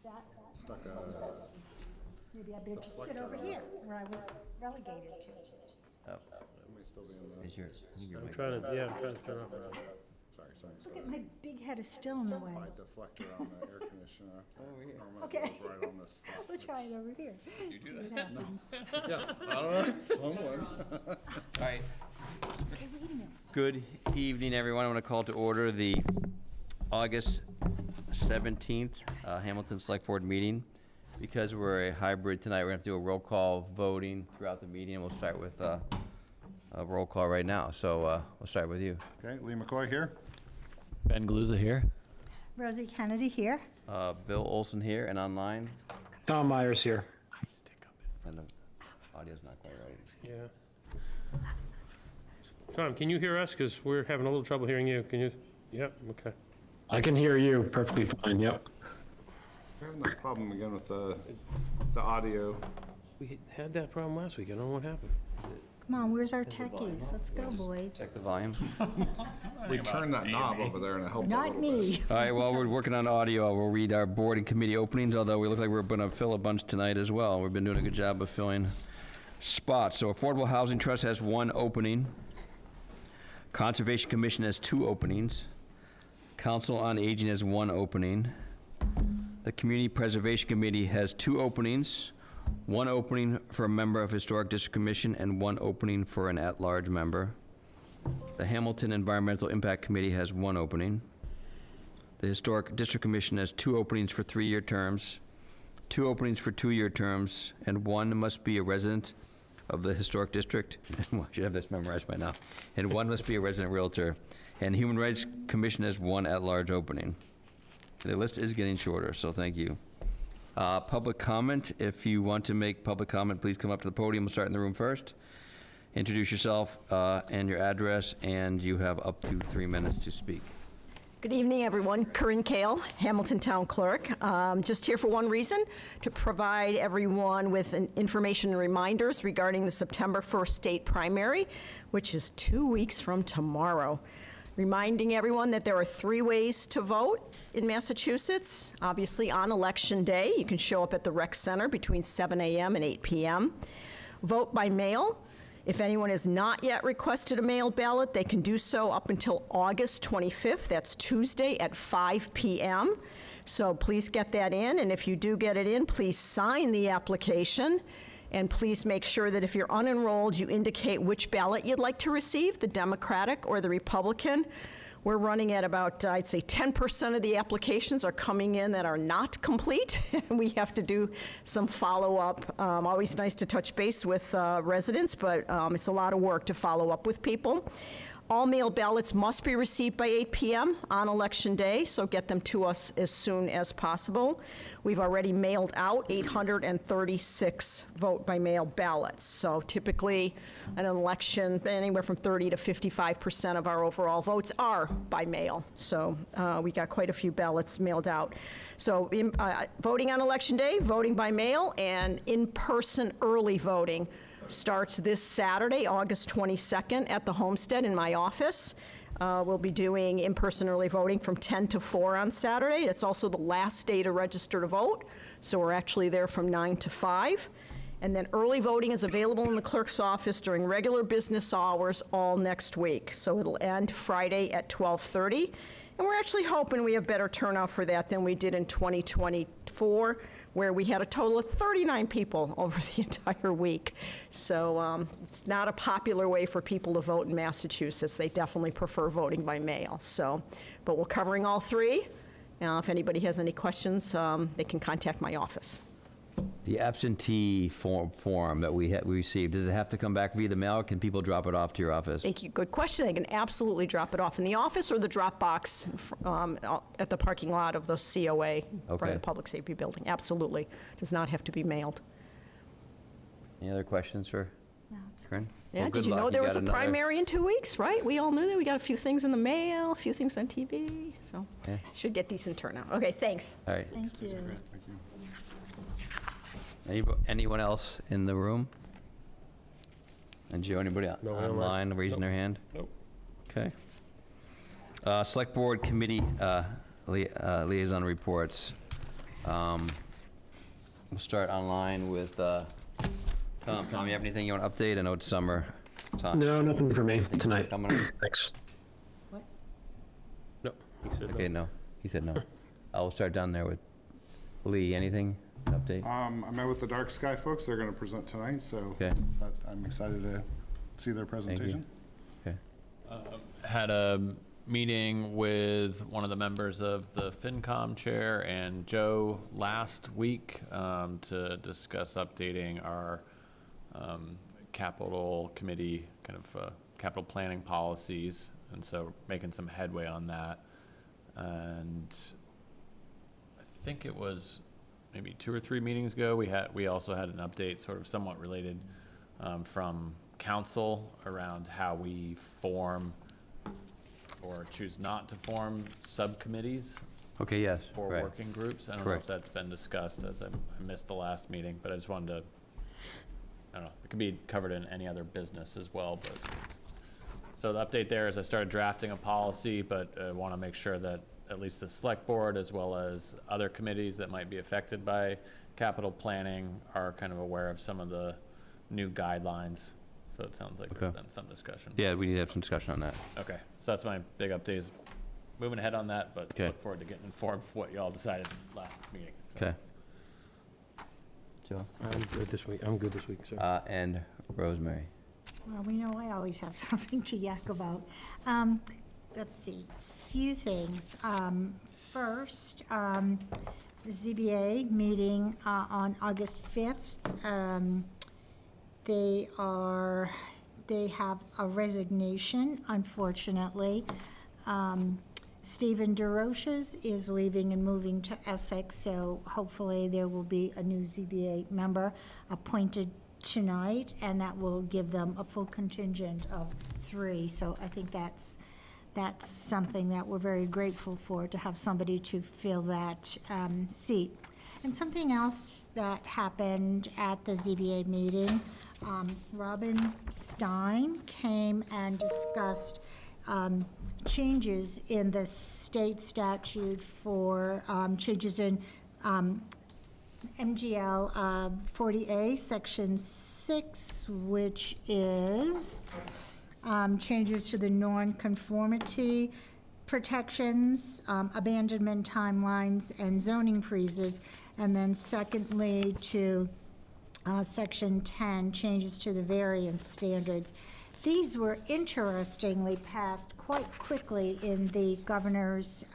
that, Stuck maybe I better just sit over here where I was relegated to. it may still be in the, Is your, I think your I'm mic- trying to, yeah, I'm trying to turn off. sorry. Look at my big head is still in the way. My deflector on the air conditioner. Over here. Normally Okay. it goes right on this spot. We'll try it over here. You do See that? what happens. Yeah, I don't know, someone. All right. Okay, wait a minute. Good evening, everyone. I want to call to order the August 17th Hamilton Select Board meeting. Because we're a hybrid tonight, we're going to have to do a roll call voting throughout the meeting. We'll start with a roll call right now. So we'll start with you. Okay, Lee McCoy here. Ben Galuza here. Rosie Kennedy here. Bill Olson here and online. Tom Myers here. And the audio's not quite right. Yeah. Tom, can you hear us? Because we're having a little trouble hearing you. Can you? Yep, okay. I can hear you perfectly fine, yep. We're having that problem again with the audio. We had that problem last week. I don't know what happened. Come on, where's our techies? Let's go, boys. Check the volume. We turned that knob over there and it helped a Not little bit. me. All right, while we're working on audio, we'll read our board and committee openings, although we look like we're going to fill a bunch tonight as well. We've been doing a good job of filling spots. So Affordable Housing Trust has 1 opening. Conservation Commission has 2 openings. Council on Aging has 1 opening. The Community Preservation Committee has 2 openings. 1 opening for a member of Historic District Commission and 1 opening for an at-large member. The Hamilton Environmental Impact Committee has 1 opening. The Historic District Commission has 2 openings for 3-year terms, 2 openings for 2-year terms, and 1 must be a resident of the Historic District. I should have this memorized by now. And 1 must be a resident realtor. And Human Rights Commission has 1 at-large opening. The list is getting shorter, so thank you. Public comment, if you want to make public comment, please come up to the podium. We'll start in the room first. Introduce yourself and your address, and you have up to 3 minutes to speak. Good evening, everyone. Corinne Kale, Hamilton Town Clerk. Just here for one reason, to provide everyone with information and reminders regarding the September 1st state primary, which is 2 weeks from tomorrow. Reminding everyone that there are 3 ways to vote in Massachusetts. Obviously, on Election Day, you can show up at the rec center between 7 a.m. and 8 p.m. Vote by mail. If anyone has not yet requested a mail ballot, they can do so up until August 25th. That's Tuesday at 5 p.m. So please get that in, and if you do get it in, please sign the application. And please make sure that if you're unenrolled, you indicate which ballot you'd like to receive, the Democratic or the Republican. We're running at about, I'd say 10% of the applications are coming in that are not complete. We have to do some follow-up. Always nice to touch base with residents, but it's a lot of work to follow up with people. All mail ballots must be received by 8 p.m. on Election Day, so get them to us as soon as possible. We've already mailed out 836 vote-by-mail ballots. So typically, an election, anywhere from 30 to 55% of our overall votes are by mail. So we got quite a few ballots mailed out. So voting on Election Day, voting by mail, and in-person early voting starts this Saturday, August 22nd, at the Homestead in my office. We'll be doing in-person early voting from 10 to 4 on Saturday. It's also the last day to register to vote, so we're actually there from 9 to 5. And then early voting is available in the clerk's office during regular business hours all next week. So it'll end Friday at 12:30. And we're actually hoping we have better turnout for that than we did in 2024, where we had a total of 39 people over the entire week. So it's not a popular way for people to vote in Massachusetts. They definitely prefer voting by mail. So, but we're covering all 3. Now, if anybody has any questions, they can contact my office. The absentee form that we received, does it have to come back via the mail, or can people drop it off to your office? Thank you. Good question. They can absolutely drop it off in the office or the drop box at the parking lot of the COA, front of Okay. the Public Safety Building. Absolutely. Does not have to be mailed. Any other questions for No, it's Corinne? Yeah, Well, did good you know luck. there was got a another- primary in 2 weeks, right? We all knew that. We got a few things in the mail, a few things on TV, so Yeah. should get decent turnout. Okay, thanks. All right. Thank you. Thank you. Anyone else in the room? And Joe, anybody No, online raising their hand? Nope. Okay. Select Board Committee liaison reports. We'll start online with Tom. Tom, you have anything you want to update? I know it's summer time. No, nothing for me tonight. Coming up? Thanks. No, he said Okay, no. no. He said no. We'll start down there with Lee. Anything? Update? I met with the Dark Sky folks. They're going to present tonight, so Okay. I'm excited to see their presentation. Okay. Had a meeting with one of the members of the FinCom chair and Joe last week to discuss updating our capital committee, kind of capital planning policies, and so making some headway on that. And I think it was maybe 2 or 3 meetings ago, we also had an update, sort of somewhat related, from council around how we form or choose not to form subcommittees Okay, yes. for Right. working groups. I don't know Correct. if that's been discussed, as I missed the last meeting, but I just wanted to, I don't know, it could be covered in any other business as well, but. So the update there is I started drafting a policy, but I want to make sure that at least the select board, as well as other committees that might be affected by capital planning, are kind of aware of some of the new guidelines. So it sounds like there's Okay. been some discussion. Yeah, we need to have some discussion on that. Okay, so that's my big update, is moving ahead on that, but Okay. look forward to getting informed of what y'all decided last meeting. So. Okay. Joe? I'm good this week. I'm good this week, sir. And Rosemary. Well, we know I always have something to yak about. Let's see, few things. First, the ZBA meeting on August 5th. They have a resignation, unfortunately. Stephen DeRoches is leaving and moving to Essex, so hopefully there will be a new ZBA member appointed tonight, and that will give them a full contingent of 3. So I think that's something that we're very grateful for, to have somebody to fill that seat. And something else that happened at the ZBA meeting, Robin Stein came and discussed changes in the state statute for changes in MGL 40A, Section 6, which is changes to the non-conformity protections, abandonment timelines, and zoning freezes. And then secondly, to Section 10, changes to the variance standards. These were interestingly passed quite quickly in the governor's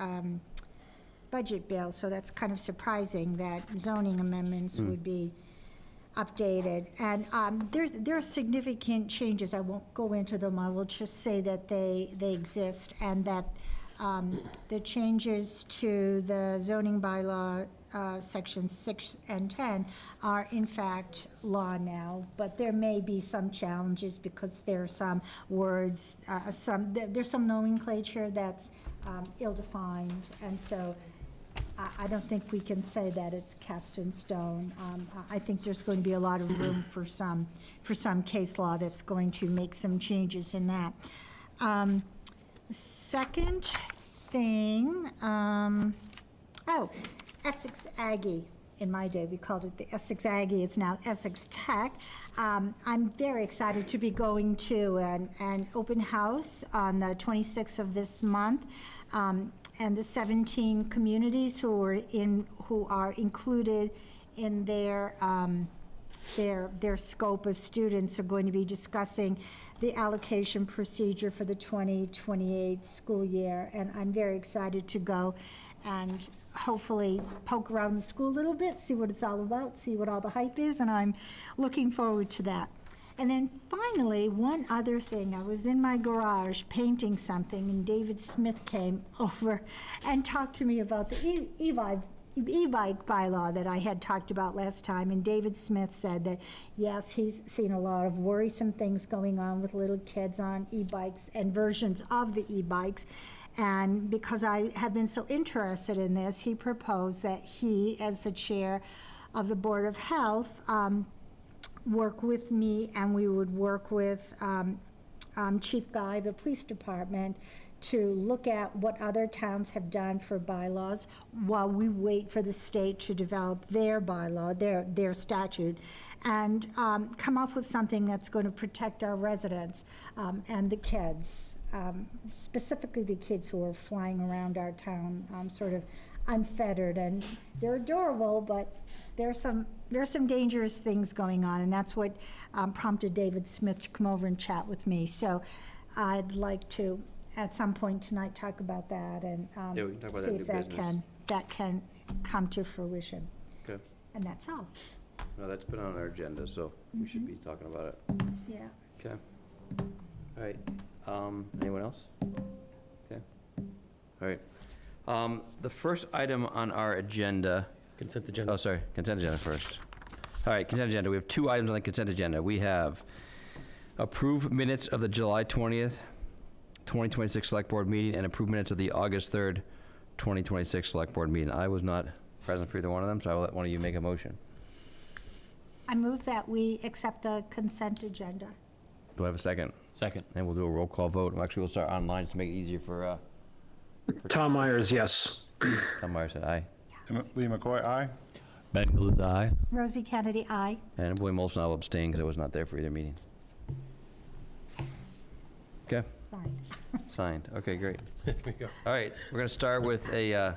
budget bill, so that's kind of surprising that zoning amendments would be updated. And there are significant changes. I won't go into them. I will just say that they exist, and that the changes to the zoning bylaw, sections 6 and 10, are in fact law now, but there may be some challenges because there are some words, there's some nomenclature that's ill-defined, and so I don't think we can say that it's cast in stone. I think there's going to be a lot of room for some case law that's going to make some changes in that. Second thing, Essex Aggie. In my day, we called it the Essex Aggie. It's now Essex Tech. I'm very excited to be going to an open house on the 26th of this month. And the 17 communities who are included in their scope of students are going to be discussing the allocation procedure for the 2028 school year. And I'm very excited to go and hopefully poke around the school a little bit, see what it's all about, see what all the hype is, and I'm looking forward to that. And then finally, one other thing. I was in my garage painting something, and David Smith came over and talked to me about the e-bike bylaw that I had talked about last time. And David Smith said that, yes, he's seen a lot of worrisome things going on with little kids on e-bikes and versions of the e-bikes. And because I have been so interested in this, he proposed that he, as the chair of the Board of Health, work with me, and we would work with Chief Guy, the police department, to look at what other towns have done for bylaws while we wait for the state to develop their bylaw, their statute, and come up with something that's going to protect our residents and the kids, specifically the kids who are flying around our town sort of unfettered. And they're adorable, but there are some dangerous things going on, and that's what prompted David Smith to come over and chat with me. So I'd like to, at some point tonight, talk about that and Yeah, we can talk about that see new if that business. can come to fruition. Okay. And that's all. No, that's been on our agenda, so we should be talking about it. Yeah. Okay. All right. Anyone else? Okay. All right. The first item on our agenda, Consent agenda. oh, sorry, consent agenda first. All right, consent agenda. We have two items on the consent agenda. We have approved minutes of the July 20th, 2026 Select Board meeting and approved minutes of the August 3rd, 2026 Select Board meeting. I was not present for either one of them, so I will let one of you make a motion. I move that we accept the consent agenda. Do I have a second? Second. And we'll do a roll call vote. Actually, we'll start online to make it easier for, Tom Myers, yes. Tom Meyer said aye. Lee McCoy, aye. Ben Galuza, aye. Rosie Kennedy, aye. And William Olson, I'll abstain because I was not there for either meeting. Okay, Signed. signed. Okay, great. There we go. All right, we're gonna start with a,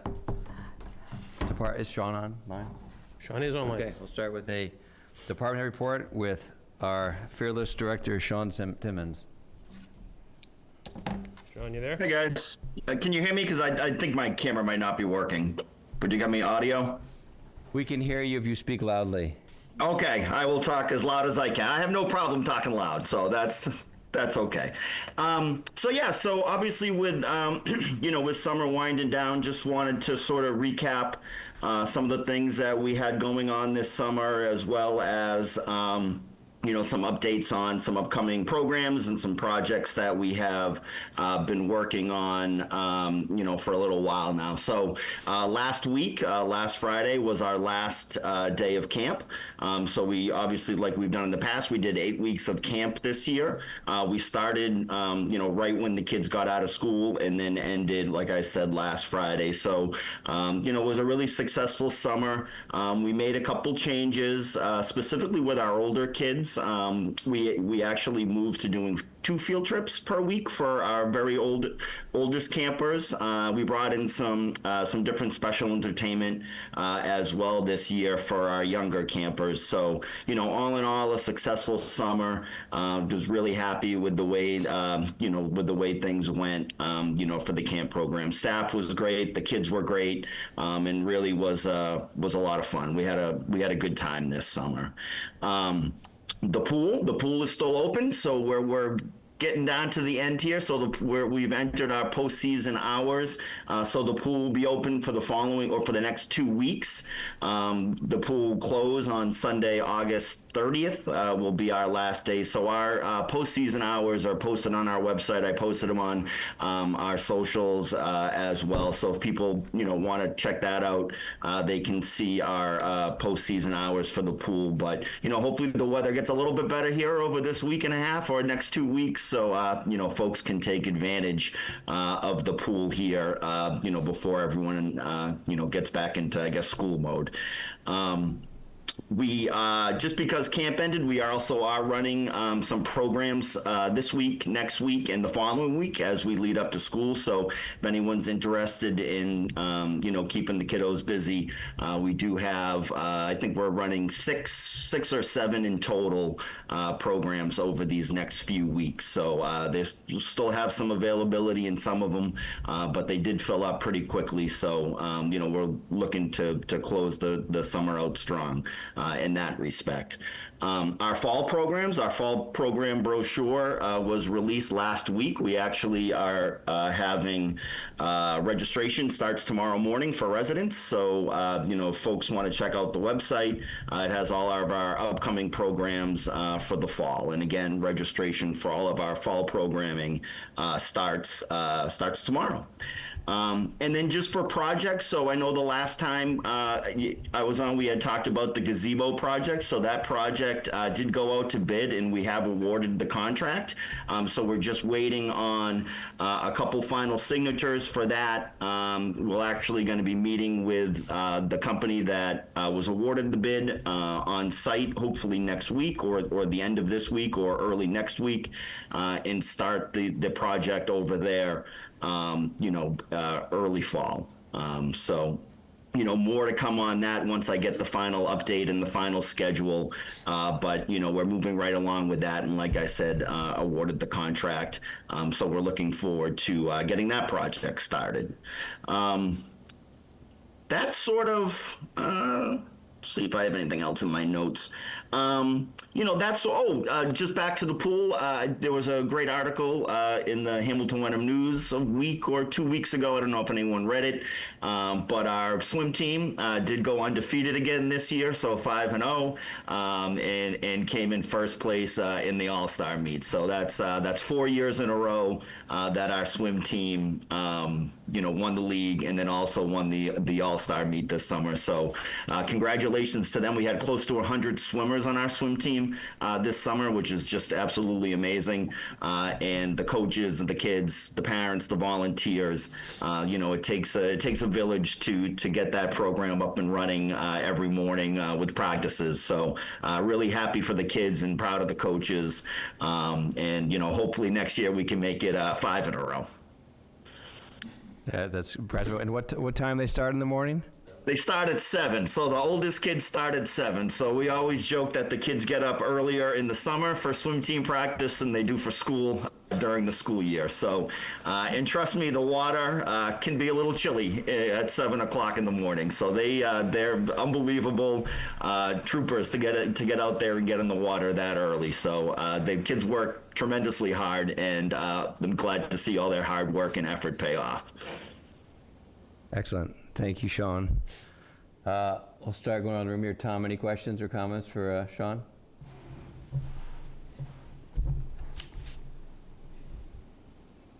is Sean online? Sean is online. Okay, we'll start with a department head report with our fearless director, Sean Timmons. Sean, you there? Hey guys, can you hear me? Because I think my camera might not be working. But you got me audio? We can hear you if you speak loudly. Okay, I will talk as loud as I can. I have no problem talking loud, so that's okay. So obviously with with summer winding down, just wanted to sort of recap some of the things that we had going on this summer, as well as some updates on some upcoming programs and some projects that we have been working on, for a little while now. So last week, last Friday was our last day of camp. So we obviously, like we've done in the past, we did 8 weeks of camp this year. We started, right when the kids got out of school and then ended, like I said, last Friday. So, it was a really successful summer. We made a couple changes, specifically with our older kids. We actually moved to doing 2 field trips per week for our very oldest campers. We brought in some different special entertainment as well this year for our younger campers. So, all in all, a successful summer. Was really happy with the way, with the way things went, for the camp program. Staff was great. The kids were great, and really was a lot of fun. We had a good time this summer. The pool is still open, so we're getting down to the end here. So we've entered our postseason hours. So the pool will be open for the next 2 weeks. The pool will close on Sunday, August 30th, will be our last day. So our postseason hours are posted on our website. I posted them on our socials as well. So if people, want to check that out, they can see our postseason hours for the pool. But, hopefully the weather gets a little bit better here over this week and a half or next 2 weeks. So, folks can take advantage of the pool here, before everyone, gets back into, I guess, school mode. We just because camp ended, we also are running some programs this week, next week, and the following week as we lead up to school. So if anyone's interested in keeping the kiddos busy, we do have I think we're running six or seven in total programs over these next few weeks. So they still have some availability in some of them, but they did fill up pretty quickly. So we're looking to close the summer out strong. In that respect. Our fall program brochure was released last week. We actually are having registration starts tomorrow morning for residents. So, if folks want to check out the website, it has all of our upcoming programs for the fall. And again, registration for all of our fall programming starts tomorrow. And then just for projects, so I know the last time I was on, we had talked about the gazebo project. So that project did go out to bid, and we have awarded the contract. So we're just waiting on a couple final signatures for that. We're actually going to be meeting with the company that was awarded the bid on site, hopefully next week or the end of this week or early next week, and start the project over there, early fall. So, more to come on that once I get the final update and the final schedule. But, we're moving right along with that. And like I said, awarded the contract. So we're looking forward to getting that project started. That's sort of, see if I have anything else in my notes. Just back to the pool. There was a great article in the Hamilton Wenham News a week or 2 weeks ago. I don't know if anyone read it, but our swim team did go undefeated again this year, so 5-0, and came in first place in the All-Star meet. So that's 4 years in a row that our swim team, won the league and then also won the All-Star meet this summer. So congratulations to them. We had close to 100 swimmers on our swim team this summer, which is just absolutely amazing. And the coaches and the kids, the parents, the volunteers, it takes a village to get that program up and running every morning with practices. So really happy for the kids and proud of the coaches. And hopefully next year we can make it 5 in a row. Yeah, that's impressive. And what time they start in the morning? They start at 7, so the oldest kids start at 7. So we always joke that the kids get up earlier in the summer for swim team practice than they do for school during the school year. So, and trust me, the water can be a little chilly at 7 o'clock in the morning. So they're unbelievable troopers to get out there and get in the water that early. So the kids work tremendously hard, and I'm glad to see all their hard work and effort pay off. Excellent. Thank you, Sean. We'll start going around the room here. Tom, any questions or comments for Sean?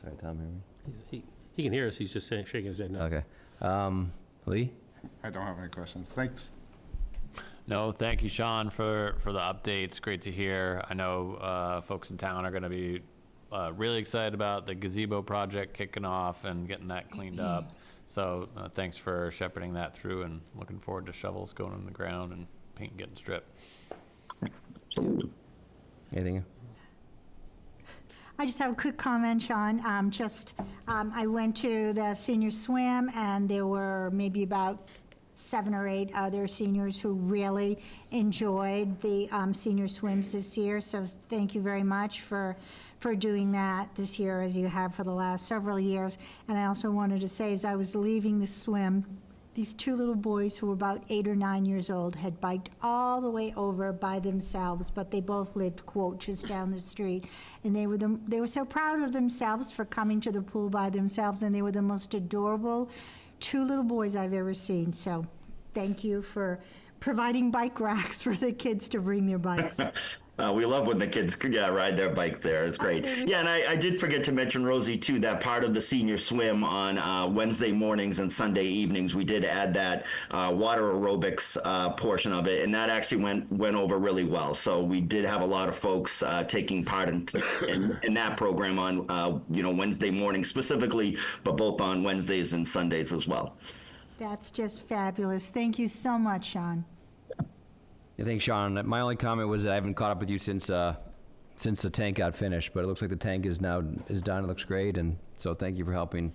Sorry, Tom, hear me? He can hear us, he's just shaking his head no. Okay. Lee? I don't have any questions. Thanks. No, thank you, Sean, for the updates. Great to hear. I know folks in town are going to be really excited about the gazebo project kicking off and getting that cleaned up. So thanks for shepherding that through, and looking forward to shovels going in the ground and paint getting stripped. Anything? I just have a quick comment, Sean. I went to the senior swim, and there were maybe about 7 or 8 other seniors who really enjoyed the senior swims this year. So thank you very much for doing that this year, as you have for the last several years. And I also wanted to say, as I was leaving the swim, these 2 little boys who were about 8 or 9 years old had biked all the way over by themselves, but they both lived, quote, just down the street. And they were so proud of themselves for coming to the pool by themselves, and they were the most adorable 2 little boys I've ever seen. So thank you for providing bike racks for the kids to bring their bikes. We love when the kids ride their bike there. It's great. Yeah, and I did forget to mention, Rosie, too, that part of the senior swim on Wednesday mornings and Sunday evenings, we did add that water aerobics portion of it, and that actually went over really well. So we did have a lot of folks taking part in that program on Wednesday morning specifically, but both on Wednesdays and Sundays as well. That's just fabulous. Thank you so much, Sean. I think, Sean, my only comment was that I haven't caught up with you since the tank got finished, but it looks like the tank is done. It looks great, and so thank you for helping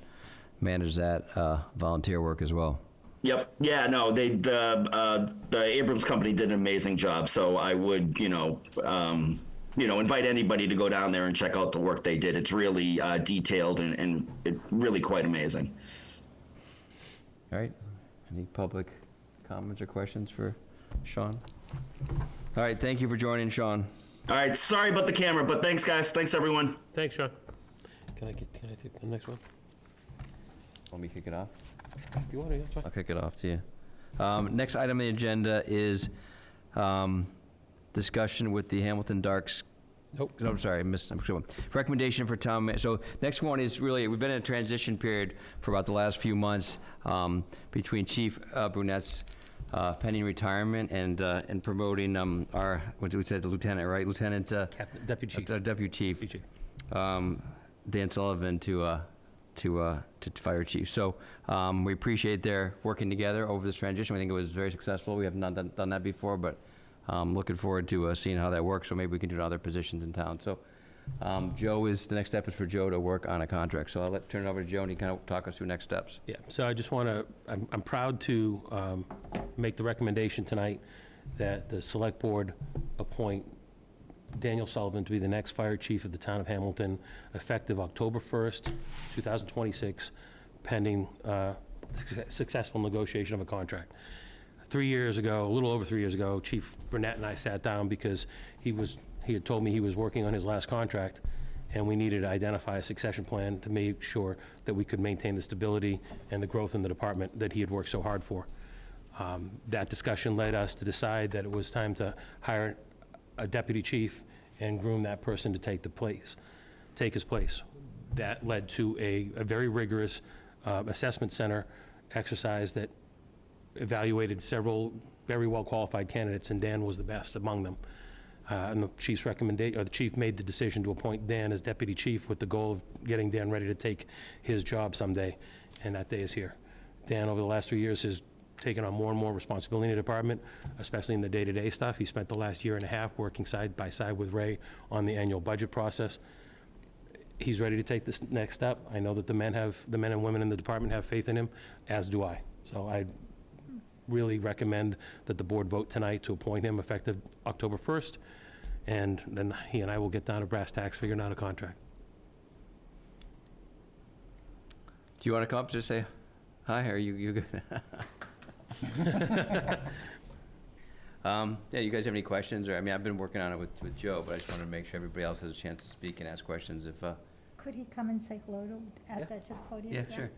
manage that volunteer work as well. Yep. Yeah. No. The Abrams company did an amazing job. So I would invite anybody to go down there and check out the work they did. It's really detailed and really quite amazing. All right. Any public comments or questions for Sean? All right, thank you for joining, Sean. All right, sorry about the camera, but thanks, guys. Thanks, everyone. Thanks, Sean. Can I take the next one? Want me to kick it off? If you want to, that's fine. I'll kick it off to you. Next item on the agenda is discussion with the Hamilton Nope. No, I'm sorry, I missed, I'm sure. Recommendation for town, so next one is really, we've been in a transition period for about the last few months between Chief Brunette's pending retirement and promoting our, what we said, the lieutenant, right? Lieutenant, Deputy Chief. Deputy Chief, Dan Sullivan to Fire Chief. So we appreciate their working together over this transition. We think it was very successful. We have not done that before, but looking forward to seeing how that works, so maybe we can do it in other positions in town. So the next step is for Joe to work on a contract. So I'll turn it over to Joe, and he kind of talk us through next steps. Yeah, so I just want to, I'm proud to make the recommendation tonight that the Select Board appoint Daniel Sullivan to be the next fire chief of the town of Hamilton, effective October 1st, 2026, pending successful negotiation of a contract. 3 years ago, a little over 3 years ago, Chief Burnett and I sat down because he had told me he was working on his last contract, and we needed to identify a succession plan to make sure that we could maintain the stability and the growth in the department that he had worked so hard for. That discussion led us to decide that it was time to hire a deputy chief and groom that person to take his place. That led to a very rigorous assessment center exercise that evaluated several very well-qualified candidates, and Dan was the best among them. And the chief's the chief made the decision to appoint Dan as deputy chief with the goal of getting Dan ready to take his job someday, and that day is here. Dan, over the last 3 years, has taken on more and more responsibility in the department, especially in the day-to-day stuff. He spent the last year and a half working side by side with Ray on the annual budget process. He's ready to take this next step. I know that the men and women in the department have faith in him, as do I. So I really recommend that the board vote tonight to appoint him effective October 1st, and then he and I will get down to brass tacks figuring out a contract. Do you want to come up, just say hi, or you good? Yeah, you guys have any questions? Or, I mean, I've been working on it with Joe, but I just wanted to make sure everybody else has a chance to speak and ask questions if... Could he come and say hello to the podium? Yeah, sure.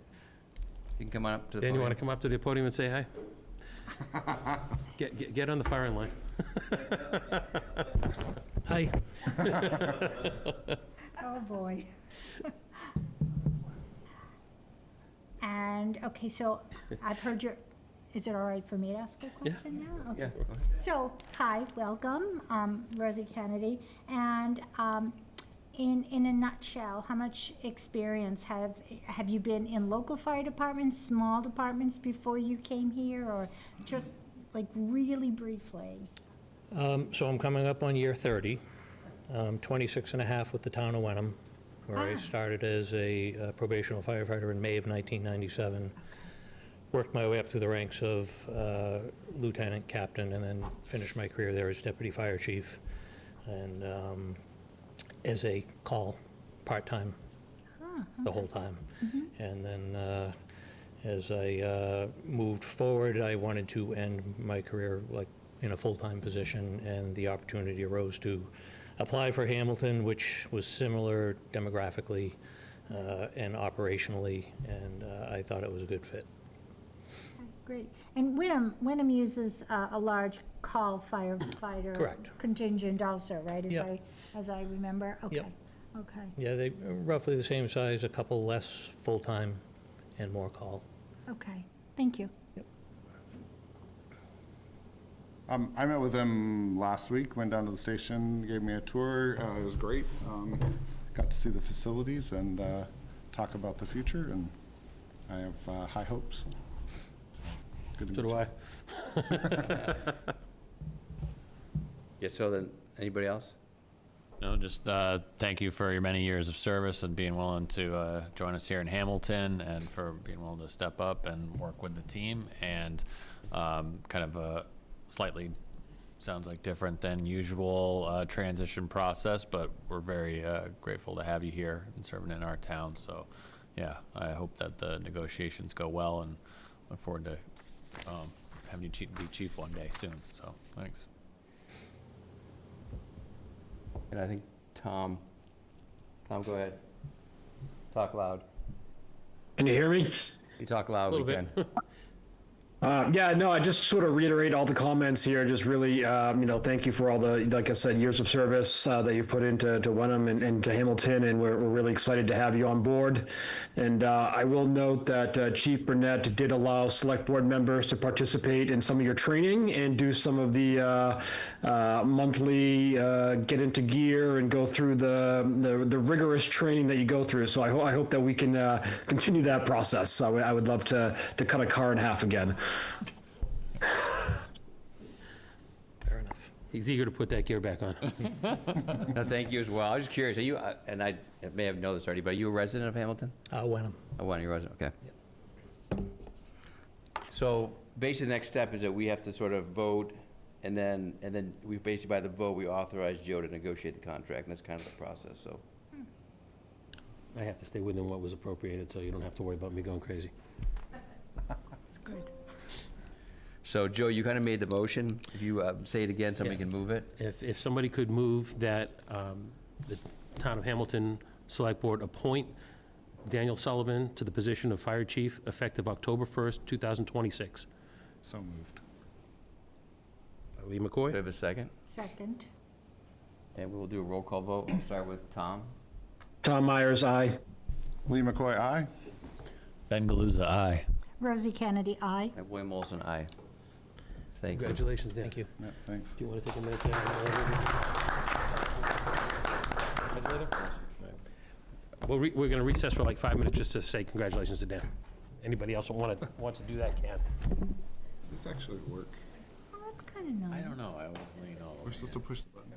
You can come on up to the Dan, podium. you want to come up to the podium and say hi? Get on the firing line. Hi. Oh, boy. And, okay, so I've heard is it all right for me to ask a question now? Yeah, Okay. go ahead. So, hi, welcome, Rosie Kennedy. And in a nutshell, how much experience have you been in local fire departments, small departments before you came here, or just like really briefly? So I'm coming up on year 30, 26 and a half with the town of Wenham, where I started as a probational firefighter in May of 1997. Worked my way up through the ranks of lieutenant, captain, and then finished my career there as deputy fire chief, and as a call, part-time, the whole time. And then as I moved forward, I wanted to end my career like in a full-time position, and the opportunity arose to apply for Hamilton, which was similar demographically and operationally, and I thought it was a good fit. Great. And Wenham uses a large call firefighter Correct. contingent also, right? Yep. As I remember? Okay. Yep. Okay. Yeah, they roughly the same size, a couple less full-time and more call. Okay. Thank you. I met with him last week, went down to the station, gave me a tour. It was great. Got to see the facilities and talk about the future, and I have high hopes. Good to So meet do you. I. Yeah, so then, anybody else? No, just thank you for your many years of service and being willing to join us here in Hamilton, and for being willing to step up and work with the team, and kind of a slightly, sounds like different than usual transition process, but we're very grateful to have you here and serving in our town. So yeah, I hope that the negotiations go well, and look forward to having you be chief one day soon. So thanks. And I think Tom, go ahead. Talk loud. Can you hear me? You talk loud, Little we bit. can. Yeah, no, I just sort of reiterate all the comments here. Just really, thank you for all the, like I said, years of service that you've put into Wenham and to Hamilton, and we're really excited to have you on board. And I will note that Chief Burnett did allow select board members to participate in some of your training and do some of the monthly get into gear and go through the rigorous training that you go through. So I hope that we can continue that process. I would love to cut a car in half again. Fair enough. He's eager to put that gear back on. No, thank you as well. I was just curious, are you, and I may have known this already, but are you a resident of Hamilton? Wenham. Oh, one, you're a resident, okay. So basically, the next step is that we have to sort of vote, and then we basically, by the vote, we authorize Joe to negotiate the contract, and that's kind of the process, so. I have to stay within what was appropriated, so you don't have to worry about me going crazy. It's good. So, Joe, you kind of made the motion. If you say it again, somebody Yeah. can move it. If somebody could move that the Town of Hamilton Select Board appoint Daniel Sullivan to the position of Fire Chief effective October 1st, 2026. So moved. Lee Do we McCoy? have a second? Second. And we will do a roll call vote. We'll start with Tom. Tom Myers, aye. Lee McCoy, aye. Ben Galuza, aye. Rosie Kennedy, aye. And William Olson, aye. Thank you. Congratulations, Dan. Thank you. Yeah, thanks. Do you want to take a minute there? We're going to recess for like 5 minutes just to say congratulations to Dan. Anybody else wants to do that can. Does this actually work? Well, that's kind of nice. I don't know, I always lean all over. We're supposed to push the button.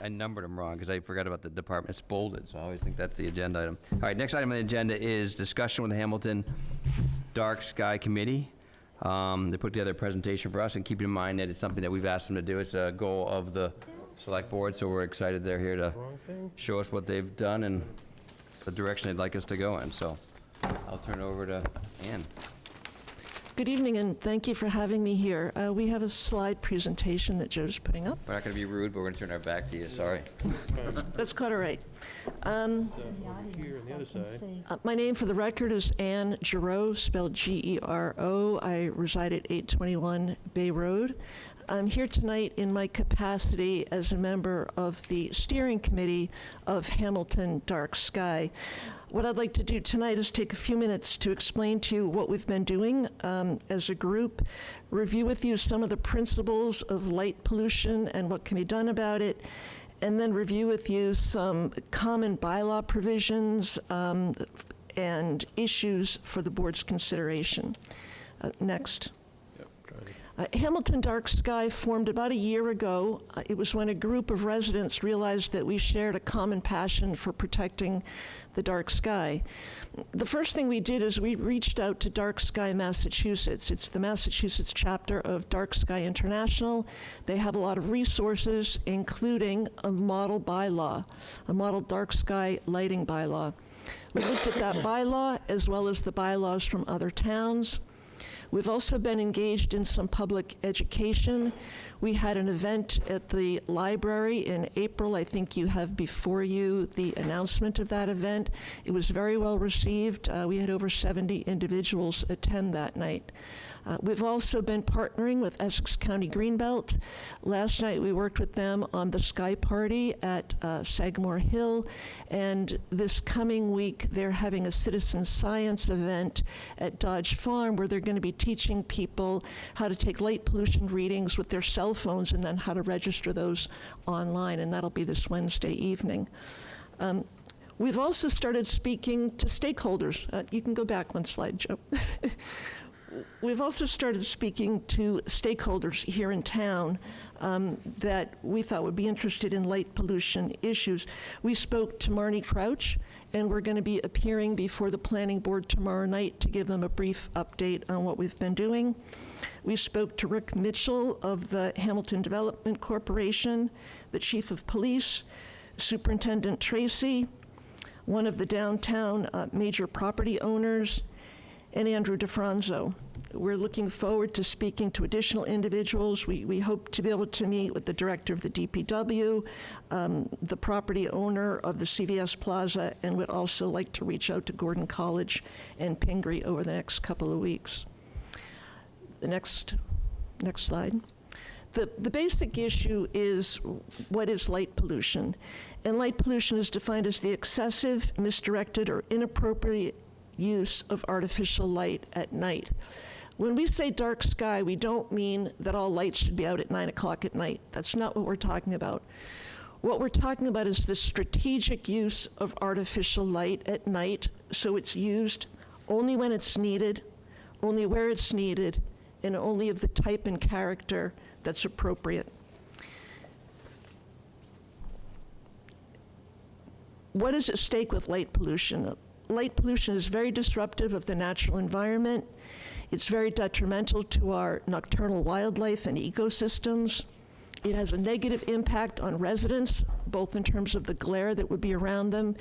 I numbered them wrong because I forgot about the department. It's bolded, so I always think that's the agenda item. All right, next item on the agenda is discussion with the Hamilton Dark Sky Committee. They put together a presentation for us, and keep in mind that it's something that we've asked them to do. It's a goal of the select board, so we're excited they're here to show us what they've done and the direction they'd like us to go in. So I'll turn it over to Ann. Good evening, and thank you for having me here. We have a slide presentation that Joe's putting up. We're not going to be rude, but we're going to turn our back to you. Sorry. That's quite all right. Here on the other side. My name for the record is Ann Giroux, spelled G-E-R-O. I reside at 821 Bay Road. I'm here tonight in my capacity as a member of the steering committee of Hamilton Dark Sky. What I'd like to do tonight is take a few minutes to explain to you what we've been doing as a group, review with you some of the principles of light pollution and what can be done about it, and then review with you some common bylaw provisions and issues for the board's consideration. Next. Hamilton Dark Sky formed about a year ago. It was when a group of residents realized that we shared a common passion for protecting the dark sky. The first thing we did is we reached out to Dark Sky Massachusetts. It's the Massachusetts chapter of Dark Sky International. They have a lot of resources, including a model bylaw, a model dark sky lighting bylaw. We looked at that bylaw as well as the bylaws from other towns. We've also been engaged in some public education. We had an event at the library in April. I think you have before you the announcement of that event. It was very well received. We had over 70 individuals attend that night. We've also been partnering with Essex County Greenbelt. Last night we worked with them on the Sky Party at Sagamore Hill, and this coming week they're having a citizen science event at Dodge Farm where they're going to be teaching people how to take light pollution readings with their cell phones and then how to register those online, and that'll be this Wednesday evening. We've also started speaking to stakeholders. You can go back one slide, Joe. We've also started speaking to stakeholders here in town that we thought would be interested in light pollution issues. We spoke to Marnie Crouch, and we're going to be appearing before the planning board tomorrow night to give them a brief update on what we've been doing. We spoke to Rick Mitchell of the Hamilton Development Corporation, the chief of police, Superintendent Tracy, one of the downtown major property owners, and Andrew DeFranzo. We're looking forward to speaking to additional individuals. We hope to be able to meet with the director of the DPW, the property owner of the CVS Plaza, and would also like to reach out to Gordon College and Pingree over the next couple of weeks. The next slide. The basic issue is what is light pollution? And light pollution is defined as the excessive, misdirected, or inappropriate use of artificial light at night. When we say dark sky, we don't mean that all lights should be out at 9 o'clock at night. That's not what we're talking about. What we're talking about is the strategic use of artificial light at night, so it's used only when it's needed, only where it's needed, and only of the type and character that's appropriate. What is at stake with light pollution? Light pollution is very disruptive of the natural environment. It's very detrimental to our nocturnal wildlife and ecosystems. It has a negative impact on residents, both in terms of the glare that would be around them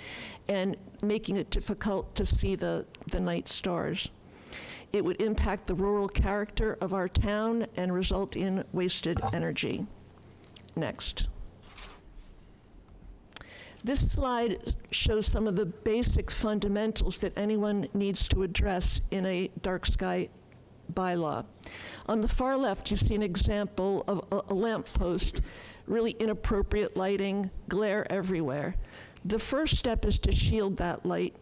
and making it difficult to see the night stars. It would impact the rural character of our town and result in wasted energy. Next. This slide shows some of the basic fundamentals that anyone needs to address in a dark sky bylaw. On the far left, you see an example of a lamppost, really inappropriate lighting, glare everywhere. The first step is to shield that light,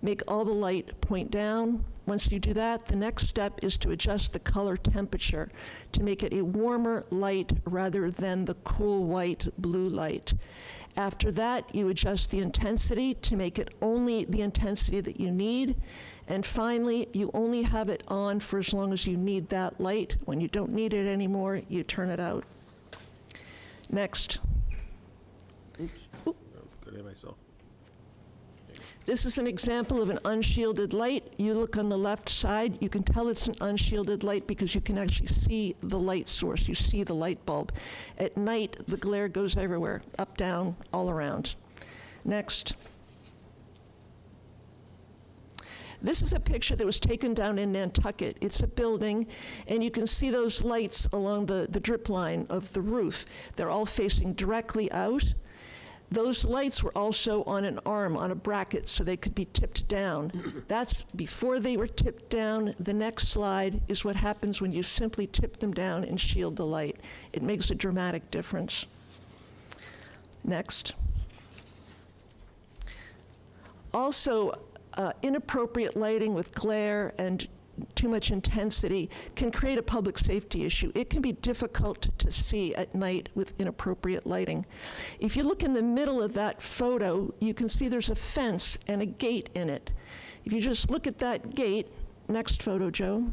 make all the light point down. Once you do that, the next step is to adjust the color temperature to make it a warmer light rather than the cool white blue light. After that, you adjust the intensity to make it only the intensity that you need. And finally, you only have it on for as long as you need that light. When you don't need it anymore, you turn it out. Next. This is an example of an unshielded light. You look on the left side, you can tell it's an unshielded light because you can actually see the light source. You see the light bulb. At night, the glare goes everywhere, up, down, all around. Next. This is a picture that was taken down in Nantucket. It's a building, and you can see those lights along the drip line of the roof. They're all facing directly out. Those lights were also on an arm, on a bracket, so they could be tipped down. That's before they were tipped down. The next slide is what happens when you simply tip them down and shield the light. It makes a dramatic difference. Next. Also, inappropriate lighting with glare and too much intensity can create a public safety issue. It can be difficult to see at night with inappropriate lighting. If you look in the middle of that photo, you can see there's a fence and a gate in it. If you just look at that gate, next photo, Joe,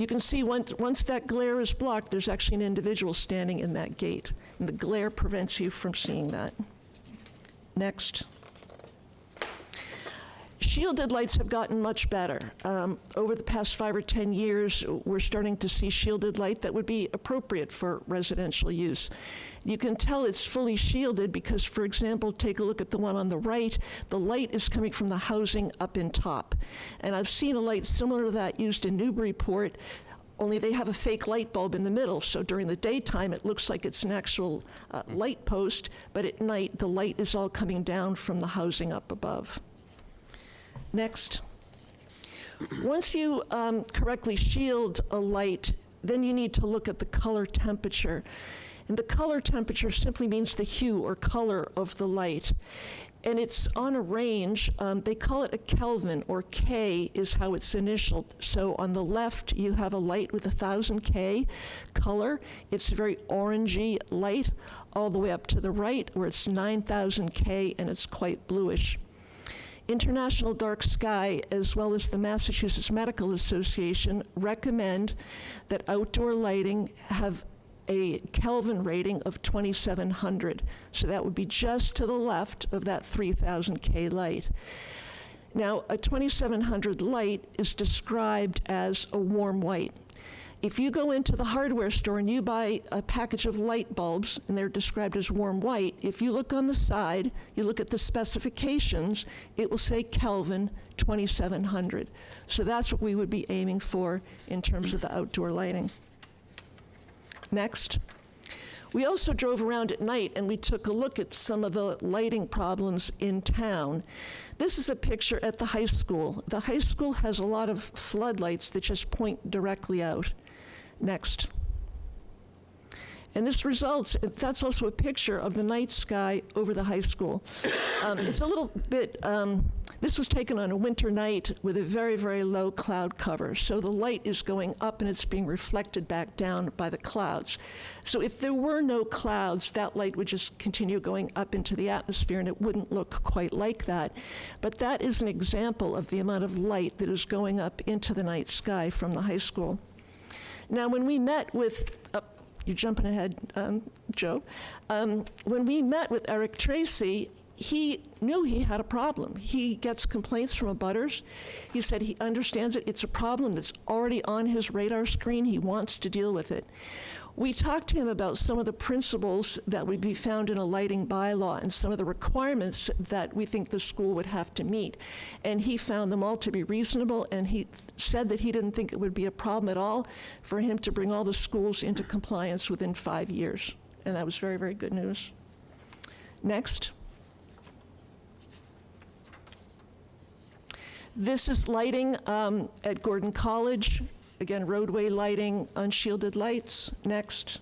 You can see once that glare is blocked, there's actually an individual standing in that gate, and the glare prevents you from seeing that. Next. Shielded lights have gotten much better. Over the past 5 or 10 years, we're starting to see shielded light that would be appropriate for residential use. You can tell it's fully shielded because, for example, take a look at the one on the right. The light is coming from the housing up in top. And I've seen a light similar to that used in Newburyport, only they have a fake light bulb in the middle, so during the daytime it looks like it's an actual light post, but at night the light is all coming down from the housing up above. Next. Once you correctly shield a light, then you need to look at the color temperature. And the color temperature simply means the hue or color of the light. And it's on a range. They call it a Kelvin, or K is how it's initialed. So on the left, you have a light with 1000 K color. It's a very orangey light, all the way up to the right, where it's 9000 K, and it's quite bluish. International Dark Sky, as well as the Massachusetts Medical Association, recommend that outdoor lighting have a Kelvin rating of 2700. So that would be just to the left of that 3000 K light. Now, a 2700 light is described as a warm white. If you go into the hardware store and you buy a package of light bulbs, and they're described as warm white, if you look on the side, you look at the specifications, it will say Kelvin 2700. So that's what we would be aiming for in terms of the outdoor lighting. Next. We also drove around at night and we took a look at some of the lighting problems in town. This is a picture at the high school. The high school has a lot of floodlights that just point directly out. Next. And this results, that's also a picture of the night sky over the high school. It's a little bit, this was taken on a winter night with a very, very low cloud cover. So the light is going up and it's being reflected back down by the clouds. So if there were no clouds, that light would just continue going up into the atmosphere and it wouldn't look quite like that. But that is an example of the amount of light that is going up into the night sky from the high school. Now, when we met with, you're jumping ahead, Joe. When we met with Eric Tracy, he knew he had a problem. He gets complaints from abutters. He said he understands it. It's a problem that's already on his radar screen. He wants to deal with it. We talked to him about some of the principles that would be found in a lighting bylaw and some of the requirements that we think the school would have to meet. And he found them all to be reasonable, and he said that he didn't think it would be a problem at all for him to bring all the schools into compliance within 5 years. And that was very, very good news. Next. This is lighting at Gordon College. Again, roadway lighting, unshielded lights. Next.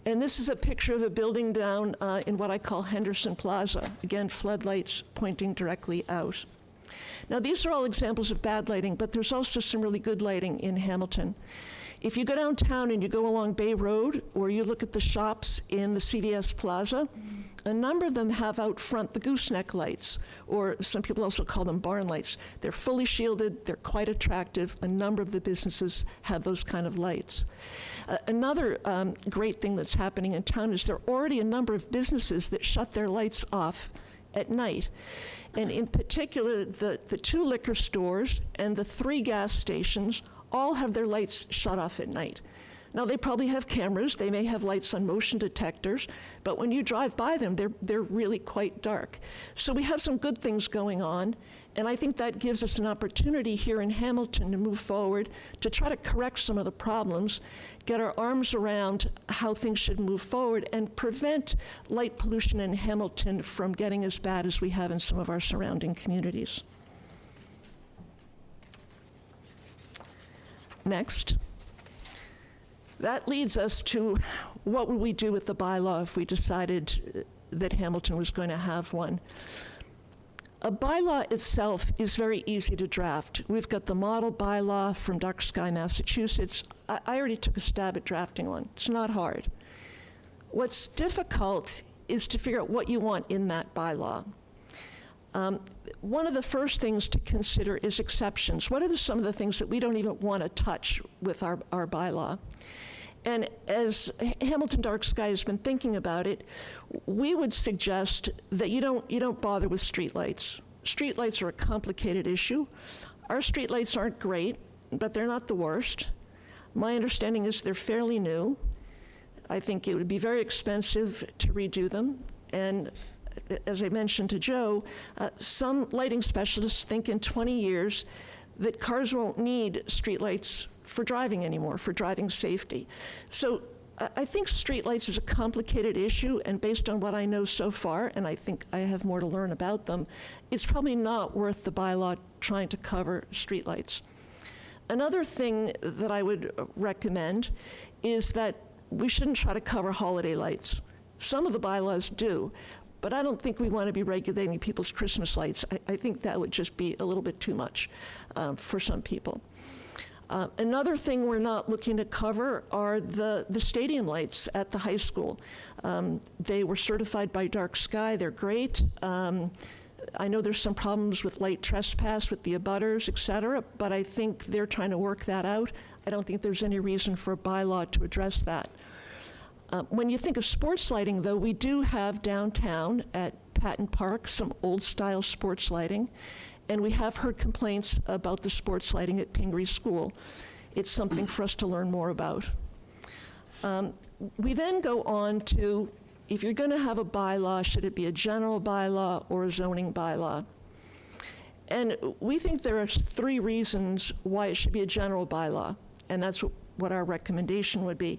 And this is a picture of a building down in what I call Henderson Plaza. Again, floodlights pointing directly out. Now, these are all examples of bad lighting, but there's also some really good lighting in Hamilton. If you go downtown and you go along Bay Road, or you look at the shops in the CVS Plaza, a number of them have out front the gooseneck lights, or some people also call them barn lights. They're fully shielded, they're quite attractive. A number of the businesses have those kind of lights. Another great thing that's happening in town is there are already a number of businesses that shut their lights off at night. And in particular, the 2 liquor stores and the 3 gas stations all have their lights shut off at night. Now, they probably have cameras, they may have lights on motion detectors, but when you drive by them, they're really quite dark. So we have some good things going on, and I think that gives us an opportunity here in Hamilton to move forward, to try to correct some of the problems, get our arms around how things should move forward, and prevent light pollution in Hamilton from getting as bad as we have in some of our surrounding communities. Next. That leads us to what would we do with the bylaw if we decided that Hamilton was going to have one. A bylaw itself is very easy to draft. We've got the model bylaw from Dark Sky, Massachusetts. I already took a stab at drafting one. It's not hard. What's difficult is to figure out what you want in that bylaw. One of the first things to consider is exceptions. What are some of the things that we don't even want to touch with our bylaw? And as Hamilton Dark Sky has been thinking about it, we would suggest that you don't bother with streetlights. Streetlights are a complicated issue. Our streetlights aren't great, but they're not the worst. My understanding is they're fairly new. I think it would be very expensive to redo them. And as I mentioned to Joe, some lighting specialists think in 20 years that cars won't need streetlights for driving anymore, for driving safety. So I think streetlights is a complicated issue, and based on what I know so far, and I think I have more to learn about them, it's probably not worth the bylaw trying to cover streetlights. Another thing that I would recommend is that we shouldn't try to cover holiday lights. Some of the bylaws do, but I don't think we want to be regulating people's Christmas lights. I think that would just be a little bit too much for some people. Another thing we're not looking to cover are the stadium lights at the high school. They were certified by Dark Sky. They're great. I know there's some problems with light trespass with the abutters, et cetera, but I think they're trying to work that out. I don't think there's any reason for a bylaw to address that. When you think of sports lighting, though, we do have downtown at Patton Park some old-style sports lighting, and we have heard complaints about the sports lighting at Pingree School. It's something for us to learn more about. We then go on to, if you're going to have a bylaw, should it be a general bylaw or a zoning bylaw? And we think there are 3 reasons why it should be a general bylaw, and that's what our recommendation would be.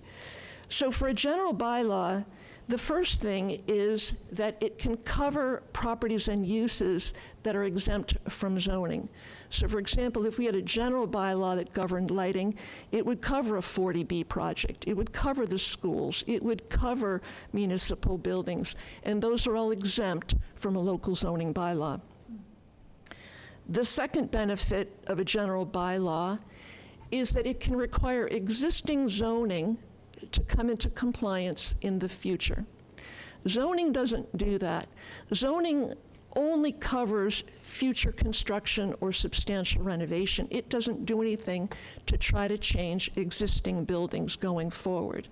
So for a general bylaw, the first thing is that it can cover properties and uses that are exempt from zoning. So for example, if we had a general bylaw that governed lighting, it would cover a 40B project. It would cover the schools. It would cover municipal buildings. And those are all exempt from a local zoning bylaw. The second benefit of a general bylaw is that it can require existing zoning to come into compliance in the future. Zoning doesn't do that. Zoning only covers future construction or substantial renovation. It doesn't do anything to try to change existing buildings going forward.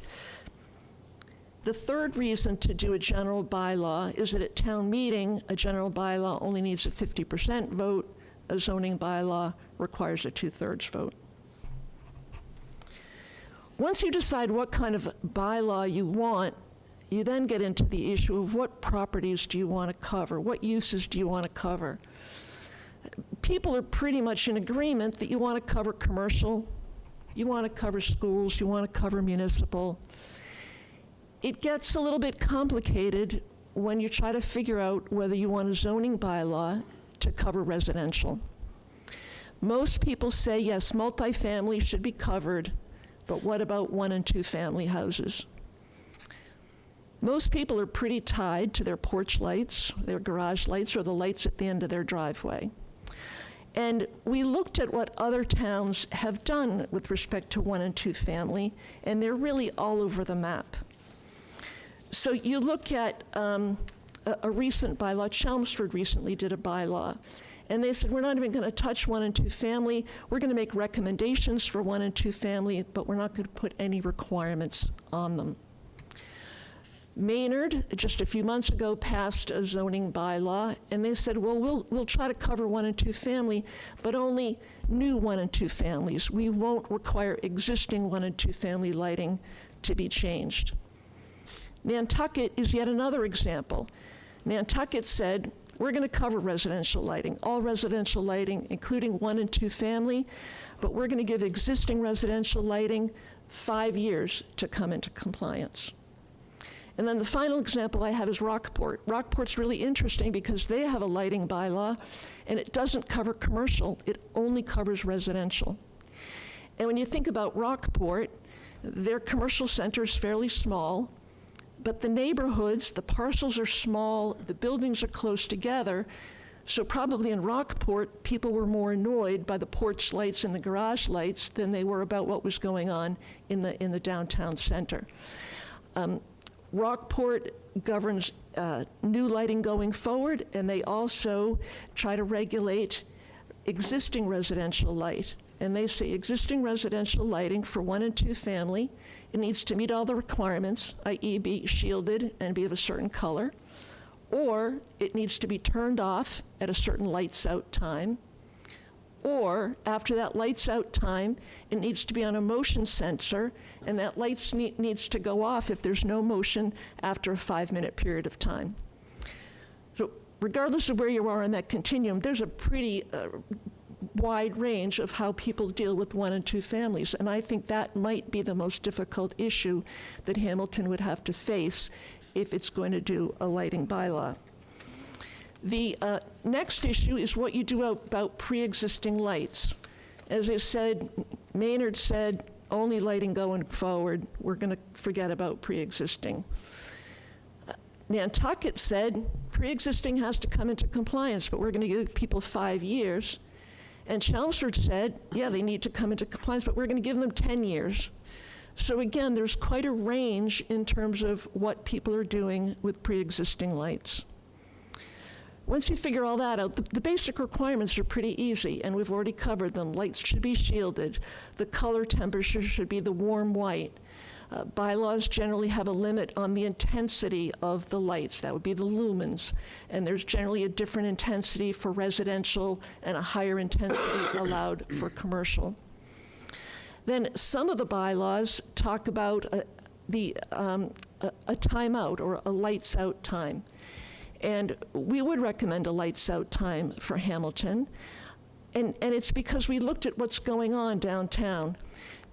The third reason to do a general bylaw is that at town meeting, a general bylaw only needs a 50% vote. A zoning bylaw requires a 2/3 vote. Once you decide what kind of bylaw you want, you then get into the issue of what properties do you want to cover, what uses do you want to cover. People are pretty much in agreement that you want to cover commercial, you want to cover schools, you want to cover municipal. It gets a little bit complicated when you try to figure out whether you want a zoning bylaw to cover residential. Most people say, yes, multifamily should be covered, but what about 1 and 2 family houses? Most people are pretty tied to their porch lights, their garage lights, or the lights at the end of their driveway. And we looked at what other towns have done with respect to 1 and 2 family, and they're really all over the map. So you look at a recent bylaw, Chelmsford recently did a bylaw, and they said, we're not even going to touch 1 and 2 family. We're going to make recommendations for 1 and 2 family, but we're not going to put any requirements on them. Maynard, just a few months ago, passed a zoning bylaw, and they said, well, we'll try to cover 1 and 2 family, but only new 1 and 2 families. We won't require existing 1 and 2 family lighting to be changed. Nantucket is yet another example. Nantucket said, we're going to cover residential lighting, all residential lighting, including 1 and 2 family, but we're going to give existing residential lighting 5 years to come into compliance. And then the final example I have is Rockport. Rockport's really interesting because they have a lighting bylaw, and it doesn't cover commercial, it only covers residential. And when you think about Rockport, their commercial center is fairly small, but the neighborhoods, the parcels are small, the buildings are close together, so probably in Rockport, people were more annoyed by the porch lights and the garage lights than they were about what was going on in the downtown center. Rockport governs new lighting going forward, and they also try to regulate existing residential light. And they say existing residential lighting for 1 and 2 family, it needs to meet all the requirements, i.e. be shielded and be of a certain color, or it needs to be turned off at a certain lights out time, or after that lights out time, it needs to be on a motion sensor, and that lights needs to go off if there's no motion after a 5-minute period of time. So regardless of where you are on that continuum, there's a pretty wide range of how people deal with 1 and 2 families, and I think that might be the most difficult issue that Hamilton would have to face if it's going to do a lighting bylaw. The next issue is what you do about pre-existing lights. As I said, Maynard said, only lighting going forward. We're going to forget about pre-existing. Nantucket said, pre-existing has to come into compliance, but we're going to give people 5 years. And Chelmsford said, yeah, they need to come into compliance, but we're going to give them 10 years. So again, there's quite a range in terms of what people are doing with pre-existing lights. Once you figure all that out, the basic requirements are pretty easy, and we've already covered them. Lights should be shielded. The color temperature should be the warm white. Bylaws generally have a limit on the intensity of the lights. That would be the lumens. And there's generally a different intensity for residential and a higher intensity allowed for commercial. Then some of the bylaws talk about a timeout or a lights out time. And we would recommend a lights out time for Hamilton. And it's because we looked at what's going on downtown.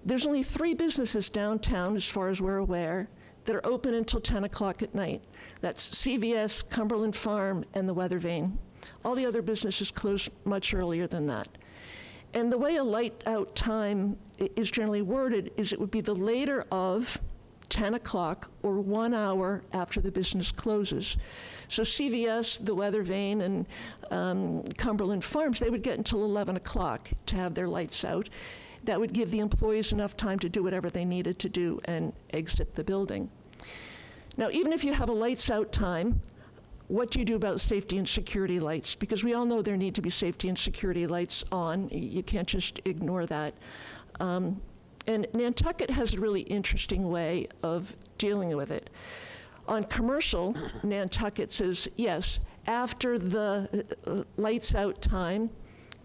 There's only 3 businesses downtown, as far as we're aware, that are open until 10 o'clock at night. That's CVS, Cumberland Farm, and the Weather Vane. All the other businesses close much earlier than that. And the way a light out time is generally worded is it would be the later of 10 o'clock or 1 hour after the business closes. So CVS, the Weather Vane, and Cumberland Farms, they would get until 11 o'clock to have their lights out. That would give the employees enough time to do whatever they needed to do and exit the building. Now, even if you have a lights out time, what do you do about safety and security lights? Because we all know there need to be safety and security lights on. You can't just ignore that. And Nantucket has a really interesting way of dealing with it. On commercial, Nantucket says, yes, after the lights out time,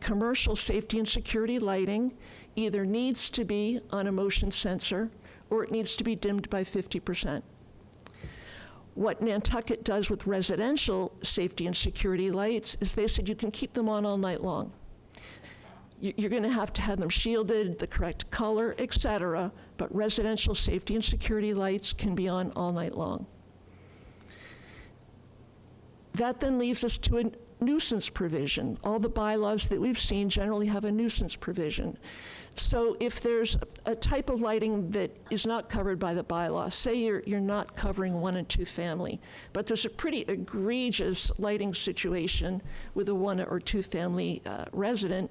commercial safety and security lighting either needs to be on a motion sensor or it needs to be dimmed by 50%. What Nantucket does with residential safety and security lights is they said you can keep them on all night long. You're going to have them shielded, the correct color, etc., but residential safety and security lights can be on all night long. That then leaves us to a nuisance provision. All the bylaws that we've seen generally have a nuisance provision. So if there's a type of lighting that is not covered by the bylaw, say you're not covering 1 and 2 family, but there's a pretty egregious lighting situation with a 1 or 2 family resident,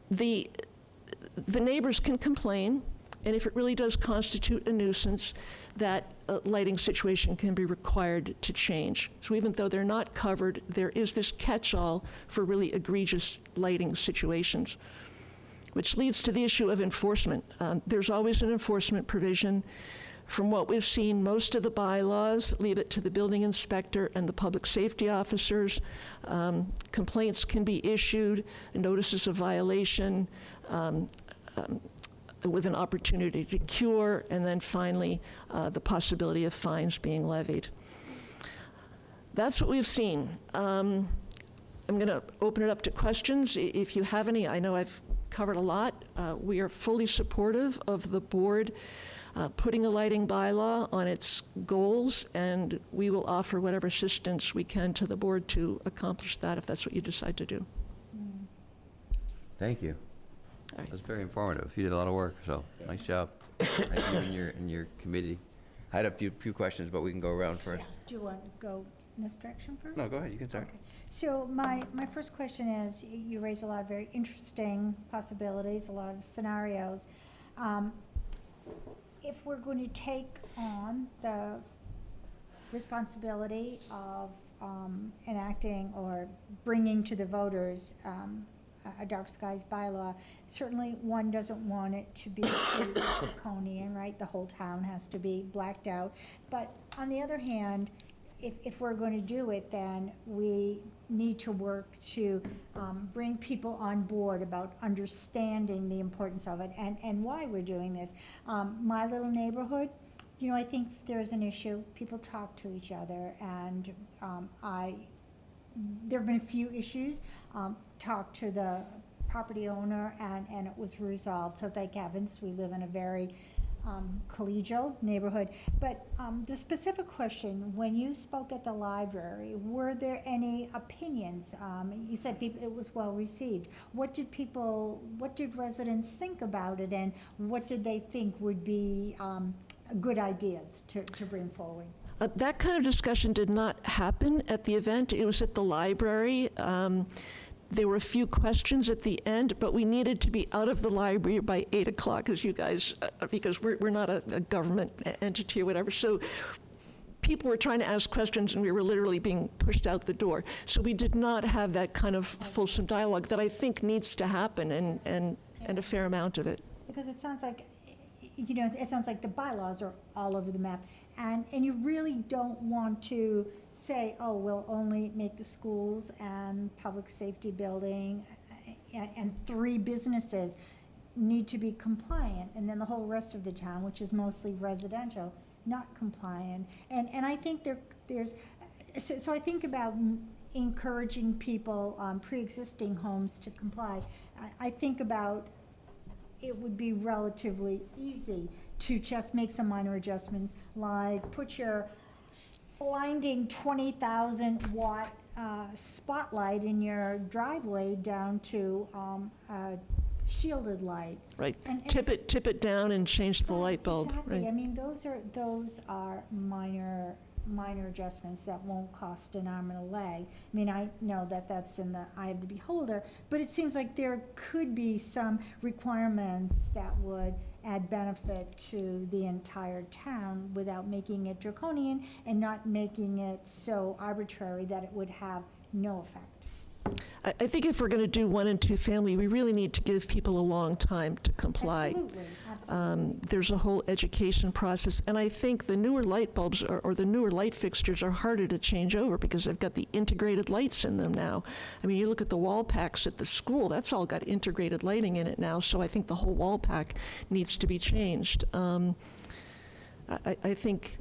the neighbors can complain, and if it really does constitute a nuisance, that lighting situation can be required to change. So even though they're not covered, there is this catch-all for really egregious lighting situations, which leads to the issue of enforcement. There's always an enforcement provision. From what we've seen, most of the bylaws leave it to the building inspector and the public safety officers. Complaints can be issued, notices of violation, with an opportunity to cure, and then finally, the possibility of fines being levied. That's what we've seen. I'm going to open it up to questions. If you have any, I know I've covered a lot. We are fully supportive of the board putting a lighting bylaw on its goals, and we will offer whatever assistance we can to the board to accomplish that if that's what you decide to do. Thank you. All right. That was very informative. You did a lot of work, so nice job. Thank you and your committee. I had a few questions, but we can go around first. Do you want to go in this direction first? No, go ahead, you can start. Okay. So my first question is, you raise a lot of very interesting possibilities, a lot of scenarios. If we're going to take on the responsibility of enacting or bringing to the voters a dark skies bylaw. Certainly, one doesn't want it to be too draconian, right? The whole town has to be blacked out. But on the other hand, if we're going to do it, then we need to work to bring people on board about understanding the importance of it and why we're doing this. My little neighborhood, you know, I think there's an issue. People talk to each other, and there have been a few issues. Talked to the property owner, and it was resolved. So thank heavens, we live in a very collegial neighborhood. But the specific question, when you spoke at the library, were there any opinions? You said it was well received. What did residents think about it, and what did they think would be good ideas to bring forward? That kind of discussion did not happen at the event. It was at the library. There were a few questions at the end, but we needed to be out of the library by 8 o'clock, as you guys, because we're not a government entity or whatever. So people were trying to ask questions, and we were literally being pushed out the door. So we did not have that kind of fulsome dialogue that I think needs to happen, and a fair amount of it. Because it sounds like, you know, it sounds like the bylaws are all over the map, and you really don't want to say, oh, we'll only make the schools and public safety building and 3 businesses need to be compliant, and then the whole rest of the town, which is mostly residential, not compliant. And I think there's, so I think about encouraging people, pre-existing homes to comply. I think about it would be relatively easy to just make some minor adjustments, like put your blinding 20,000 watt spotlight in your driveway down to a shielded light. Right. And Tip it down and change the light bulb. Exactly. Right. I mean, those are minor adjustments that won't cost an arm and a leg. I mean, I know that that's in the eye of the beholder, but it seems like there could be some requirements that would add benefit to the entire town without making it draconian and not making it so arbitrary that it would have no effect. I think if we're going to do 1 and 2 family, we really need to give people a long time to comply. Absolutely. There's a whole education process, and I think the newer light bulbs or the newer light fixtures are harder to change over because they've got the integrated lights in them now. I mean, you look at the wall packs at the school, that's all got integrated lighting in it now, so I think the whole wall pack needs to be changed. I think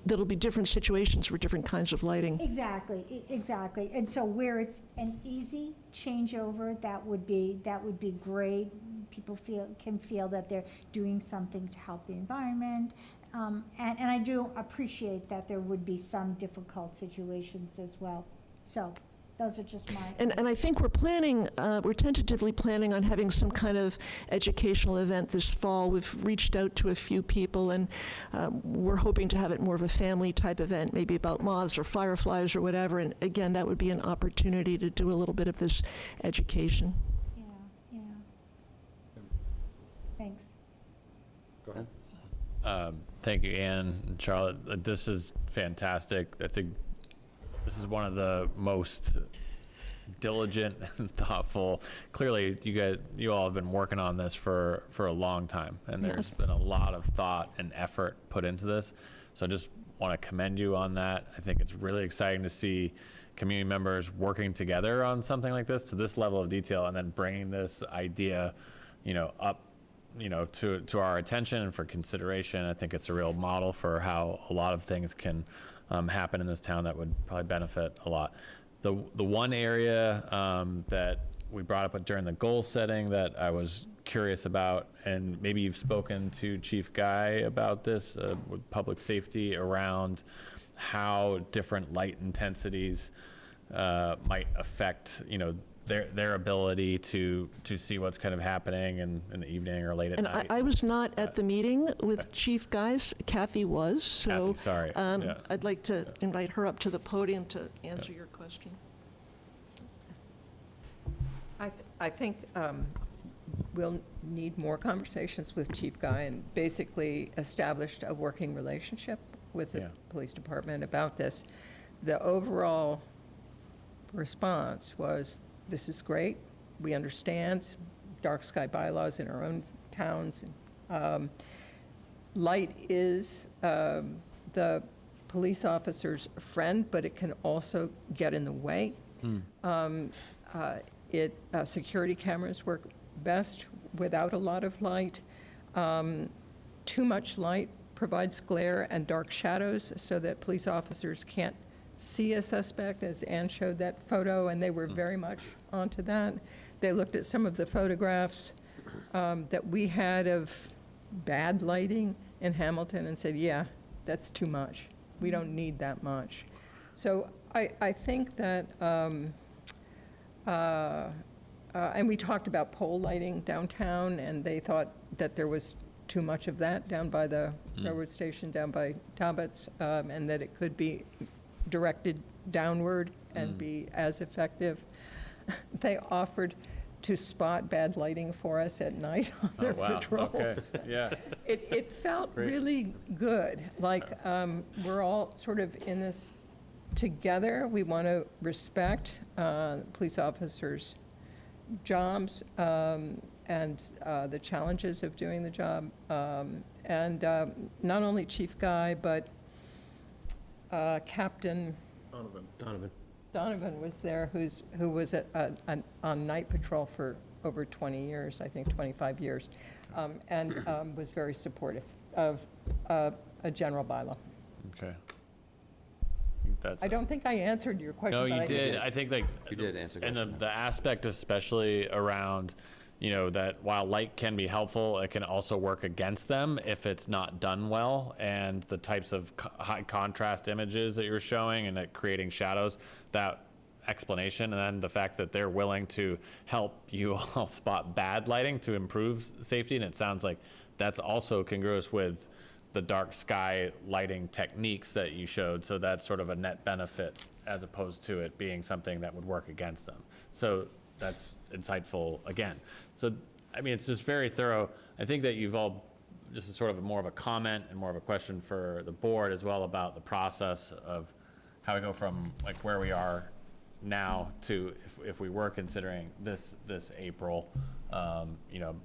there'll be different situations for different kinds of lighting. Exactly. And so where it's an easy changeover, that would be great. People can feel that they're doing something to help the environment. And I do appreciate that there would be some difficult situations as well. So those are just my... And I think we're tentatively planning on having some kind of educational event this fall. We've reached out to a few people, and we're hoping to have it more of a family-type event, maybe about moths or fireflies or whatever. And again, that would be an opportunity to do a little bit of this education. Yeah. Thanks. Go ahead. Thank you, Ann and Charlotte. This is fantastic. I think this is one of the most diligent and thoughtful. Clearly, you all have been working on this for a long time, and there's been a lot of thought and effort put into this. So I just want to commend you on that. I think it's really exciting to see community members working together on something like this to this level of detail, and then bringing this idea, up, to our attention and for consideration. I think it's a real model for how a lot of things can happen in this town that would probably benefit a lot. The one area that we brought up during the goal setting that I was curious about, and maybe you've spoken to Chief Guy about this with public safety, around how different light intensities might affect, their ability to see what's kind of happening in the evening or late at night. And I was not at the meeting with Chief Guys. Kathy was, so Kathy, sorry. Yeah. I'd like to invite her up to the podium to answer your question. I think we'll need more conversations with Chief Guy, and basically established a working relationship with the Yeah. police department about this. The overall response was, this is great, we understand dark sky bylaws in our own towns. Light is the police officer's friend, but it can also get in the way. Security cameras work best without a lot of light. Too much light provides glare and dark shadows so that police officers can't see a suspect, as Ann showed that photo, and they were very much onto that. They looked at some of the photographs that we had of bad lighting in Hamilton and said, yeah, that's too much. We don't need that much. So I think that, and we talked about pole lighting downtown, and they thought that there was too much of that down by the railroad station, down by Talbot's, and that it could be directed downward and be as effective. They offered to spot bad lighting for us at night on their patrols. Okay, yeah. It felt Great. really good, like we're all sort of in this together. We want to respect police officers' jobs and the challenges of doing the job. And not only Chief Guy, but Captain Donovan was there, who was on night patrol for over 20 years, I think 25 years, and was very supportive of a general bylaw. Okay. That's I don't think I answered your question. No, but you I- did. I think like You did answer the and question. the aspect especially around, that while light can be helpful, it can also work against them if it's not done well, and the types of high contrast images that you're showing and it creating shadows, that explanation, and then the fact that they're willing to help you all spot bad lighting to improve safety, and it sounds like that's also congruous with the dark sky lighting techniques that you showed, so that's sort of a net benefit as opposed to it being something that would work against them. So that's insightful again. So, I mean, it's just very thorough. I think that you've all, this is sort of more of a comment and more of a question for the board as well about the process of how we go from like where we are now to if we were considering this April. I'm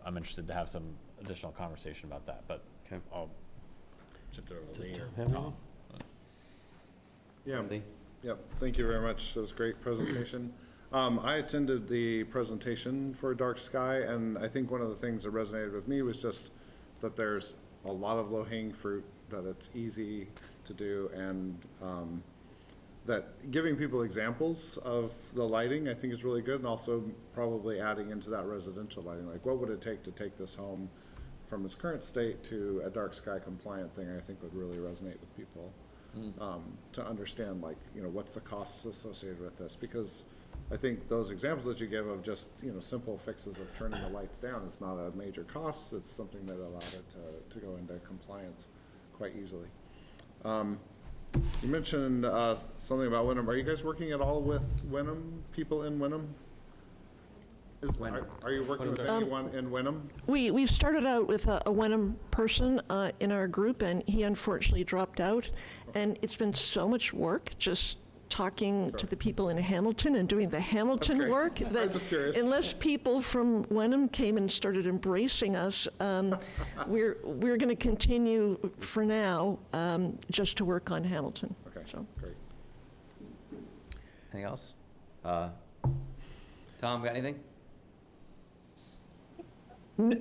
interested to have some additional conversation about that, but Okay. I'll shift it over to Lee or Have Tom. Yeah, Lee? yep, thank you very much. That was a great presentation. I attended the presentation for Dark Sky, and I think one of the things that resonated with me was just that there's a lot of low-hanging fruit, that it's easy to do, and that giving people examples of the lighting, I think is really good, and also probably adding into that residential lighting, like what would it take to take this home from its current state to a dark sky compliant thing, I think would really resonate with people. To understand, like, what's the costs associated with this, because I think those examples that you give of just, simple fixes of turning the lights down, it's not a major cost, it's something that allowed it to go into compliance quite easily. You mentioned something about Wyndham. Are you guys working at all with Wyndham, people in Wyndham? Are you working with anyone in Wyndham? We started out with a Wenham person in our group, and he unfortunately dropped out. And it's been so much work just talking to the people in Hamilton and doing the Hamilton great. work I'm that just curious. unless people from Wenham came and started embracing us, we're going to continue for now just to work on Hamilton. Okay, So. great. Anything else? Tom, got anything?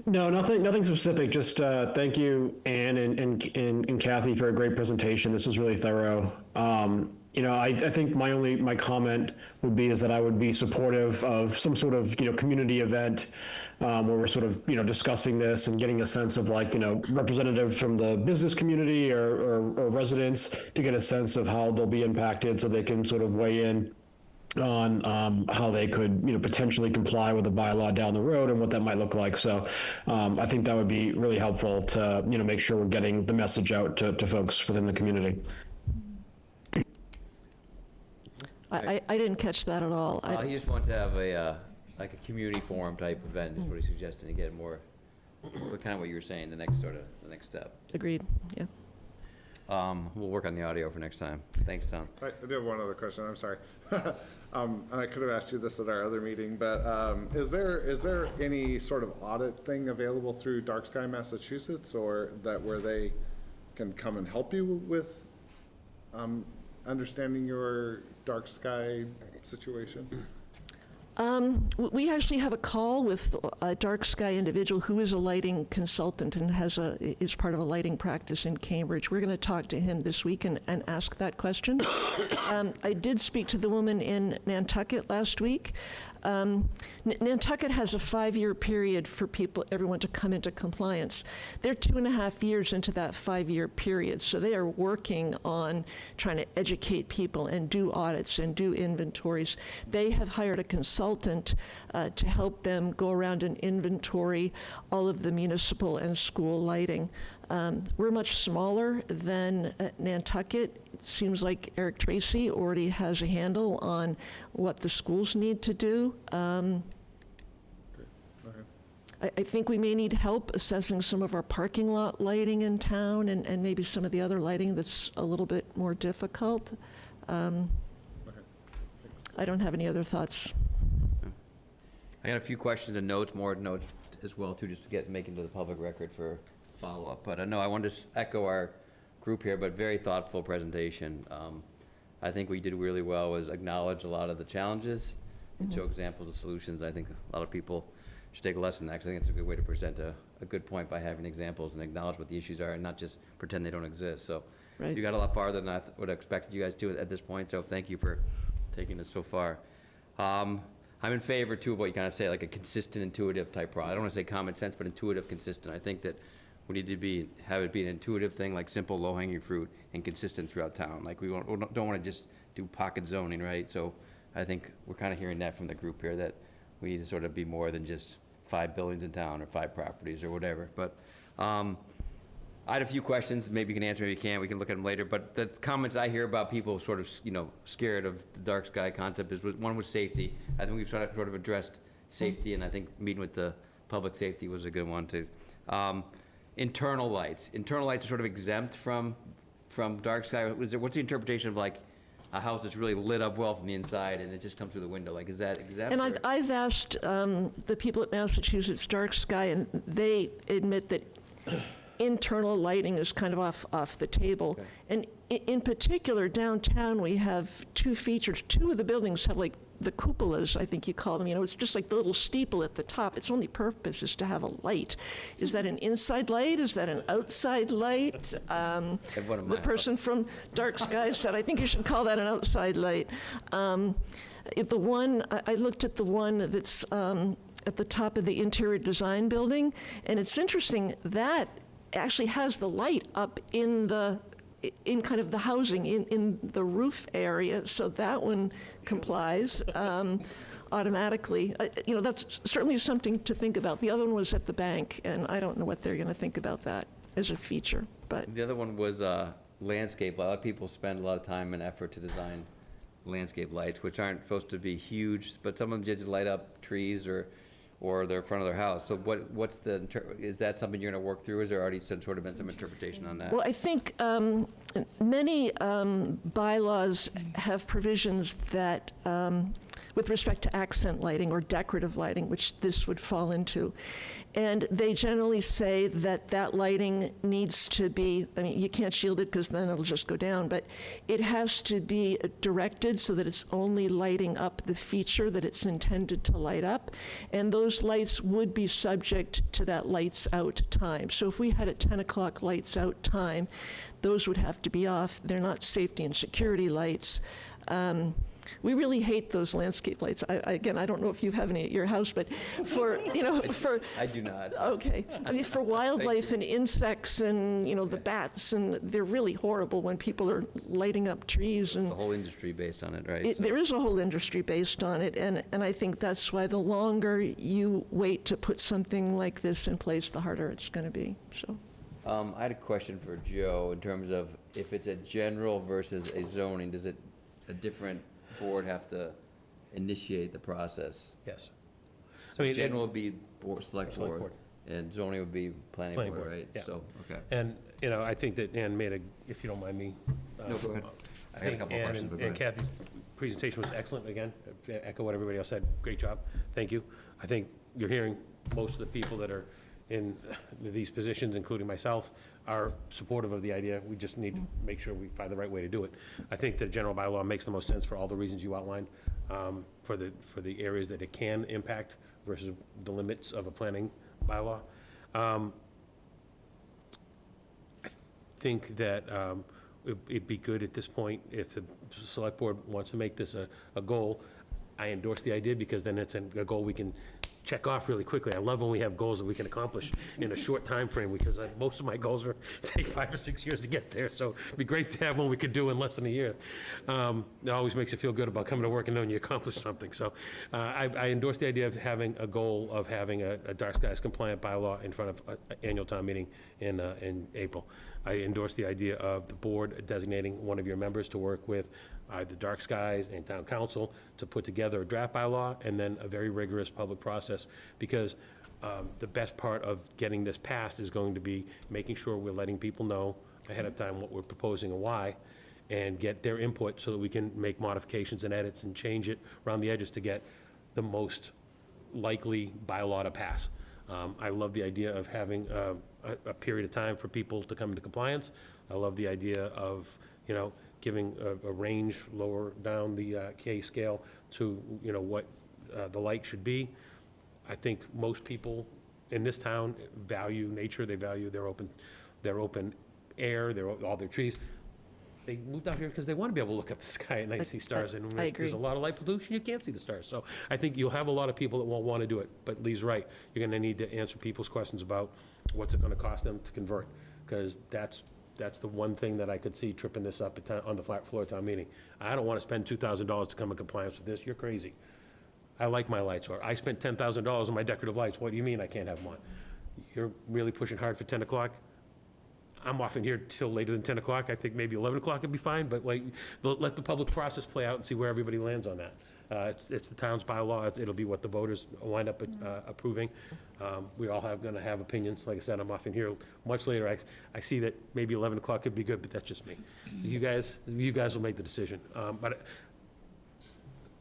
No, nothing specific. Just thank you, Ann and Kathy, for a great presentation. This was really thorough. I think my comment would be is that I would be supportive of some sort of community event where we're sort of discussing this and getting a sense of representatives from the business community or residents to get a sense of how they'll be impacted, so they can sort of weigh in on how they could potentially comply with the bylaw down the road and what that might look like. So I think that would be really helpful to make sure we're getting the message out to folks within the community. I didn't catch that at all. He just wants to have a community forum type event, is what he's suggesting, to get more, kind of what you were saying, the next step. Agreed, yeah. We'll work on the audio for next time. Thanks, Tom. I do have one other question, I'm sorry. And I could have asked you this at our other meeting, but is there any sort of audit thing available through Dark Sky Massachusetts, or where they can come and help you with understanding your dark sky situation? We actually have a call with a Dark Sky individual who is a lighting consultant and is part of a lighting practice in Cambridge. We're going to talk to him this week and ask that question. I did speak to the woman in Nantucket last week. Nantucket has a 5-year period for everyone to come into compliance. They're 2.5 years into that 5-year period, so they are working on trying to educate people and do audits and do inventories. They have hired a consultant to help them go around and inventory all of the municipal and school lighting. We're much smaller than Nantucket. It seems like Eric Tracy already has a handle on what the schools need to do. I think we may need help assessing some of our parking lot lighting in town and maybe some of the other lighting that's a little bit more difficult. I don't have any other thoughts. I got a few questions and more notes as well, too, just to make into the public record for follow-up. But no, I wanted to echo our group here, but very thoughtful presentation. I think we did really well was acknowledge a lot of the challenges and show examples of solutions. I think a lot of people should take a lesson. Actually, I think it's a good way to present a good point by having examples and acknowledge what the issues are and not just pretend they don't exist. So Right. you got a lot farther than I would have expected you guys to at this point, so thank you for taking us so far. I'm in favor, too, of what you kind of say, like a consistent, intuitive type product. I don't want to say common sense, but intuitive, consistent. I think that we need to have it be an intuitive thing, like simple, low-hanging fruit, and consistent throughout town. Like we don't want to just do pocket zoning, right? So I think we're kind of hearing that from the group here, that we need to sort of be more than just 5 buildings in town or 5 properties or whatever. But I had a few questions. Maybe you can answer, maybe you can't. We can look at them later. But the comments I hear about people sort of, scared of the dark sky concept is one was safety. I think we've sort of addressed safety, and I think meeting with the public safety was a good one too. Internal lights. Internal lights are sort of exempt from dark sky. What's the interpretation of like a house that's really lit up well from the inside and it just comes through the window? Like, is that exempt? And I've asked the people at Massachusetts Dark Sky, and they admit that internal lighting is kind of off the table. Okay. And in particular, downtown, we have 2 features. 2 of the buildings have like the cupolas, I think you call them. It's just like the little steeple at the top. Its only purpose is to have a light. Is that an inside light? Is that an outside light? The person from Dark Sky said, I think you should call that an outside light. I looked at the one that's at the top of the interior design building, and it's interesting that actually has the light up in kind of the housing, in the roof area, so that one complies automatically. That's certainly something to think about. The other one was at the bank, and I don't know what they're going to think about that as a feature, but. The other one was landscape. A lot of people spend a lot of time and effort to design landscape lights, which aren't supposed to be huge, but some of them just light up trees or their front of their house. So is that something you're going to work through? Is there already sort of been some interpretation on that? Well, I think many bylaws have provisions that, with respect to accent lighting or decorative lighting, which this would fall into, and they generally say that lighting needs to be, you can't shield it because then it'll just go down, but it has to be directed so that it's only lighting up the feature that it's intended to light up, and those lights would be subject to that lights out time. So if we had a 10 o'clock lights out time, those would have to be off. They're not safety and security lights. We really hate those landscape lights. I don't know if you have any at your house, but I do not. Okay. For wildlife and insects and, the bats, and they're really horrible when people are lighting up trees. And The whole industry based on it, right? There is a whole industry based on it, and I think that's why the longer you wait to put something like this in place, the harder it's going to be, so. I had a question for Joe in terms of if it's a general versus a zoning, does a different board have to initiate the process? Yes. So general would be select board. And zoning would be planning Planning board, board, right? yeah. So, okay. And, you know, I think that Ann made a, if you don't mind me. No, go ahead. I got a think couple of Ann questions, but go and ahead. Kathy's presentation was excellent, again, echo what everybody else said, great job, thank you. I think you're hearing most of the people that are in these positions, including myself, are supportive of the idea. We just need to make sure we find the right way to do it. I think the general bylaw makes the most sense for all the reasons you outlined, for the areas that it can impact versus the limits of a planning bylaw. I think that it'd be good at this point if the select board wants to make this a goal. I endorse the idea because then it's a goal we can check off really quickly. I love when we have goals that we can accomplish in a short time frame because most of my goals take 5 or 6 years to get there. So it'd be great to have one we could do in less than a year. It always makes you feel good about coming to work and knowing you accomplished something. So I endorse the idea of having a goal of having a dark skies compliant bylaw in front of an annual town meeting in April. I endorse the idea of the board designating one of your members to work with the dark skies and town council to put together a draft bylaw and then a very rigorous public process, because the best part of getting this passed is going to be making sure we're letting people know ahead of time what we're proposing and why, and get their input so that we can make modifications and edits and change it around the edges to get the most likely bylaw to pass. I love the idea of having a period of time for people to come into compliance. I love the idea of, you know, giving a range lower down the K scale to, you know, what the light should be. I think most people in this town value nature. They value their open air, all their trees. They moved out here because they want to be able to look up the sky at night and see stars. And I if there's a agree. lot of light pollution, you can't see the stars. So I think you'll have a lot of people that won't want to do it. But Lee's right. You're going to need to answer people's questions about what's it going to cost them to convert, because that's the one thing that I could see tripping this up on the flat floor town meeting. I don't want to spend $2,000 to come in compliance with this. You're crazy. I like my lights, or I spent $10,000 on my decorative lights. What do you mean I can't have them on? You're really pushing hard for 10 o'clock? I'm often here till later than 10 o'clock. I think maybe 11 o'clock would be fine, but like, let the public process play out and see where everybody lands on that. It's the town's bylaw. It'll be what the voters wind up approving. We all going to have opinions. Like I said, I'm often here much later. I see that maybe 11 o'clock could be good, but that's just me. You guys will make the decision. But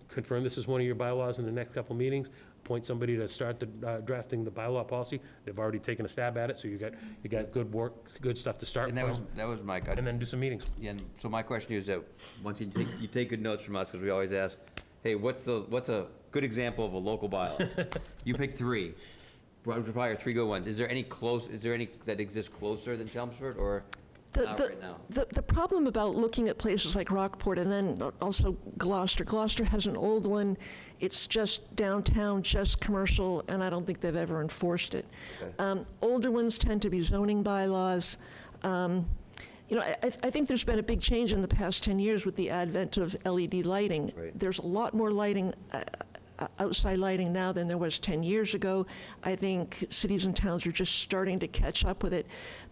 confirm this is one of your bylaws in the next couple meetings. Appoint somebody to start drafting the bylaw policy. They've already taken a stab at it, so you got good work, good stuff to start And from. that was my, And then do some meetings. yeah, and so my question is that, once you take good notes from us, because we always ask, hey, what's a good example of a local bylaw? You pick 3. Probably 3 good ones. Is there any that exists closer than Chelmsford, or not right now? The problem about looking at places like Rockport and then also Gloucester has an old one. It's just downtown, just commercial, and I don't think they've ever enforced it. Okay. Older ones tend to be zoning bylaws. You know, I think there's been a big change in the past 10 years with the advent of LED lighting. Right. There's a lot more lighting, outside lighting now than there was 10 years ago. I think cities and towns are just starting to catch up with it.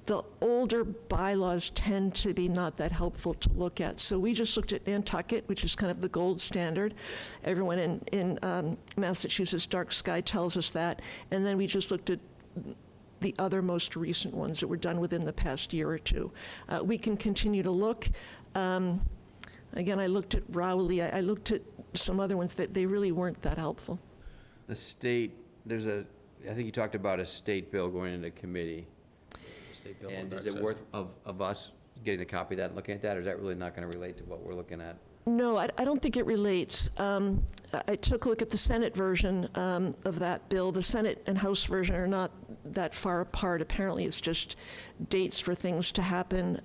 The older bylaws tend to be not that helpful to look at. So we just looked at Nantucket, which is kind of the gold standard. Everyone in Massachusetts dark sky tells us that. And then we just looked at the other most recent ones that were done within the past year or two. We can continue to look. Again, I looked at Rowley. I looked at some other ones that they really weren't that helpful. The state, I think you talked about a state bill going into committee. State bill on And dark is it skies. worth of us getting a copy of that and looking at that, or is that really not going to relate to what we're looking at? No, I don't think it relates. I took a look at the Senate version of that bill. The Senate and House version are not that far apart. Apparently, it's just dates for things to happen.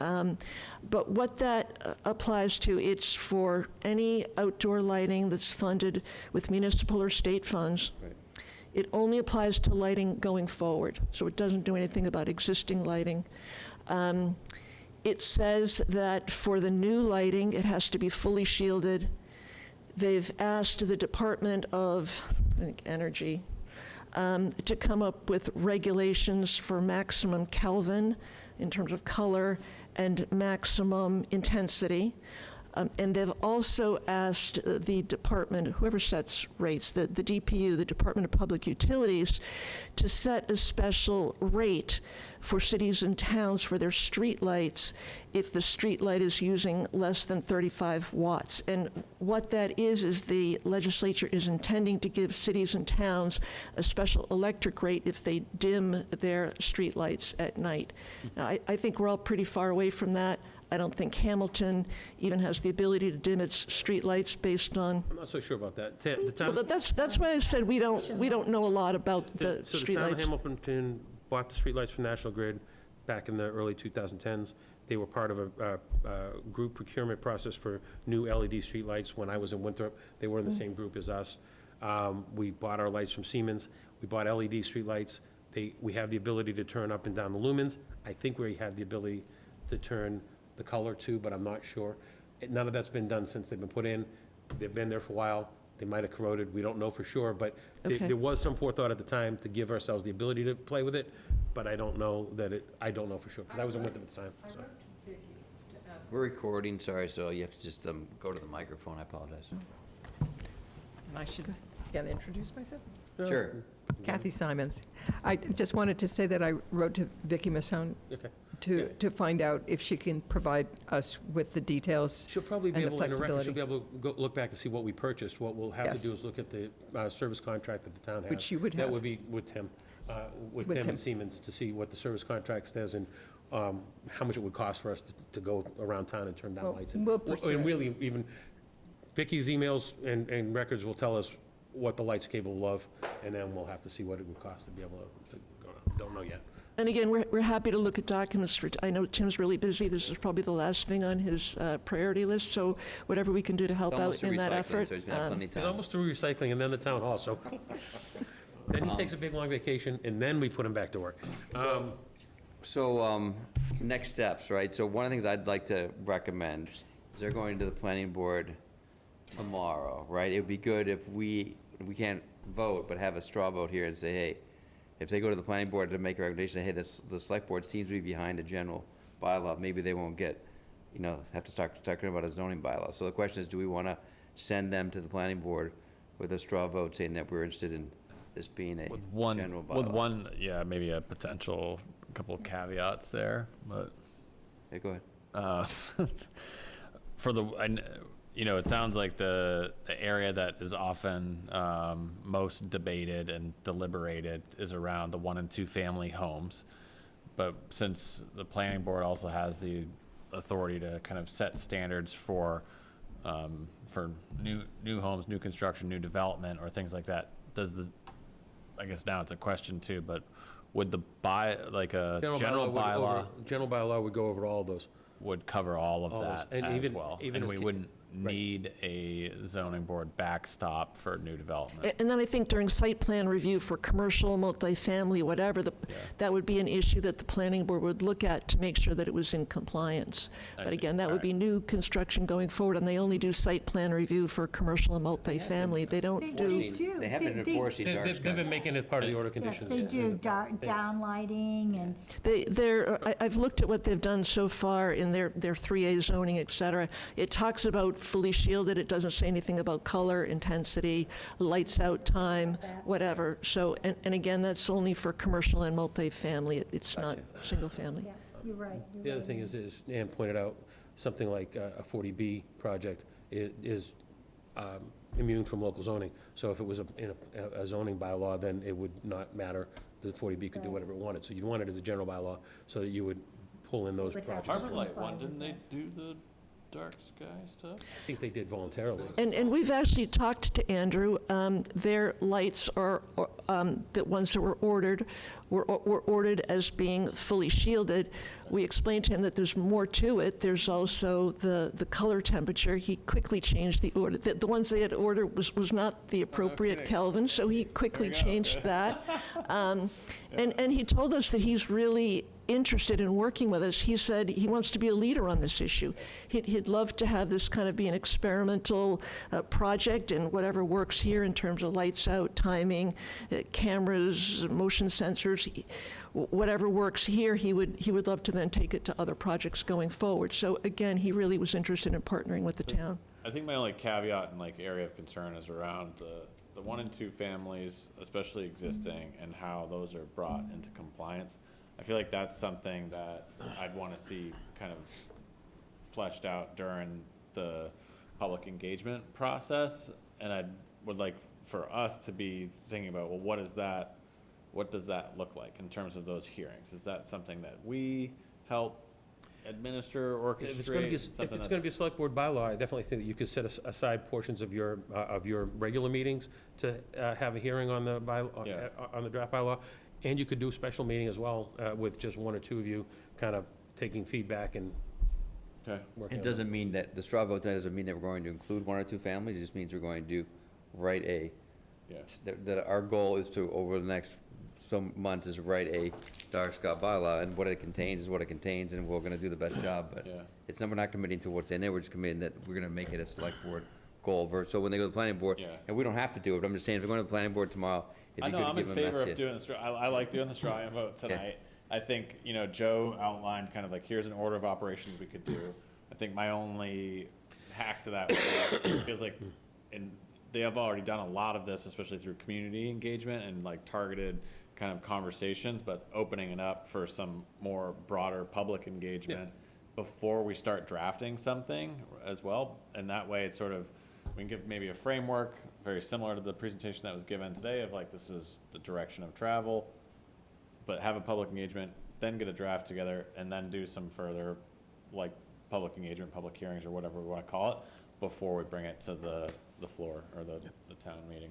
But what that applies to, it's for any outdoor lighting that's funded with municipal or state funds. Right. It only applies to lighting going forward, so it doesn't do anything about existing lighting. It says that for the new lighting, it has to be fully shielded. They've asked the Department of, I think, Energy to come up with regulations for maximum Kelvin in terms of color and maximum intensity. And they've also asked the department, whoever sets rates, the DPU, the Department of Public Utilities, to set a special rate for cities and towns for their streetlights if the streetlight is using less than 35 watts. And what that is the legislature is intending to give cities and towns a special electric rate if they dim their streetlights at night. Now, I think we're all pretty far away from that. I don't think Hamilton even has the ability to dim its streetlights based on. I'm not so sure about that. The town, Well, that's why I said we don't know a lot about the so the town of streetlights. Hamilton bought the streetlights from National Grid back in the early 2010s. They were part of a group procurement process for new LED streetlights. When I was in Winthrop, they were in the same group as us. We bought our lights from Siemens. We bought LED streetlights. We have the ability to turn up and down the lumens. I think we have the ability to turn the color too, but I'm not sure. None of that's been done since they've been put in. They've been there for a while. They might have corroded. We don't know for sure, but Okay. there was some forethought at the time to give ourselves the ability to play with it, but I don't know I don't know for sure, because I was in Winthrop at the time, so. We're recording, sorry, so you have to just go to the microphone, I apologize. I should, again, introduce myself? Sure. Kathy Simons. I just wanted to say that I wrote to Vicki Masson Okay. to find out if she can provide us with the details. She'll probably be And the able, in a record, flexibility. she'll be able to go look back and see what we purchased. What we'll have Yes. to do is look at the service contract that the town has. Which you would That have. would be with Tim, with With Tim Tim. and Siemens, to see what the service contract says and how much it would cost for us to go around town and turn down Well, lights. we'll pursue And it. really, even Vicky's emails and records will tell us what the light's capable of, and then we'll have to see what it would cost to be able to go. Don't know yet. And again, we're happy to look at documents for, I know Tim's really busy, this is probably the last thing on his priority list, so whatever we can do to help out in that effort. So he's gonna have plenty of He's time. almost through recycling and then the town hall, so. Then he takes a big, long vacation, and then we put him back to work. So, next steps, right? So one of the things I'd like to recommend is they're going to the planning board tomorrow, right? It would be good if we can't vote, but have a straw vote here and say, hey, if they go to the planning board to make a recommendation, say, hey, the select board seems to be behind a general bylaw, maybe they won't get, have to start talking about a zoning bylaw. So the question is, do we want to send them to the planning board with a straw vote saying that we're interested in this being a general bylaw? Yeah, maybe a potential couple of caveats there, but Okay, go ahead. for it sounds like the area that is often most debated and deliberated is around the 1 and 2 family homes. But since the planning board also has the authority to kind of set standards for new homes, new construction, new development, or things like that, I guess now it's a question too, but would the general bylaw General bylaw would go over all of those. would cover all of All those. that And as even- well? even And as we t- wouldn't right. need a zoning board backstop for new development? And then I think during site plan review for commercial, multifamily, whatever, that would be an issue that the planning board would look at to make sure that it was in compliance. I But see. again, that would be new construction going forward, and they only do site plan review for commercial and multifamily. They don't They do, do. They haven't They- enforced the dark They've been skies. making it part of the order Yes, conditions. they do, downlighting and, I've looked at what they've done so far in their 3A zoning, et cetera. It talks about fully shielded, it doesn't say anything about color, intensity, lights out time, whatever. So, and again, that's only for commercial and multifamily, it's not single family. yeah, you're right. The other thing is Ann pointed out, something like a 40B project is immune from local zoning. So if it was in a zoning bylaw, then it would not matter. The 40B could do whatever it wanted. So you'd want it as a general bylaw, so that you would pull in those Would have projects. to comply with that. do the dark sky stuff? I think they did voluntarily. And we've actually talked to Andrew. Their lights are, the ones that were ordered, were ordered as being fully shielded. We explained to him that there's more to it. There's also the color temperature. He quickly changed the order. The ones they had ordered was not the appropriate Kelvin, so he quickly changed that. And he told us that he's really interested in working with us. He said he wants to be a leader on this issue. He'd love to have this kind of be an experimental project, and whatever works here in terms of lights out, timing, cameras, motion sensors, whatever works here, he would love to then take it to other projects going forward. So again, he really was interested in partnering with the town. I think my only caveat and like area of concern is around the 1 and 2 families, especially existing, and how those are brought into compliance. I feel like that's something that I'd want to see kind of fleshed out during the public engagement process. And I would like for us to be thinking about, well, what does that look like in terms of those hearings? Is that something that we help administer, orchestrate? If it's going to be a select board bylaw, I definitely think that you could set aside portions of your regular meetings to have a hearing on the on the draft bylaw. And you could do a special meeting as well with just 1 or 2 of you kind of taking feedback and working It on doesn't mean that, the straw vote tonight doesn't mean that we're going to include 1 or 2 families, it just means we're going to write that our goal is to, over the next some months, is write a dark sky bylaw, and what it contains is what it contains, and we're gonna do the best job, but it's not, we're not committing to what's in there, we're just committing that we're gonna make it a select board goal, so when they go to the planning board, and we don't have to do it, but I'm just saying, if we're going to the planning board tomorrow, I know, I'm in favor of doing the straw, I like doing the straw vote tonight. I think, Joe outlined kind of like, here's an order of operations we could do. I think my only hack to that feels like, and they have already done a lot of this, especially through community engagement and like targeted kind of conversations, but opening it up for some more broader public engagement before we start drafting something as well. And that way it's sort of, we can give maybe a framework very similar to the presentation that was given today of like, this is the direction of travel, but have a public engagement, then get a draft together, and then do some further like public engagement, public hearings, or whatever we want to call it, before we bring it to the floor or the town meeting.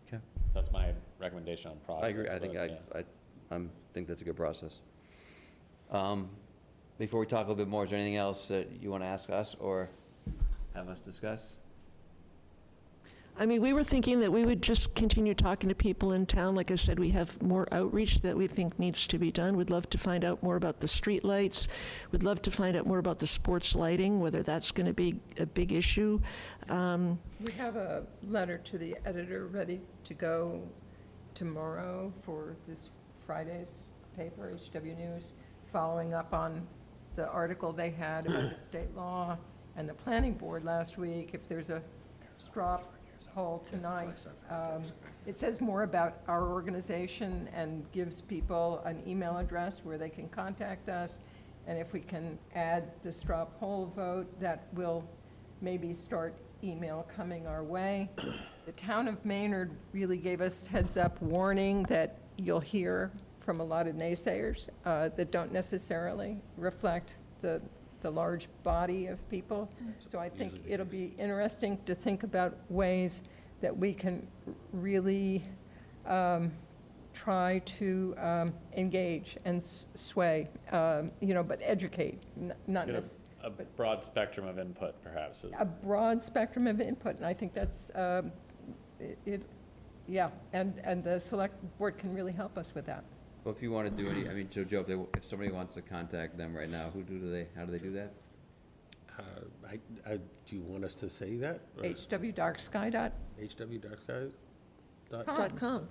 Okay. That's my recommendation on process. I agree, I think but, I think that's a good process. Before we talk a little bit more, is there anything else that you want to ask us or have us discuss? I mean, we were thinking that we would just continue talking to people in town. Like I said, we have more outreach that we think needs to be done. We'd love to find out more about the streetlights. We'd love to find out more about the sports lighting, whether that's going to be a big issue. We have a letter to the editor ready to go tomorrow for this Friday's paper, HW News, following up on the article they had about the state law and the planning board last week. If there's a straw poll tonight, it says more about our organization and gives people an email address where they can contact us. And if we can add the straw poll vote, that will maybe start email coming our way. The town of Maynard really gave us heads up warning that you'll hear from a lot of naysayers that don't necessarily reflect the large body of people. So I think it'll be interesting to think about ways that we can really try to engage and sway, but educate, not Get necessarily. a broad spectrum of input, perhaps. A broad spectrum of input, and I think that's, and the select board can really help us with that. Well, if you want to do any, I mean, so Joe, if somebody wants to contact them right now, how do they do that? do you want us to say that? or- hwdarksky.com. .com.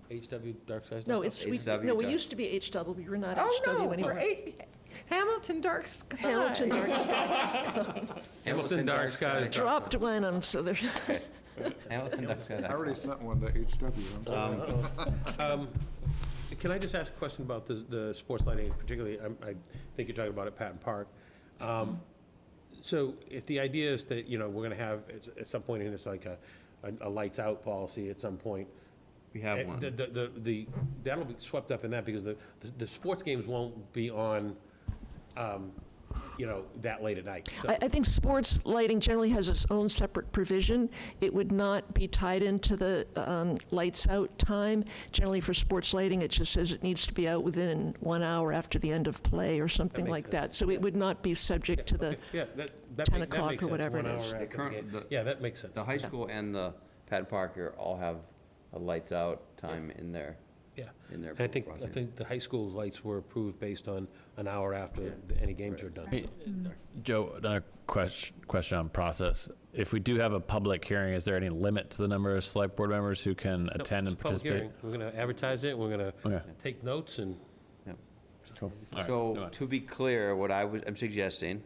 HWDarkSkies.com? No, we used to be HW, we're not Oh, HW no, anymore. Hamilton Dark Sky. Hamilton Dark Sky. Hamilton Dark Skies. Dropped Wenham, so there's, Hamilton Ducks got I that. already sent one to HW. I'm sorry. Can I just ask a question about the sports lighting, particularly, I think you're talking about at Patton Park. So if the idea is that, we're going to have, at some point in this, like a lights out policy at some point. We have one. That'll be swept up in that because the sports games won't be on, that late at night. So- I think sports lighting generally has its own separate provision. It would not be tied into the lights out time. Generally for sports lighting, it just says it needs to be out within 1 hour after the end of play or something makes like sense. that. So it would not be subject to the, Okay, yeah, that 10 make- that o'clock makes or sense, whatever 1 it hour is. after the game. Yeah, that makes sense. The high school and the Patton Park all have a lights out time in there. Yeah. in their And I think, project. the high school's lights were approved based on an hour after any games are done. Hey, Joe, another question on process. If we do have a public hearing, is there any limit to the number of select board members who can Nope, attend and it's a public participate? hearing. We're going to advertise it, we're going to Okay. take notes, and Cool. All right, never So, mind. to be clear, I'm suggesting,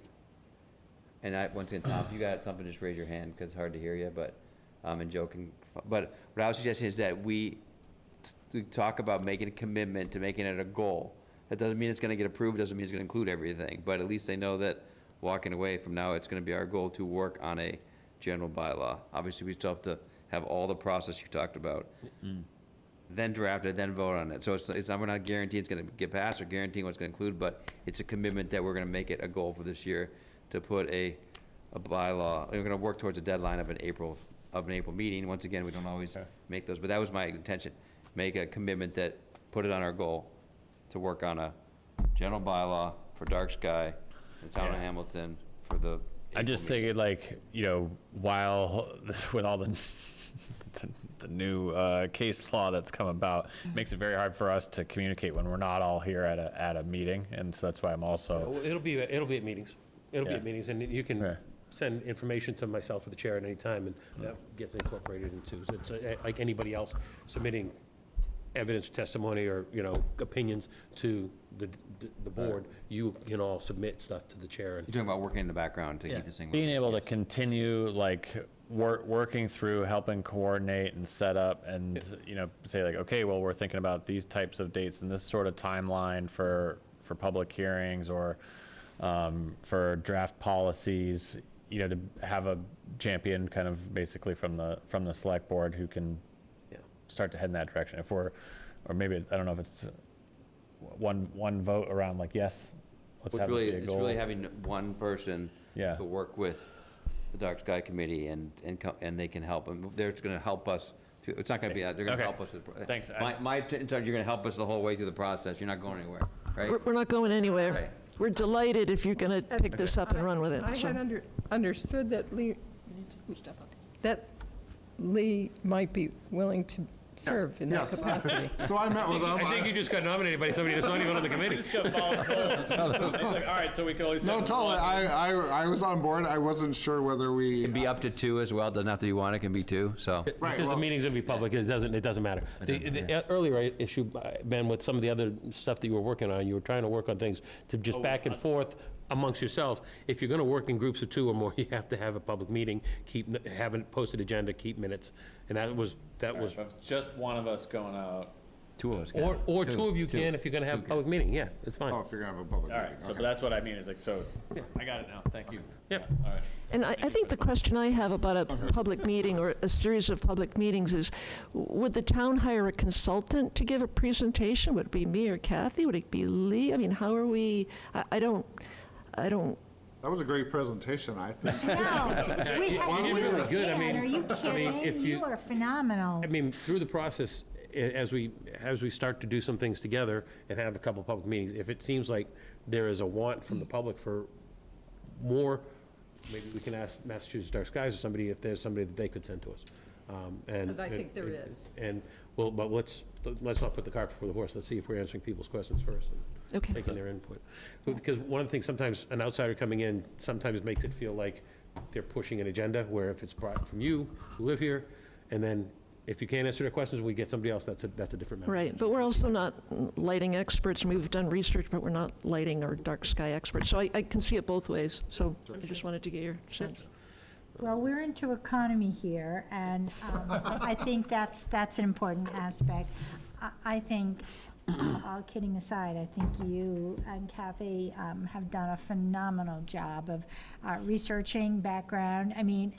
and once again, Tom, if you got something, just raise your hand, because it's hard to hear you, but, and Joe can, but what I was suggesting is that we talk about making a commitment to making it a goal. That doesn't mean it's gonna get approved, doesn't mean it's gonna include everything, but at least they know that walking away from now, it's gonna be our goal to work on a general bylaw. Obviously, we still have to have all the process you talked about. Then draft it, then vote on it. So we're not guaranteeing it's gonna get passed or guaranteeing what it's gonna include, but it's a commitment that we're gonna make it a goal for this year to put a bylaw, we're gonna work towards a deadline of an April meeting. Once again, we don't always make those, but that was my intention. Make a commitment that, put it on our goal to work on a general bylaw for dark sky, the town of Yeah. Hamilton for the I just April meeting. figured, like, you know, while this, with all the the new case law that's come about, makes it very hard for us to communicate when we're not all here at a meeting, and so that's why I'm also. it'll be at meetings. It'll be Yeah. at meetings, and you Yeah. can send information to myself or the chair at any time, and that gets incorporated into, so it's like anybody else submitting evidence, testimony, or, you know, opinions to the board, you can all submit stuff to the chair. You're talking about working in the background to Yeah. keep this thing. Being moving. able to continue, like, working through, helping coordinate and set up and, you know, say like, okay, well, we're thinking about these types of dates and this sort of timeline for public hearings or for draft policies, you know, to have a champion kind of basically from the select board who can Yeah. start to head in that direction. If we're, or maybe, I don't know if it's one vote around like, yes, let's It's have this really, be a it's goal. really having one person Yeah. to work with the Dark Sky Committee and they can help, and they're gonna help us, it's not gonna be, they're gonna Okay. help us. Thanks. My intention, you're gonna help us the whole way through the process, you're not going anywhere, right? We're not going anywhere. Right. We're delighted if you're going to pick this up and run with it. I so. had understood that Lee might be willing to serve in that Yes. capacity. So I met with them. I think you just got nominated by somebody that's not even on the committee. Just got voluntold. It's like, all right, so we can always. No, totally. I was on board. I wasn't sure whether we. It'd be up to two as well, doesn't have to be one, it can be two, so. Right, Because the well- meeting's gonna be public, it doesn't matter. The earlier issue, Ben, with some of the other stuff that you were working on, you were trying to work on things to just back and forth amongst yourselves. If you're gonna work in groups of two or more, you have to have a public meeting, have a posted agenda, keep minutes, and that was, If just one of us going out. Two of us can. or two of you can if you're gonna have a public meeting, yeah, it's fine. Oh, if you're gonna have a public All meeting. right, so okay. that's what I mean, is like, so, I got it now, thank you. Yep. All right. And I think the question I have about a public meeting or a series of public meetings is, would the town hire a consultant to give a presentation? Would it be me or Kathy? Would it be Lee? I mean, how are we, I don't, That was a great presentation, I think. No, we had, You did really good. I man, mean- are you I mean, if kidding? you- You are phenomenal. I mean, through the process, as we start to do some things together and have a couple of public meetings, if it seems like there is a want from the public for more, maybe we can ask Massachusetts Dark Skies or somebody if there's somebody that they could send to us. And I think there is. And, well, but let's not put the cart before the horse. Let's see if we're answering people's questions first and okay. taking their input. Because one of the things, sometimes an outsider coming in sometimes makes it feel like they're pushing an agenda, where if it's brought from you, who live here, and then if you can't answer their questions, we get somebody else, that's a different matter. Right, but we're also not lighting experts. I mean, we've done research, but we're not lighting or dark sky experts. So I can see it both ways. So I just wanted to get your sense. Well, we're into economy here, and I think that's an important aspect. I think, all kidding aside, I think you and Kathy have done a phenomenal job of researching background. I mean,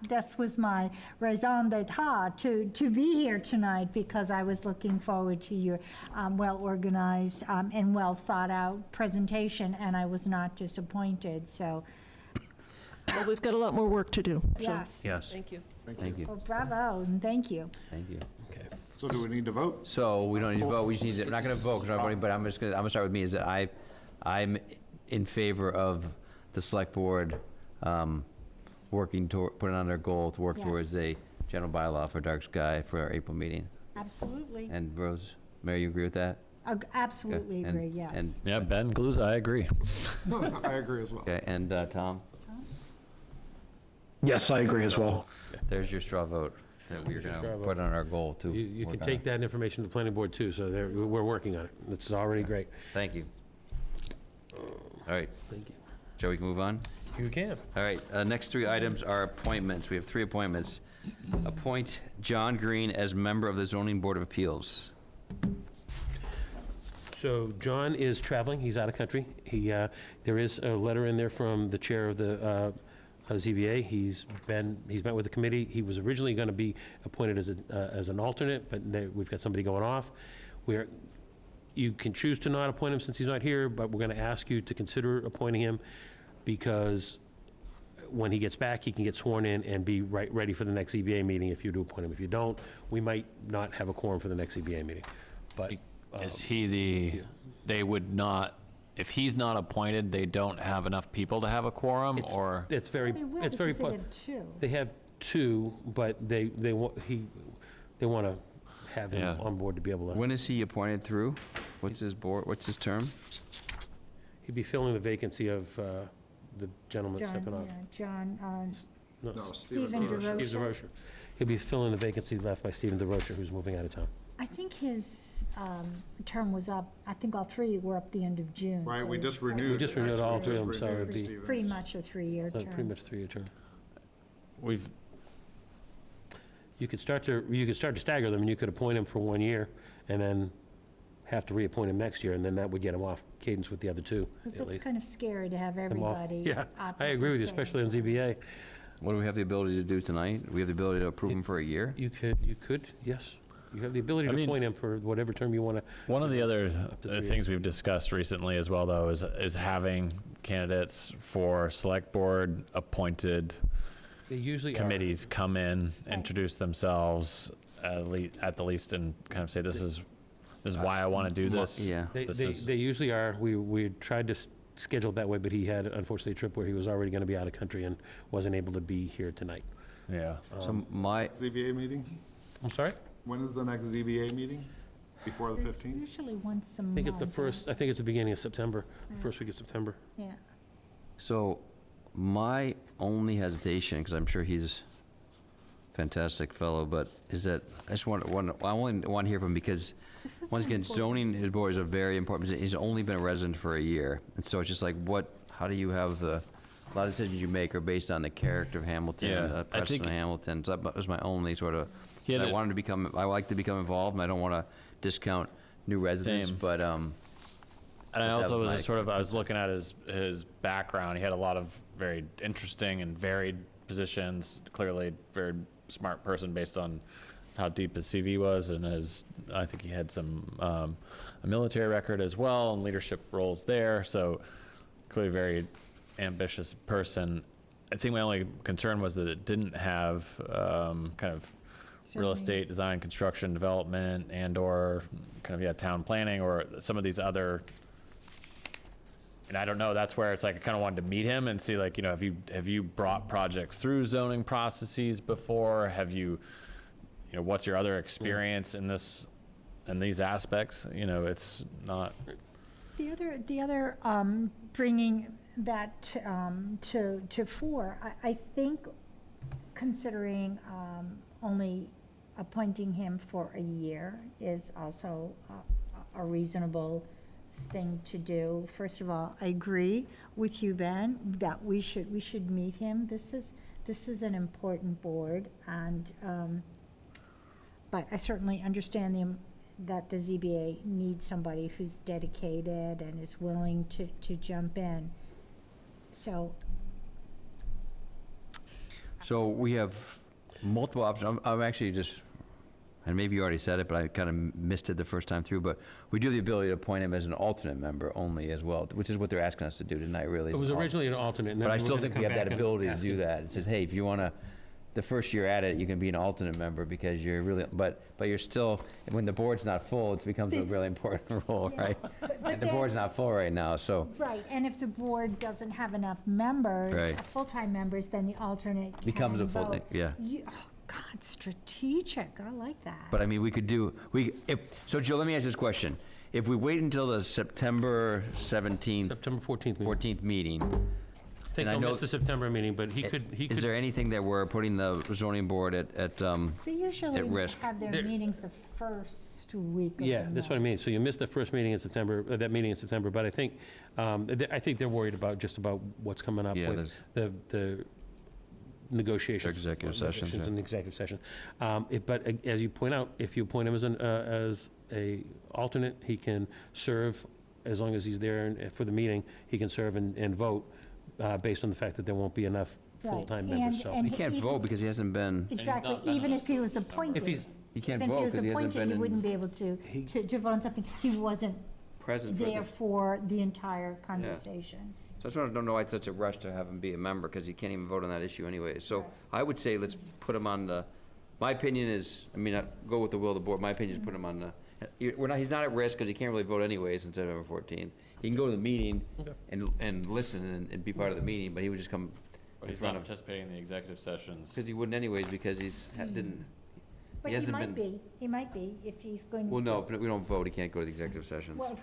this was my raison d'etre to be here tonight, because I was looking forward to your well-organized and well-thought-out presentation, and I was not disappointed, so, Well, we've got a lot more work to do. so yes. Yes, Thank you. thank you, Well, bravo, and thank you. thank you. So do we need to vote? So we don't need to vote, we just need to, we're not gonna vote, because I'm gonna start with me, is that I'm in favor of the select board, working toward, putting on their goal to work towards a Yes. general bylaw for dark sky for our April meeting. Absolutely. And Rose? Mayor, you agree with that? Absolutely And- agree, yes. and- Yeah, Ben Galuza, I agree. I agree as well. Okay, and Tom? Yes, I agree as well. There's your straw vote that we're There's your going straw to vote. put on our goal to You work can on take it. that information to the planning board too, so we're working on it. It's already great. Thank you. All right, Thank you. Joe, we can move on? You can. All right, next three items are appointments. We have three appointments. Appoint John Green as member of the Zoning Board of Appeals. So John is traveling, he's out of country. There is a letter in there from the chair of the ZBA. He's met with the committee. He was originally going to be appointed as an alternate, but we've got somebody going off. You can choose to not appoint him since he's not here, but we're going to ask you to consider appointing him because when he gets back, he can get sworn in and be ready for the next ZBA meeting if you do appoint him. If you don't, we might not have a quorum for the next ZBA meeting. But Is he they would not, if he's not appointed, they don't have enough people to have a quorum, or? it's very, They will, it's very, because they pu- have two. they have two, but they want to have him Yeah. on board to be able to, When is he appointed through? What's his board, what's his term? he'd be filling the vacancy of the gentleman that's stepping John, up. yeah, John, No, No, Stephen DeRoche. Steve DeRoche. DeRocher. He'll be filling the vacancy left by Stephen DeRocher, who's moving out of town. I think his term was up, I think all three were up the end of June. Right, so we it's just renewed. We just renewed all three of them, so renewed it'd be- Stevens. Pretty much a three-year So pretty term. much a 3-year term. We've, You could start to stagger them, and you could appoint him for 1 year, and then have to reappoint him next year, and then that would get him off cadence with the other two, Because at that's least. kind of scary to have Them off. everybody. Yeah, up I at agree the with you, same especially on time. ZBA. What do we have the ability to do tonight? We have the ability to approve him for a year? You could, yes. You have the ability I to mean- appoint him for whatever term you want to. one of the other to 3 things we've discussed recently as well, though, is having candidates for select board appointed They usually are. committees come in, introduce themselves at the least, and kind of say, this is why I want to do this. Yeah. They usually are. We tried to schedule it that way, but he had unfortunately a trip where he was already going to be out of country and wasn't able to be here tonight. Yeah. So my, ZBA meeting? I'm sorry? When is the next ZBA meeting? Before the 15th? Usually once a I month. think it's the beginning of September, the first week of September. Yeah. so my only hesitation, because I'm sure he's a fantastic fellow, but is that, I only want to hear from him because, This is once again, important. zoning his board is a very important, he's only been a resident for a year. And so it's just like, how do you have a lot of decisions you make are based on the character of Hamilton, Yeah, the I precedent think- of Hamilton. So that was my only sort of, He had I a- wanted to become, I like to become involved, and I don't want to discount new residents, Same. but, And I That also was was my- just sort of, I was looking at his background. He had a lot of very interesting and varied positions. Clearly, a very smart person based on how deep his CV was, and I think he had some a military record as well and leadership roles there. So clearly, very ambitious person. I think my only concern was that it didn't have kind of real Zoning. estate design, construction, development, and/or kind of town planning, or some of these other. And I don't know. That's where it's like I kind of wanted to meet him and see, like, have you brought projects through zoning processes before? Have you, what's your other experience in these aspects? It's not. The other, bringing that to fore, I think considering only appointing him for a year is also a reasonable thing to do. First of all, I agree with you, Ben, that we should meet him. This is an important board, and but I certainly understand that the ZBA needs somebody who's dedicated and is willing to jump in. So, we have multiple options. I'm actually just, and maybe you already said it, but I kind of missed it the first time through, but we do have the ability to appoint him as an alternate member only as well, which is what they're asking us to do tonight, really. It was originally an alternate, and then But I we were still gonna think we come have that back and ability to ask do him. that. It says, hey, if you want to, the first year at it, you can be an alternate member because you're really, but you're still, when the board's not full, it becomes a really important role, right? but And the then- board's not full right now, so, right, and if the board doesn't have enough members, Right. full-time members, then the alternate can Becomes a full- vote. yeah. Oh, God, it's strategic, I like that. But I mean, we could do, so Joe, let me ask this question. If we wait until the September 17th, September 14th. 14th meeting, I think and I I'll know- miss the September meeting, but he is could, there anything that we're putting the zoning board at They usually risk. have their There- meetings the first week of yeah, the that's what I month. mean. So you missed the first meeting in September, that meeting in September, but I think they're worried about, just about what's coming up Yeah, with the negotiations. Executive sessions, negotiations yeah. in the executive session. But as you point out, if you appoint him as a alternate, he can serve, as long as he's there for the meeting, he can serve and vote based on the fact that there won't be enough Right. full-time members, so. And he can't vote because he hasn't been, Exactly, not been even an if he was appointed. If he's- he can't Even if vote he was because he hasn't appointed, been he wouldn't in be able to vote on something. He wasn't present for there the. for the entire conversation. So I just want to know why it's such a rush to have him be a member, because he can't even vote on that issue anyway. So I would say let's put him on the, my opinion is, I mean, go with the will of the board, my opinion is put him on the, he's not at risk because he can't really vote anyways on September 14th. He can go to the meeting and listen and be part of the meeting, but he would just come But in he's front not of, participating in the executive sessions. because he wouldn't anyways, because didn't, But he he hasn't might been. be, he might be, if he's going. Well, no, if we don't vote, he can't go to the executive sessions. Well,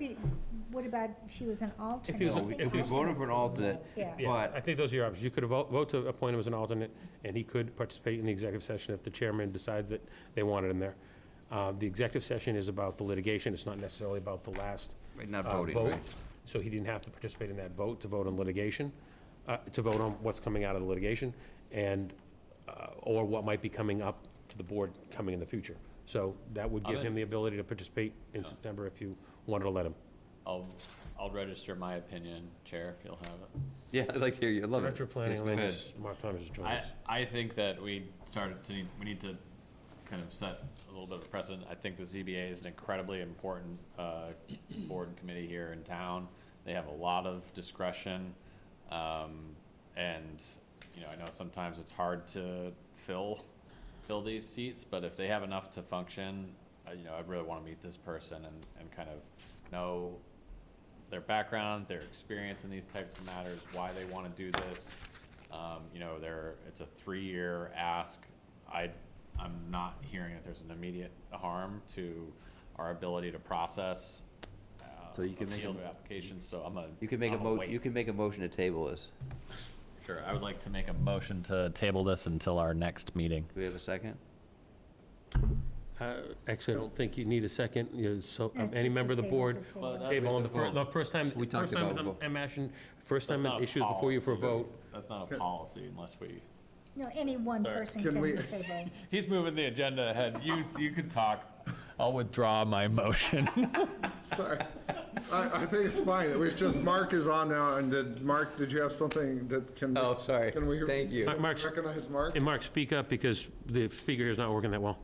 what about if he was an alternate? he was I a- think if If we that's voted for an alternate, Yeah. Yeah, I but, think those are your options. You could vote to appoint him as an alternate, and he could participate in the executive session if the chairman decides that they want it in there. The executive session is about the litigation, it's not necessarily about the last right, not vote. voting, right? So he didn't have to participate in that vote to vote on litigation, to vote on what's coming out of the litigation, and, or what might be coming up to the board coming in the future. So that would give him the ability to participate in September if you wanted to let him. I'll register my opinion, Chair, if you'll have it. Yeah, I'd like to hear you, I love it. Director of Planning, Yes, go and then ahead. Mark Connors is joining us. I think that we need to kind of set a little bit of precedent. I think the ZBA is an incredibly important board and committee here in town. They have a lot of discretion, and, you know, I know sometimes it's hard to fill these seats, but if they have enough to function, you know, I really want to meet this person and kind of know their background, their experience in these types of matters, why they want to do this. You know, it's a 3-year ask. I'm not hearing that there's an immediate harm to our ability to process So you can make appeal a- to applications, so You can make a wait. you can make a motion to table this. Sure, I would like to make a motion to table this until our next meeting. Do we have a second? Actually, I don't think you need a second, so Yeah, any just member of the the board, table's a table. table on the first time, We talked first time about it I'm asking, first That's time not it a issues before you for a policy. vote. That's not a policy unless we. No, any one person Can can we- table. He's moving the agenda ahead. You can talk. I'll withdraw my motion. Sorry. I think it's fine. It was just Mark is on now, and did you have something that can? Oh, sorry. Can we Thank you. Mark, recognize Mark? and Mark, speak up because the speaker here is not working that well.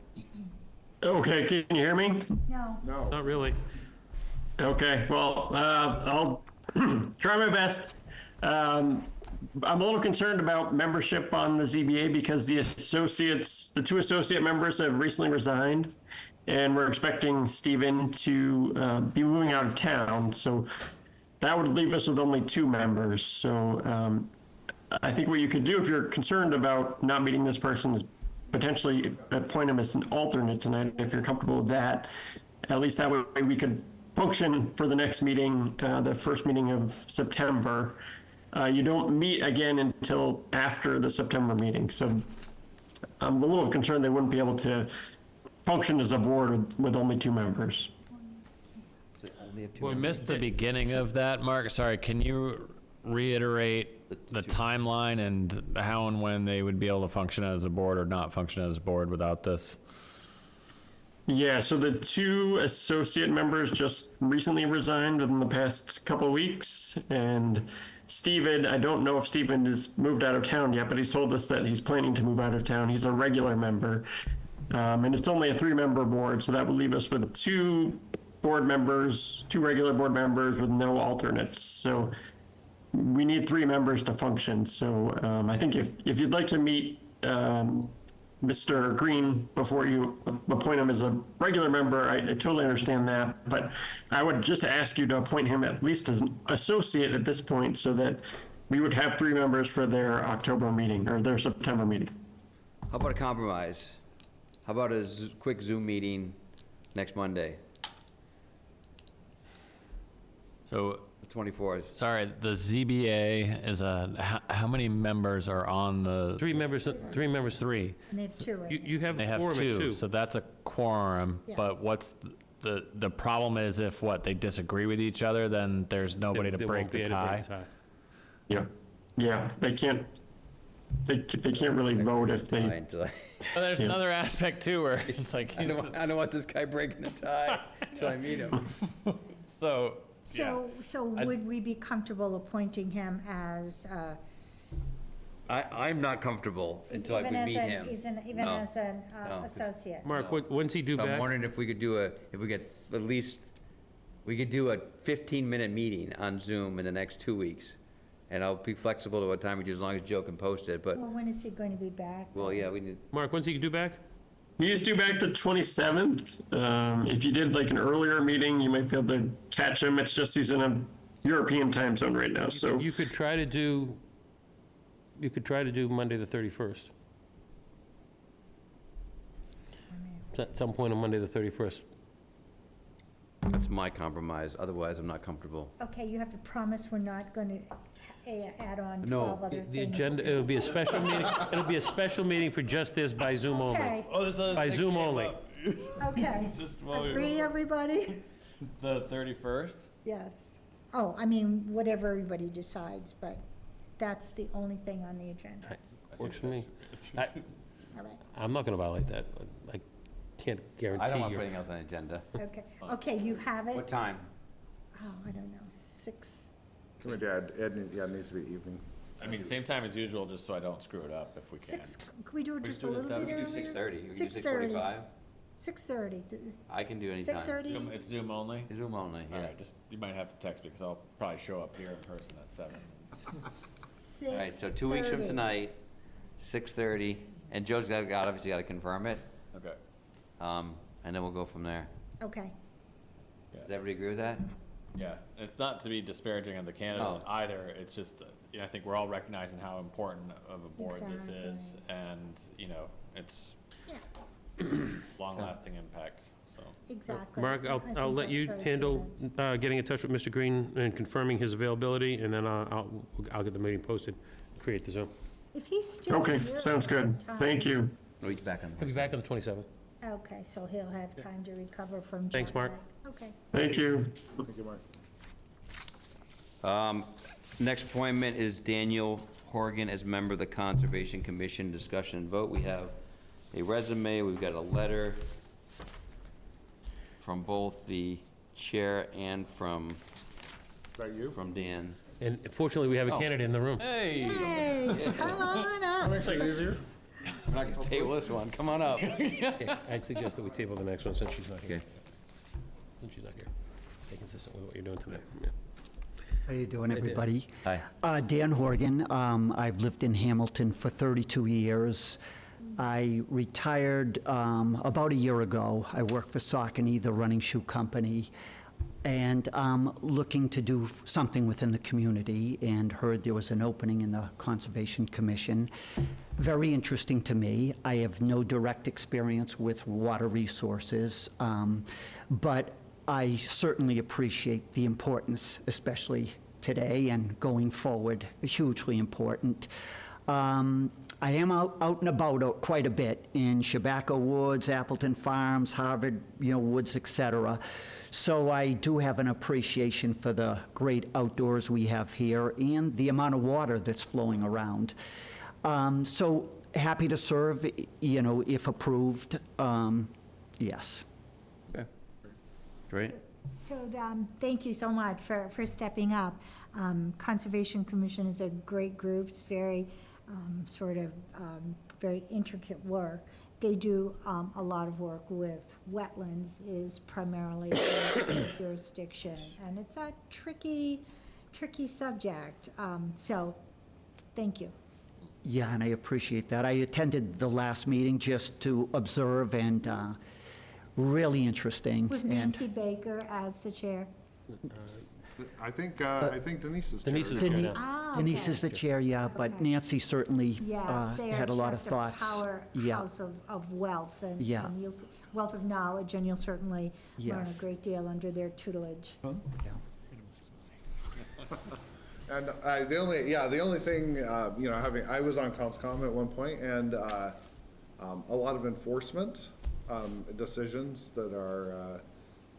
Okay, can you hear me? No, No. Not really. Okay, well, I'll try my best. I'm a little concerned about membership on the ZBA because the two associate members have recently resigned, and we're expecting Stephen to be moving out of town. So that would leave us with only 2 members. So I think what you could do if you're concerned about not meeting this person is potentially appoint him as an alternate tonight, if you're comfortable with that. At least that way we could function for the next meeting, the first meeting of September. You don't meet again until after the September meeting. So I'm a little concerned they wouldn't be able to function as a board with only 2 members. We missed the beginning of that, Mark. Sorry, can you reiterate the timeline and how and when they would be able to function as a board or not function as a board without this? Yeah, so the 2 associate members just recently resigned within the past couple of weeks. And Stephen, I don't know if Stephen has moved out of town yet, but he's told us that he's planning to move out of town. He's a regular member. And it's only a 3-member board, so that would leave us with 2 board members, 2 regular board members with no alternates. So we need 3 members to function. So I think if you'd like to meet Mr. Green before you appoint him as a regular member, I totally understand that. But I would just ask you to appoint him at least as an associate at this point so that we would have 3 members for their October meeting or their September meeting. How about a compromise? How about a quick Zoom meeting next Monday, So, the 24th? sorry, the ZBA is how many members are on the? Three members. Three. And they have two right now. You have They have quorum at two, two. so that's a quorum, but Yes. what's the problem is if they disagree with each other, then there's nobody to There break won't be the any tie. break the tie. Yeah, yeah, they can't, they can't really vote if Tie they, until I- But there's Yeah. another aspect too, where it's like, I don't want this guy breaking a tie until I meet him. so, yeah. So would we be comfortable appointing him as, I'm not comfortable until I even can as meet an, him. even No. as an No. associate? Mark, when's he due So I'm back? wondering if we could do if we get at least, we could do a 15-minute meeting on Zoom in the next 2 weeks. And I'll be flexible to what time we do, as long as Joe can post it, but, Well, when is he going to be back? well, yeah, we need, Mark, when's he due back? he is due back the 27th. If you did like an earlier meeting, you might be able to catch him. It's just he's in a European time zone right now, so. You could try to do Monday, the 31st. At some point on Monday, the 31st. that's my compromise, otherwise I'm not comfortable. Okay, you have to promise we're not going to add on No, 12 other things. The agenda, it'll be a special meeting, it'll be a special meeting for just this by Zoom only. Okay, Oh, there's a By Zoom only. okay. Just while we were- Agree, everybody? The 31st? Yes. Oh, I mean, whatever everybody decides, but that's the only thing on the agenda. Works for me. All right, I'm not gonna violate that. I can't guarantee I don't want you. anything else on the agenda. okay. Okay, you have it? What time? Oh, I don't know, 6. It needs to be evening. I mean, same time as usual, just so I don't screw it up if we can. 6, could we do it We just just a do it at little bit 7, we earlier? do 6:30, we can do 6:30. 6:45. 6:30. I can do any time. 6:30? It's Zoom only? Zoom only, All yeah. right, just, you might have to text me, because I'll probably show up here in person at 7. All right, so 2 weeks from 6:30. tonight, 6:30, and Joe's obviously got to confirm it, Okay. and then we'll go from there. Okay, Does everybody agree with that? Yeah, it's not to be disparaging of the candidate No. either, it's just, I think we're all recognizing how important of a board this is, Exactly. and, it's Yeah. long-lasting impact, so. exactly. Mark, I I'll think let that's you very handle good. getting in touch with Mr. Green and confirming his availability, and then I'll get the meeting posted, create the Zoom. If he's still Okay, here sounds at good. the time- Thank you. No, he's back on the He'll be back on the 27th. Okay, so he'll have time to recover from Thanks, jet Mark. lag. Okay. Thank you. Thank you, Mark. Next appointment is Daniel Horgan as member of the Conservation Commission. Discussion and vote. We have a resume, we've got a letter from both the chair and from Is that you? Dan. And fortunately, we have a Oh. candidate in the room. Hey! Hey, come on up. We're not gonna table this one, come on up. Okay, I'd suggest that we table the next one since she's not here. Okay. Since she's not here. Stay consistent with what you're doing tonight. Yeah. How you doing, everybody? Hi. Dan Horgan. I've lived in Hamilton for 32 years. I retired about a year ago. I work for Saucony, the running shoe company, and looking to do something within the community, and heard there was an opening in the Conservation Commission. Very interesting to me. I have no direct experience with water resources, but I certainly appreciate the importance, especially today and going forward, hugely important. I am out and about quite a bit in Chabaco Woods, Appleton Farms, Harvard, Woods, et cetera. So I do have an appreciation for the great outdoors we have here and the amount of water that's flowing around. So happy to serve, if approved. Yes. Okay. Great. So, thank you so much for stepping up. Conservation Commission is a great group. It's very, very intricate work. They do a lot of work with wetlands, is primarily their jurisdiction, and it's a tricky subject. So, thank you. Yeah, and I appreciate that. I attended the last meeting just to observe, and really interesting. With And Nancy Baker as the chair. I think Denise is. Denise chair. is the chair Deni- now. Denise okay. is the chair, yeah, but Okay. Nancy certainly Yes, they are had a lot of just thoughts. Yeah. powerhouse of wealth and Yeah. and wealth of knowledge, and you'll certainly learn a Yes. great deal under their tutelage. Yeah. And the only thing, I was on Conscom at one point, and a lot of enforcement decisions that are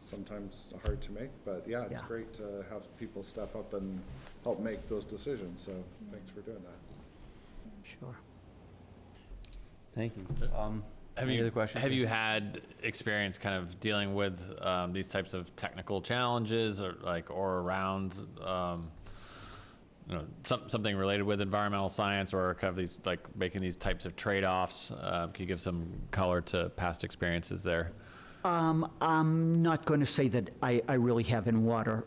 sometimes hard to make, but yeah, it's Yeah. great to have people step up and help make those decisions, so thanks for doing that. Sure. Thank you. Have Any you, other questions? have you had experience kind of dealing with these types of technical challenges or around something related with environmental science or kind of these making these types of trade-offs? Can you give some color to past experiences there? I'm not going to say that I really have in water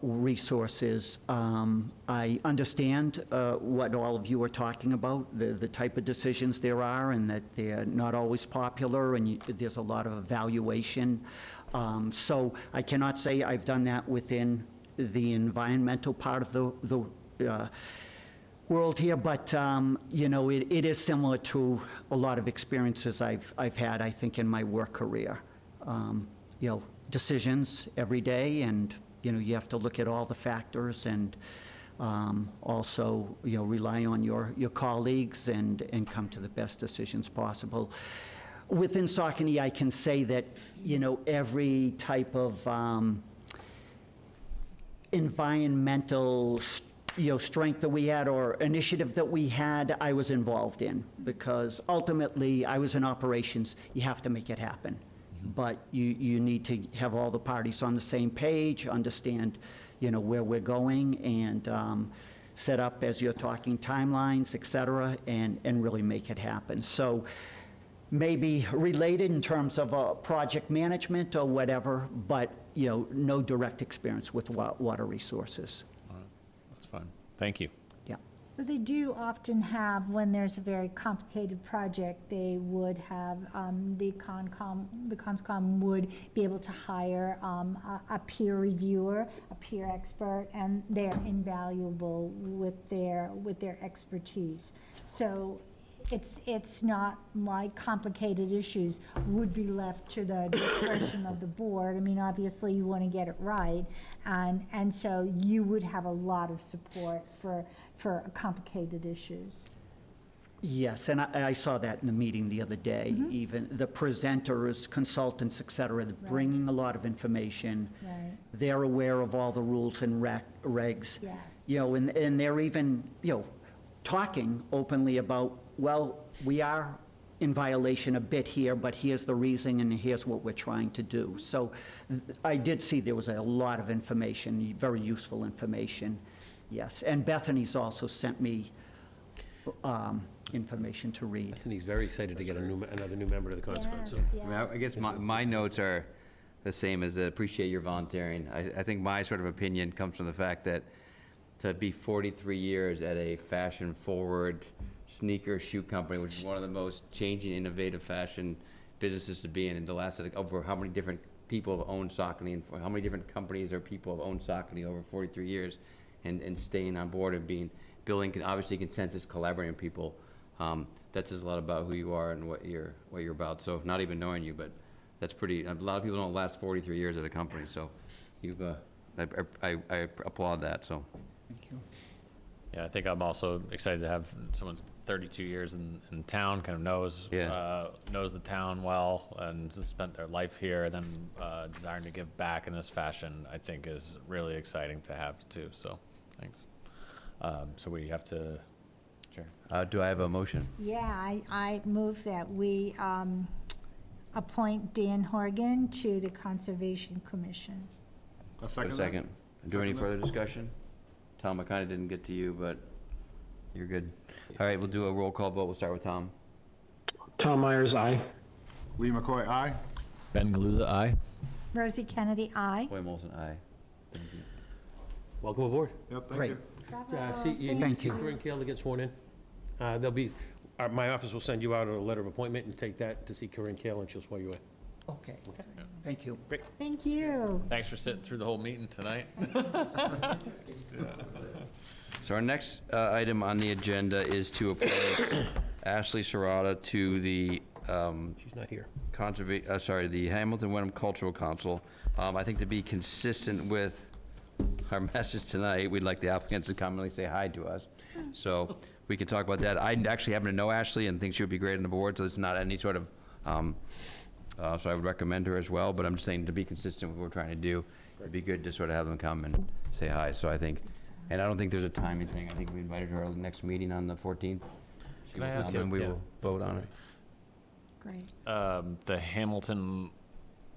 resources. I understand what all of you are talking about, the type of decisions there are, and that they're not always popular, and there's a lot of evaluation. So I cannot say I've done that within the environmental part of the world here, but it is similar to a lot of experiences I've had, I think, in my work career. Decisions every day, and you have to look at all the factors, and also rely on your colleagues and come to the best decisions possible. Within Saucony, I can say that every type of environmental strength that we had or initiative that we had, I was involved in, because ultimately I was in operations. You have to make it happen. But you need to have all the parties on the same page, understand, where we're going, and set up, as you're talking, timelines, et cetera, and really make it happen. So maybe related in terms of project management or whatever, but, no direct experience with water resources. That's fine. Thank you. Yeah. But they do often have, when there's a very complicated project, they would have, the Conscom would be able to hire a peer reviewer, a peer expert, and they're invaluable with their expertise. So it's not like complicated issues would be left to the discretion of the board. I mean, obviously, you want to get it right, and so you would have a lot of support for complicated issues. Yes, and I saw that in the meeting the other day. Even the presenters, consultants, et cetera, they're bringing a lot of information. Right. They're aware of all the rules and regs. Yes. And they're even, talking openly about, well, we are in violation a bit here, but here's the reason, and here's what we're trying to do. So I did see there was a lot of information, very useful information. Yes, and Bethany's also sent me information to read. Bethany's very excited to get another new member to the Conscom, so. Yes, I mean, I guess my notes are the same as appreciate your volunteering. I think my sort of opinion comes from the fact that to be 43 years at a fashion-forward sneaker shoe company, which is one of the most changing, innovative fashion businesses to be in the last, over how many different people have owned Saucony, and how many different companies or people have owned Saucony over 43 years, and staying on board and building, obviously, consensus, collaborating with people. That says a lot about who you are and what you're about. So not even knowing you, but that's pretty, a lot of people don't last 43 years at a company, so you've, I applaud that, so. Thank you. Yeah, I think I'm also excited to have someone 32 years in town, kind of knows the town well, and has spent their life here, and then desiring to give back in this fashion, I think is really exciting to have too. So, thanks. So we have to, Chair. Do I have a motion? Yeah, I move that we appoint Dan Horgan to the Conservation Commission. A A second. second. Do any Second that. further discussion? Tom, I kind of didn't get to you, but you're good. All right, we'll do a roll call vote. We'll start with Tom. Tom Myers, aye. Lee McCoy, aye. Ben Galuza, aye. Rosie Kennedy, aye. William Olson, aye. Thank you. Welcome aboard. Yep, thank Great. you. You need Thank to see you. Corinne Kale to get sworn in. My office will send you out a letter of appointment, and take that to see Corinne Kale, and she'll swear you in. Okay. Thank you. Thank you. Thanks for sitting through the whole meeting tonight. So our next item on the agenda is to appoint Ashley Serrata to the She's not here. the Hamilton Wenham Cultural Council. I think to be consistent with our message tonight, we'd like the applicants to come and at least say hi to us. So we can talk about that. I actually happen to know Ashley and think she would be great on the board, so it's not any sort of, so I would recommend her as well, but I'm just saying to be consistent with what we're trying to do, it'd be good to sort of have them come and say hi. So I think, and I don't think there's a timing thing. I think we invited her to our next meeting on the 14th. Can I ask And we yeah. will vote on it. Great. The Hamilton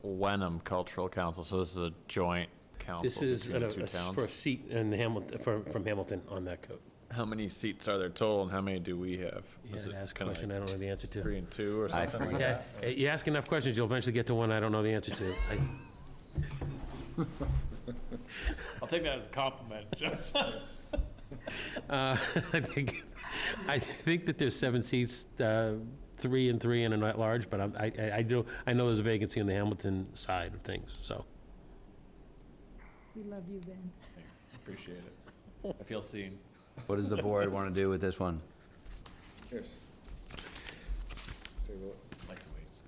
Wenham Cultural Council, so this is a joint council This is between the two towns? for a seat in the Hamilton, from Hamilton on that code. How many seats are there total, and how many do we have? Yeah, Is it ask a kinda question I don't know the answer to. 3 and 2 or something like Yeah, that? you ask enough questions, you'll eventually get to one I don't know the answer to. I'll take that as a compliment, Judge. I think that there's 7 seats, 3 and 3 and an at-large, but I know there's a vacancy on the Hamilton side of things, so. We love you, Ben. Thanks, appreciate it. I feel seen. What does the board want to do with this one? Like to wait.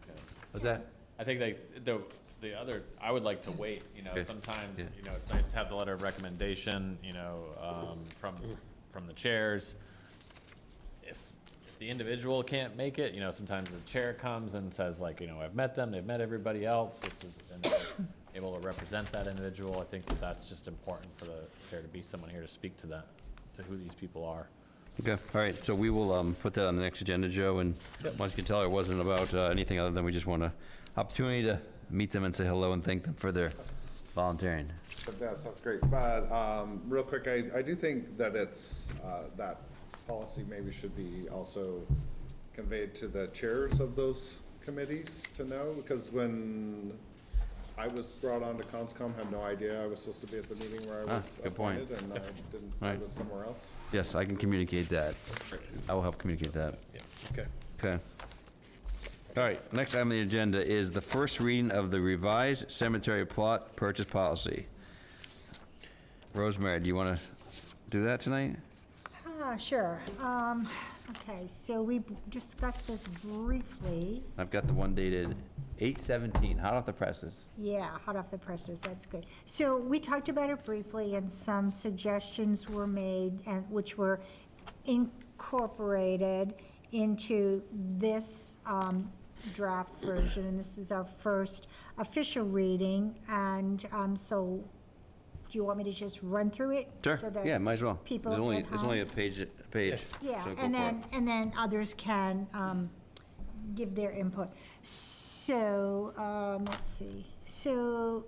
Yeah. What's that? I think the other, I would like to wait, Okay. sometimes, Yeah. it's nice to have the letter of recommendation, from the chairs. If the individual can't make it, sometimes the chair comes and says like, I've met them, they've met everybody else, and they're able to represent that individual. I think that's just important for there to be someone here to speak to that, to who these people are. Okay, all right, so we will put that on the next agenda, Joe, and once you can tell, it wasn't about anything other than we just want an opportunity to meet them and say hello and thank them for their volunteering. That sounds great. But real quick, I do think that it's, that policy maybe should be also conveyed to the chairs of those committees to know, because when I was brought on to Conscom, had no idea I was supposed to be at the meeting where I was good point. appointed, and I didn't, I Right. was somewhere else. Yes, I can communicate that. I will help communicate that. Okay. Okay. All right, next item on the agenda is the first reading of the revised cemetery plot purchase policy. Rosemary, do you want to do that tonight? Sure. Okay, so we discussed this briefly. I've got the one dated 8/17, hot off the presses. Yeah, hot off the presses, that's good. So we talked about it briefly, and some suggestions were made, and which were incorporated into this draft version, and this is our first official reading, and so do you want me to just run through it? Sure, so that yeah, might as well. people There's only, at there's only a home- page. Yeah, so go and for then, it. and then others can give their input. So, let's see, so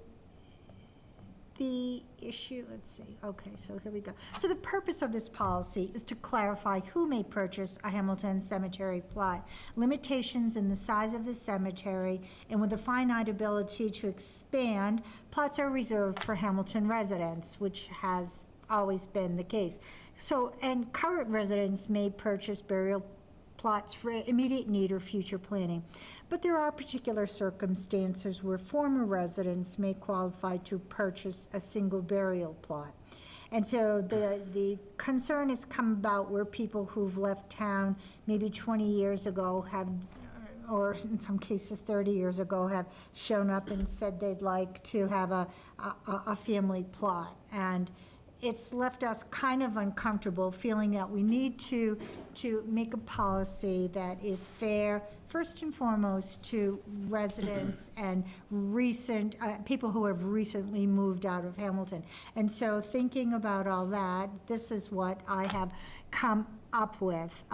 the issue, let's see, okay, so here we go. So the purpose of this policy is to clarify who may purchase a Hamilton cemetery plot, limitations in the size of the cemetery, and with a finite ability to expand, plots are reserved for Hamilton residents, which has always been the case. So, and current residents may purchase burial plots for immediate need or future planning. But there are particular circumstances where former residents may qualify to purchase a single burial plot. And so the concern has come about where people who've left town maybe 20 years ago have, or in some cases 30 years ago, have shown up and said they'd like to have a family plot. And it's left us kind of uncomfortable, feeling that we need to make a policy that is fair, first and foremost, to residents and recent, people who have recently moved out of Hamilton. And so thinking about all that, this is what I have come up with.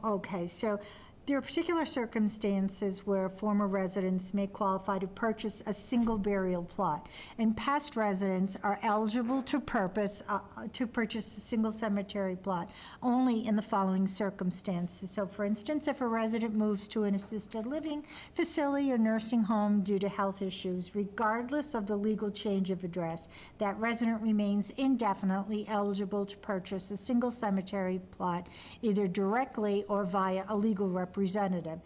Okay, so there are particular circumstances where former residents may qualify to purchase a single burial plot, and past residents are eligible to purchase a single cemetery plot only in the following circumstances. So, for instance, if a resident moves to an assisted living facility or nursing home due to health issues, regardless of the legal change of address, that resident remains indefinitely eligible to purchase a single cemetery plot, either directly or via a legal representative representative.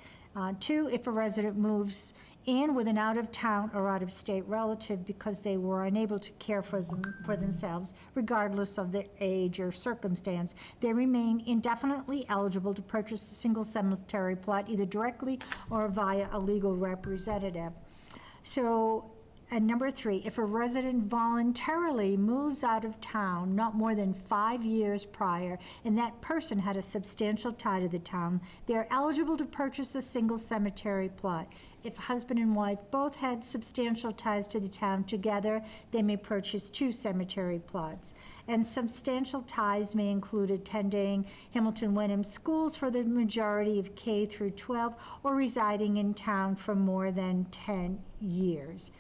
2, if a resident moves in with an out-of-town or out-of-state relative because they were unable to care for themselves, regardless of their age or circumstance, they remain indefinitely eligible to purchase a single cemetery plot either directly or via a legal representative. So, and number 3, if a resident voluntarily moves out of town not more than 5 years prior, and that person had a substantial tie to the town, they are eligible to purchase a single cemetery plot. If husband and wife both had substantial ties to the town together, they may purchase 2 cemetery plots. And substantial ties may include attending Hamilton Wenham schools for the majority of K through 12, or residing in town for more than 10 years.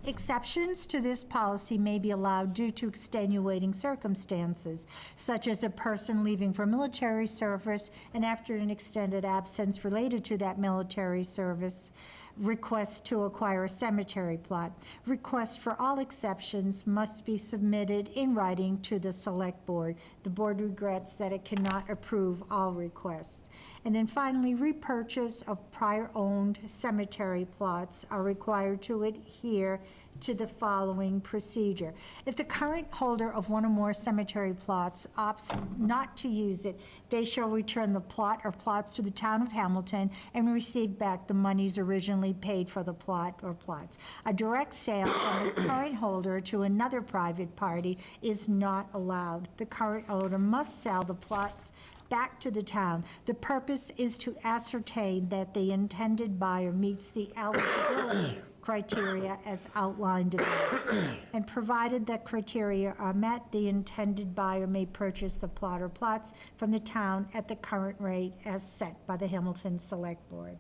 Exceptions to this policy may be allowed due to extenuating circumstances, such as a person leaving for military service and after an extended absence related to that military service, request to acquire a cemetery plot. Requests for all exceptions must be submitted in writing to the Select Board. The board regrets that it cannot approve all requests. And then finally, repurchase of prior owned cemetery plots are required to adhere to the following procedure. If the current holder of one or more cemetery plots opts not to use it, they shall return the plot or plots to the town of Hamilton and receive back the monies originally paid for the plot or plots. A direct sale from the current holder to another private party is not allowed. The current owner must sell the plots back to the town. The purpose is to ascertain that the intended buyer meets the eligibility criteria as outlined above. And provided that criteria are met, the intended buyer may purchase the plot or plots from the town at the current rate as set by the Hamilton Select Board.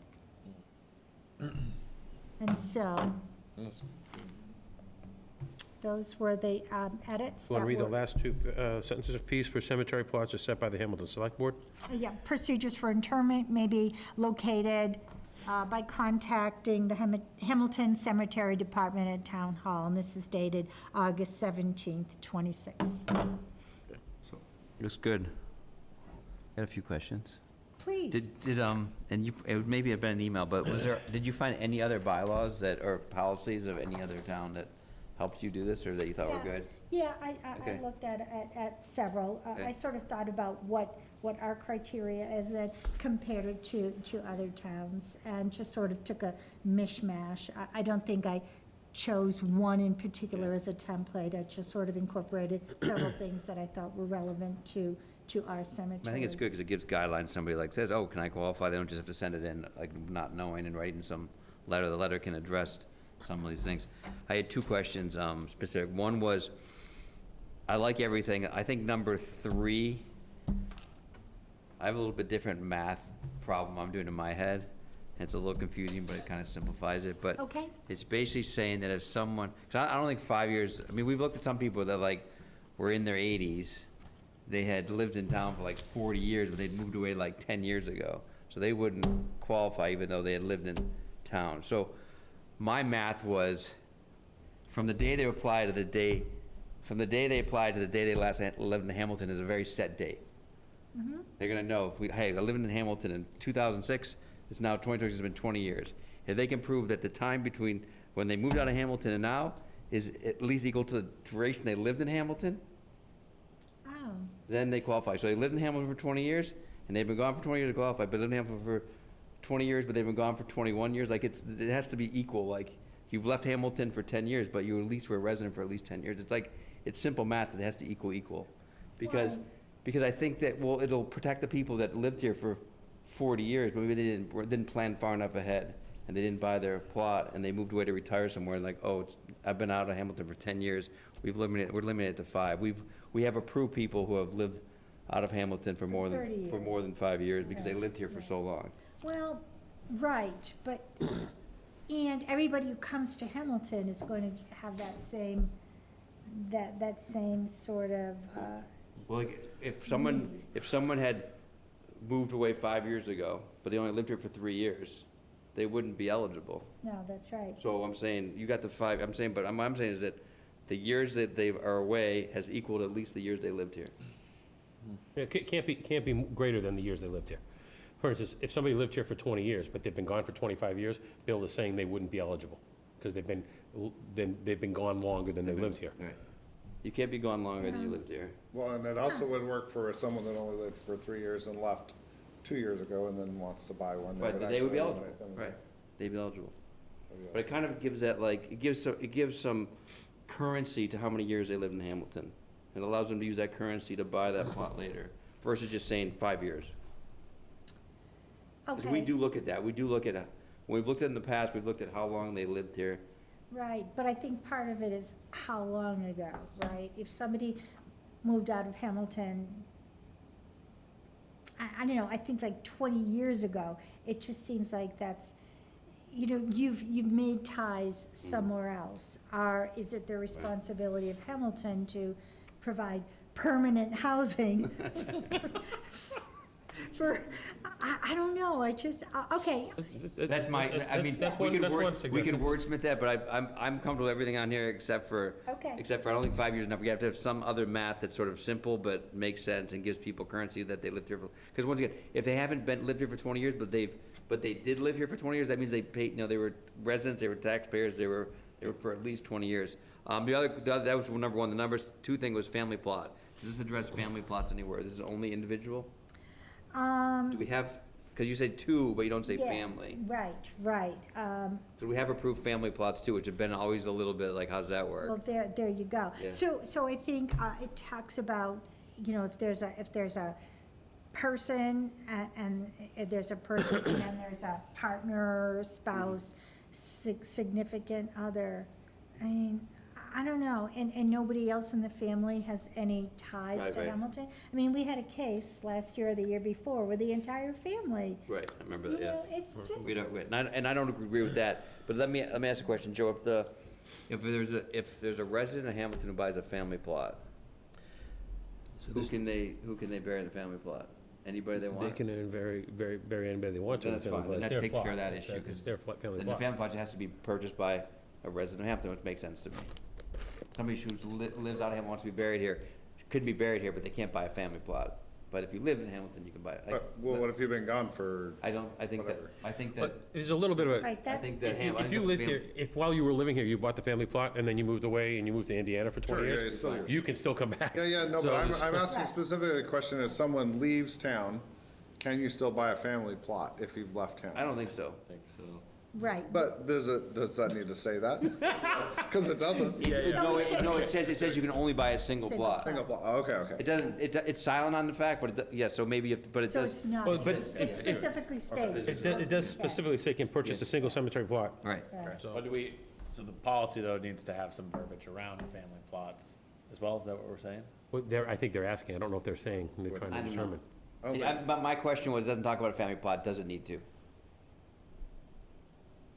And so, those were the edits. Want to that read the were- last 2 sentences of fees for cemetery plots are set by the Hamilton Select Board? Yeah, procedures for interment may be located by contacting the Hamilton Cemetery Department at Town Hall, and this is dated August 17th, 26. Looks good. Got a few questions. Please. And you, it would maybe have been an email, but did you find any other bylaws or policies of any other town that helped you do this, or that you thought were Yes. good? Yeah, I Okay. looked at several. I Okay. sort of thought about what our criteria is that compared to other towns, and just sort of took a mishmash. I don't think I chose one in particular as a template. I just sort of incorporated several things that I thought were relevant to our cemetery. I think it's good because it gives guidelines. Somebody like says, oh, can I qualify? They don't just have to send it in, like, not knowing and writing some letter. The letter can address some of these things. I had 2 questions, specific. One was, I like everything. I think number 3, I have a little bit different math problem I'm doing in my head. It's a little confusing, but it kind of simplifies it. But Okay. it's basically saying that if someone, because I don't think 5 years, I mean, we've looked at some people that like were in their 80s. They had lived in town for like 40 years, but they'd moved away like 10 years ago. So they wouldn't qualify even though they had lived in town. So my math was from the day they applied to the day, from the day they applied to the day they last lived in Hamilton is a very set date. They're gonna know, hey, I lived in Hamilton in 2006, it's now 2026, it's been 20 years. If they can prove that the time between when they moved out of Hamilton and now is at least equal to the duration they lived in Hamilton, Oh, then they qualify. So they lived in Hamilton for 20 years, and they've been gone for 20 years to qualify, but they lived in Hamilton for 20 years, but they've been gone for 21 years. Like, it has to be equal. Like, you've left Hamilton for 10 years, but you at least were a resident for at least 10 years. It's like, it's simple math that it has to equal. Because I think that, well, it'll protect the people that lived here for 40 years, but maybe they didn't plan far enough ahead, and they didn't buy their plot, and they moved away to retire somewhere, and like, oh, I've been out of Hamilton for 10 years. We're limited to 5. We have approved people who have lived out of Hamilton for more 30 than, for years. more than 5 years because they Right, lived here for so long. well, right, but, and everybody who comes to Hamilton is going to have that same sort of, Well, like, if someone had moved away 5 years ago, but they only lived here for 3 years, they wouldn't be eligible. no, that's right. So I'm saying, you got the 5, I'm saying, but what I'm saying is that the years that they are away has equaled at least the years they lived here. It can't be greater than the years they lived here. For instance, if somebody lived here for 20 years, but they've been gone for 25 years, Bill is saying they wouldn't be eligible, because they've been gone longer than they lived here. Right. You can't be gone longer than you lived here. Well, and it also would work for someone that only lived for 3 years and left 2 years ago and then wants to buy one. Right, they would be actually eligible, eliminate them. right, they'd be eligible. But it kind of gives that, like, it gives some currency to how many years they lived in Hamilton. It allows them to use that currency to buy that plot later, versus just saying 5 years. Because we Okay, do look at that, we do look at, when we've looked at it in the past, we've looked at how long they lived here. right, but I think part of it is how long ago, right? If somebody moved out of Hamilton, I don't know, I think like 20 years ago, it just seems like that's, you know, you've made ties somewhere else. Is it the responsibility of Hamilton to provide permanent housing for, I don't know, I just, okay, That's my, I mean, That's we one- could that's one we could suggestion. wordsmith that, but I'm comfortable with everything on here except for, Okay. I don't think 5 years enough. We have to have some other math that's sort of simple but makes sense and gives people currency that they lived here for. Because once again, if they haven't lived here for 20 years, but they did live here for 20 years, that means they paid, you know, they were residents, they were taxpayers, they were for at least 20 years. The other, that was number one. The number two thing was family plot. Does this address family plots anywhere? This is only individual? Do we have, because you said two, but you don't say yeah, family. right. So we have approved family plots too, which have been always a little bit like, how's that work? Well, there you go. Yeah. So I think it talks about, you know, if there's a person and there's a person and then there's a partner, spouse, significant other. I mean, I don't know, and nobody else in the family has any ties Right, to right. Hamilton? I mean, we had a case last year or the year before where the entire family, Right, I remember you that, yeah. know, it's just, We don't, and I don't agree with that, but let me ask a question, Joe, if there's a resident of Hamilton who buys a family plot, who can they bury in the family plot? Anybody they They want? can bury anybody they want to. Then that's in the fine, then family that plot. takes care of that issue, It's 'cause their family Then the plot. family plot has to be purchased by a resident of Hampton, which makes sense to me. Somebody who lives out of Hamilton wants to be buried here, could be buried here, but they can't buy a family plot. But if you live in Hamilton, you can buy it. Well, what if you've been gone for, I think whatever. that, But there's a little bit of a, right, I that's, think that if you lived here, if while you were living here, you bought the family plot and then you moved away and you moved to Indiana for 20 Sure, yeah, years, it's still- you can still come back. yeah, no, So but this- I'm asking specifically a question, if someone leaves town, can you still buy a family plot if you've left town? I don't think so. right. But does that need to say that? Because it doesn't. No, it says you can only buy a single Single plot. Single plot, oh, okay. It doesn't, it's silent on the fact, but yeah, so maybe if, but it So does. it's not, Well, but it specifically states. It does specifically say can purchase a single cemetery plot. Right. But so the policy though needs to have some verbiage around family plots as well, is that what we're saying? Well, I think they're asking, I don't know if they're saying, they're trying I to don't know. determine. But my question was, it doesn't talk about a family plot, does it need to?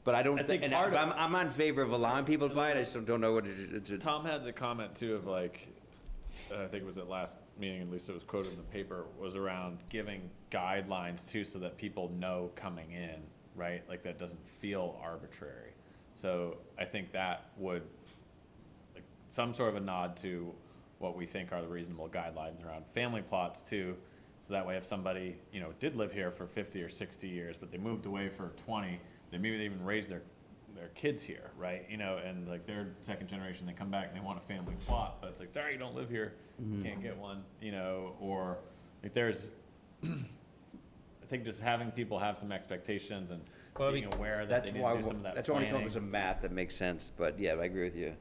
But I don't I think, think and part of- I'm in favor of allowing people to buy it, I just don't know what to. Tom had the comment too of like, I think it was at last meeting, at least it was quoted in the paper, was around giving guidelines too, so that people know coming in, right? Like that doesn't feel arbitrary. So I think that would, like, some sort of a nod to what we think are the reasonable guidelines around family plots too. So that way if somebody, you know, did live here for 50 or 60 years, but they moved away for 20, then maybe they even raised their kids here, right? You know, and like they're second generation, they come back and they want a family plot, but it's like, sorry, you don't live here, you can't get one, you know, or like there's, I think just having people have some expectations and being aware that they need to do some of that That's why I planning. come up with some math that makes sense, but yeah, I agree with you.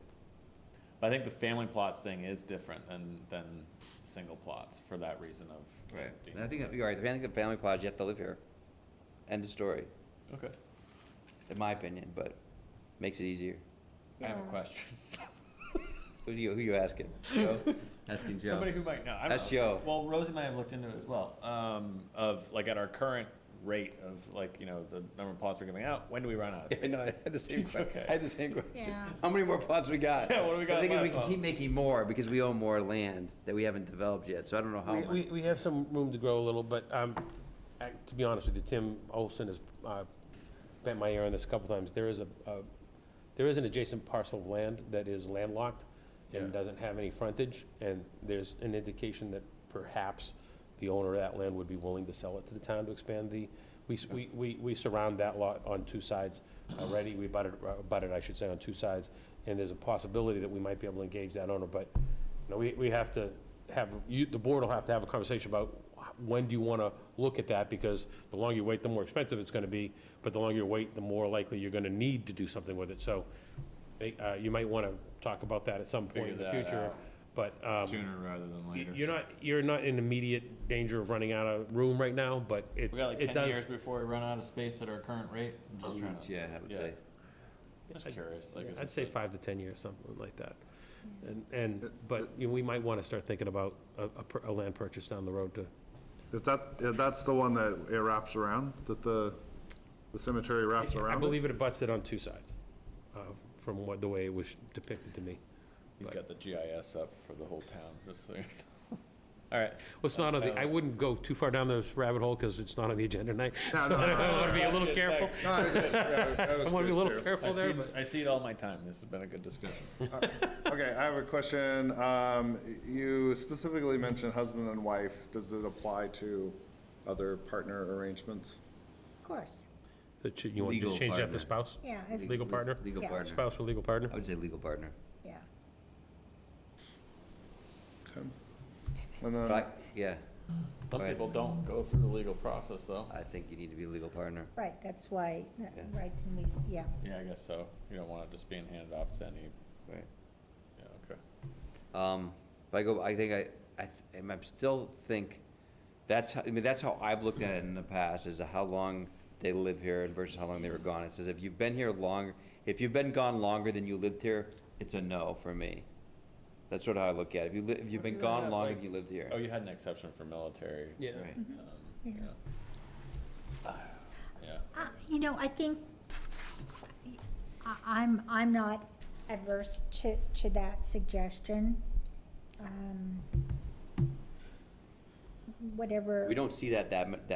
But I think the family plots thing is different than single plots for that reason of. Right. being- And I think that you're right, I think the family plots, you have to live here. End of story, Okay. in my opinion, but makes it easier. I have a Yeah. question. Who you asking? Joe? Asking Joe. Somebody who might know. I don't That's know. Joe. Well, Rosie might have looked into it as well. Of like at our current rate of like, you know, the number of plots we're giving out, when do we run out of space? I know, I had the same question. Okay. I had the same question. Yeah. How many more plots we got? Yeah, what do we got The thing is, we left? can keep making more because we own more land that we haven't developed yet, so I don't know how much. We have some room to grow a little, but to be honest with you, Tim Olson has bent my ear on this a couple times. There is an adjacent parcel of land that is landlocked and doesn't have any frontage, and there's an indication that perhaps the owner of that land would be willing to sell it to the town to expand the, we surround that lot on two sides already. We butted, I should say, on two sides. And there's a possibility that we might be able to engage that owner, but, you know, we have to have, the board will have to have a conversation about when do you want to look at that, because the longer you wait, the more expensive it's going to be, but the longer you wait, the more likely you're going to need to do something with it. So you might want to talk about that at some point in the Figure that future. out. But Sooner rather than later. you're not in immediate danger of running out of room right now, but it We got like it 10 does. years before we run out of space at our current rate. I'm just trying to, Yeah, I would Yeah. say. just curious. Like, is I'd this say like- 5 to 10 years, something like that. But you know, we might want to start thinking about a land purchase down the road to. If that's the one that it wraps around, that the cemetery wraps around I it? believe it abuts it on two sides, from the way it was depicted to me. He's got the GIS up for the whole town, just so you know. All right. Well, it's not on the, I wouldn't go too far down this rabbit hole because it's not on the agenda tonight. No, So no, no, I want to be a little careful. No, I just- yeah, I was I want to be a little curious too. careful there, but. I see it all my time. This has been a good discussion. Okay, I have a question. You specifically mentioned husband and wife. Does it apply to other partner arrangements? Of course, So you want to just Legal change that to partner. spouse? yeah, Legal partner? Legal Yeah. partner. Spouse or legal partner? I would say legal partner. yeah. Okay. And then, But, yeah, Some Go ahead. people don't go through the legal process, though. I think you need to be a legal partner. Right, that's why, right, and we, yeah. Yeah, I guess so. You don't want it just being handed off to any, Right. yeah, okay. But I think I still think, that's how I've looked at it in the past, is how long they live here versus how long they were gone. It says if you've been here if you've been gone longer than you lived here, it's a no for me. That's sort of how I look at it. If you've been gone longer than you lived here. Oh, you had an exception for military. Yeah. Right. Yeah. Yeah. You know, I think I'm not adverse to that suggestion. Whatever. We don't see that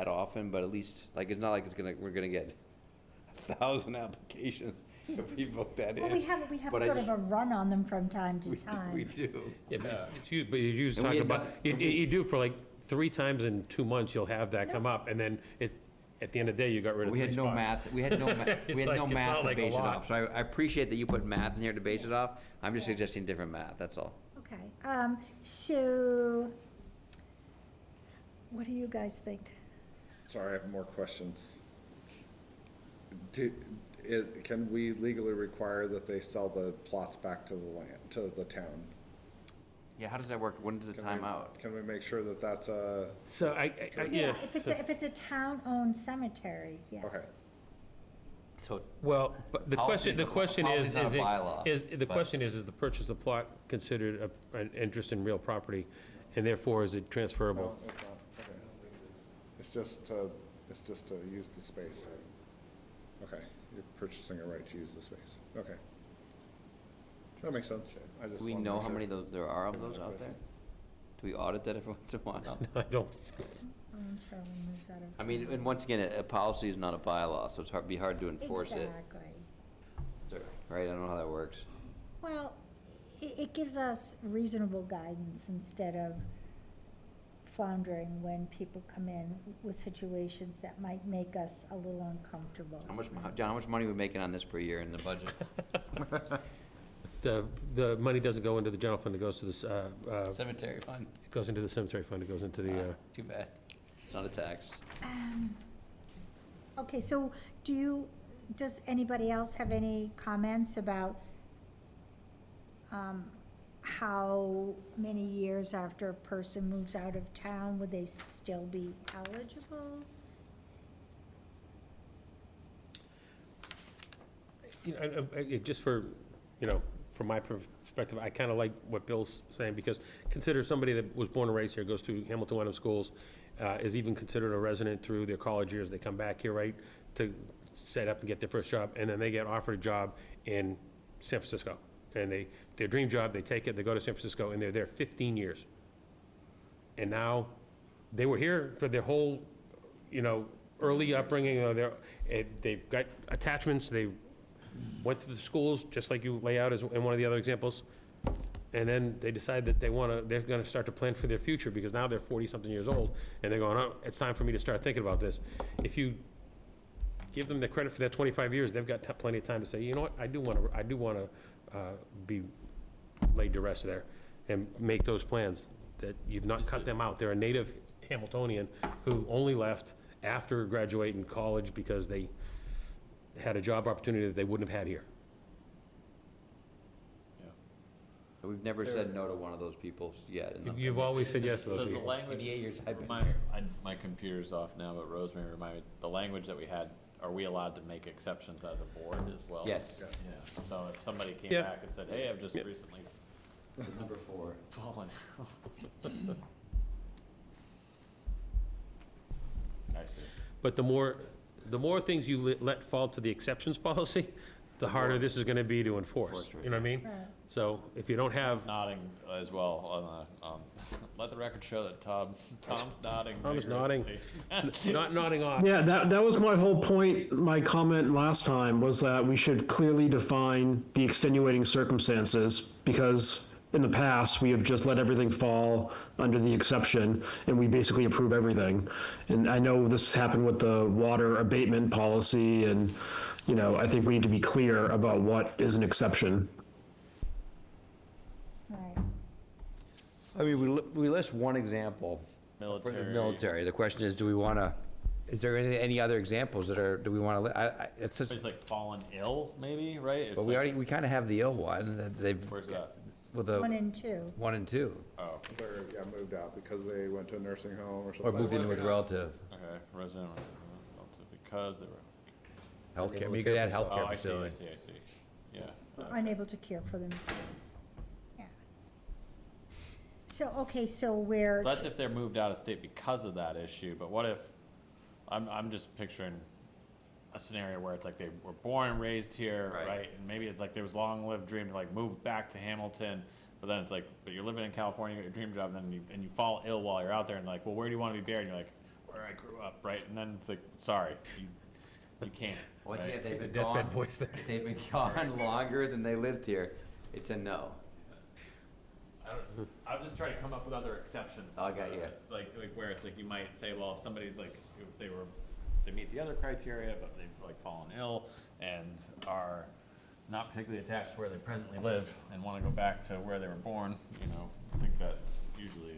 often, but at least, like, it's not like we're gonna get 1,000 applications if we vote that in. Well, we have But I sort just- of a run on them from time to We time. do. Yeah, but you usually And we talk had about, you do for like 3 times in 2 months, you'll have that come up, and then at the end of the day, you got rid of We 3 had spots. no math, we had no It's like- it's math not to like a base it lot. off. So I appreciate that you put math in here to base it off. I'm just suggesting different math, that's all. Okay, so what do you guys think? sorry, I have more questions. Can we legally require that they sell the plots back to the town? Yeah, how does that work? When does the time out? Can we make sure that that's a, So yeah. If it's a town-owned cemetery, yes. Okay. So, Well, but the question Policy's is, not a bylaw, the but- question is the purchase of the plot considered an interest in real property, and therefore is it transferable? no, it's not, okay. It's just to use the space. Okay, you're purchasing a right to use the space, okay. That makes sense. I just do we wanna know make how sure. many there are of those out there? Do we audit that every once in a while? I don't, Charlie moves out of I mean, and once again, a policy is not a bylaw, so it's be hard to enforce it, Exactly. right? I don't know how that works. Well, it gives us reasonable guidance instead of floundering when people come in with situations that might make us a little uncomfortable. John, how much money are we making on this per year in the budget? the money doesn't go into the general fund, it goes to this, Cemetery fund. it goes into the cemetery fund, it goes into the, Too bad. It's not a tax. Okay, so does anybody else have any comments about how many years after a person moves out of town would they still be eligible? you know, just for, from my perspective, I kind of like what Bill's saying, because consider somebody that was born and raised here, goes to Hamilton Wenham schools, is even considered a resident through their college years, they come back here, right, to set up and get their first job, and then they get offered a job in San Francisco. And their dream job, they take it, they go to San Francisco, and they're there 15 years. And now, they were here for their whole, early upbringing, they've got attachments, they went to the schools, just like you lay out as in one of the other examples, And then they decide that they're gonna start to plan for their future, because now they're 40-something years old, and they're going, oh, it's time for me to start thinking about this. If you give them the credit for that 25 years, they've got plenty of time to say, you know what, I do wanna be laid to rest there, and make those plans, that you've not cut them out. They're a native Hamiltonian who only left after graduating college because they had a job opportunity that they wouldn't have had here. We've never said no to one of those people yet. You've always said yes to those Does the people. language, 8 years I've been my, here. my computer's off now, but Rosemary reminded me, the language that we had, are we allowed to make exceptions as a board as well? Yes. Yeah, so if somebody came Yeah. back and said, hey, I've just recently Number 4. fallen. I see. But the more things you let fall to the exceptions policy, the harder this is gonna be to enforce, you know what I mean? Right. So if you don't have, Nodding as well on let the record show that Tom's nodding. Tom's nodding. vigorously. not nodding off. Yeah, that was my whole point. My comment last time was that we should clearly define the extenuating circumstances, because in the past, we have just let everything fall under the exception, and we basically approve everything. And I know this happened with the water abatement policy, and, you know, I think we need to be clear about what is an exception. Right. I mean, we list one example for the Military. military. The question is, do we want to, is there any other examples that are, do we want to, it's such, It's like fallen ill, maybe, right? It's but we like- already, we kind of have the ill one, that they've, Where's that? with the 1 and 2. 1 and 2, Oh, They're, yeah, moved out because they went to a nursing home or or something. moved in with a relative. okay, resident, because they were. Healthcare, I mean, you could add Oh, healthcare I see, I facility. see, I see. Yeah. Unable to care for themselves. Yeah. So, okay, so we're, That's if they're moved out of state because of that issue, but what if, I'm just picturing a scenario where it's like they were born and raised here, Right. right? And maybe it's like there was long-lived dream to like move back to Hamilton, but then it's like, but you're living in California, you got your dream job, and then you fall ill while you're out there, and like, well, where do you want to be buried? And you're like, where I grew up, right? And then it's like, sorry, you can't. Once right? again, they've been deathbed gone, voice there. they've been gone longer than they lived here, it's a no. I'm just trying to come up with other exceptions. I got you. Like where it's like, you might say, well, if somebody's like, if they meet the other criteria, but they've like fallen ill and are not particularly attached to where they presently live and want to go back to where they were born, you know, I think that's usually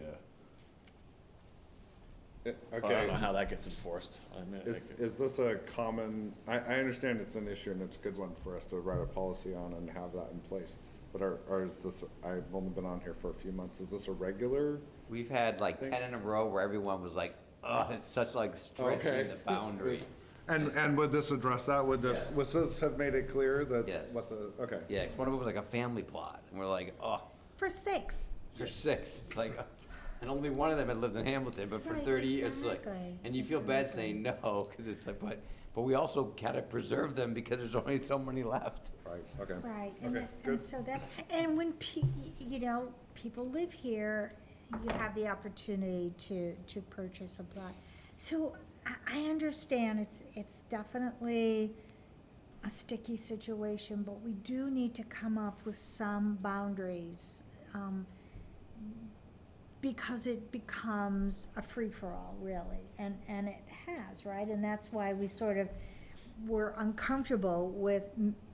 but I don't Okay, know how that gets enforced. I mean, is this a common, I understand it's an issue and it's a good one for us to write a policy on and have that in place. But is this, I've only been on here for a few months, is this a regular? We've had like 10 in a row where everyone was like, oh, it's such like stretching Okay. the boundary. And would this address that? Would this have made it clear that Yes. what the, okay. Yeah, 'cause one of them was like a family plot, and we're like, oh, for 6. for 6, it's like, and only one of them had lived in Hamilton, but for Right, 30 years, it's like, exactly, and you feel bad exactly. saying no, because it's like, but we also gotta preserve them because there's only so many left. Right, okay. Right, and, Okay, and good. so that's, and when, you know, people live here, you have the opportunity to purchase a plot. So I understand it's definitely a sticky situation, but we do need to come up with some boundaries, because it becomes a free-for-all, really, and it has, right? And that's why we sort of were uncomfortable with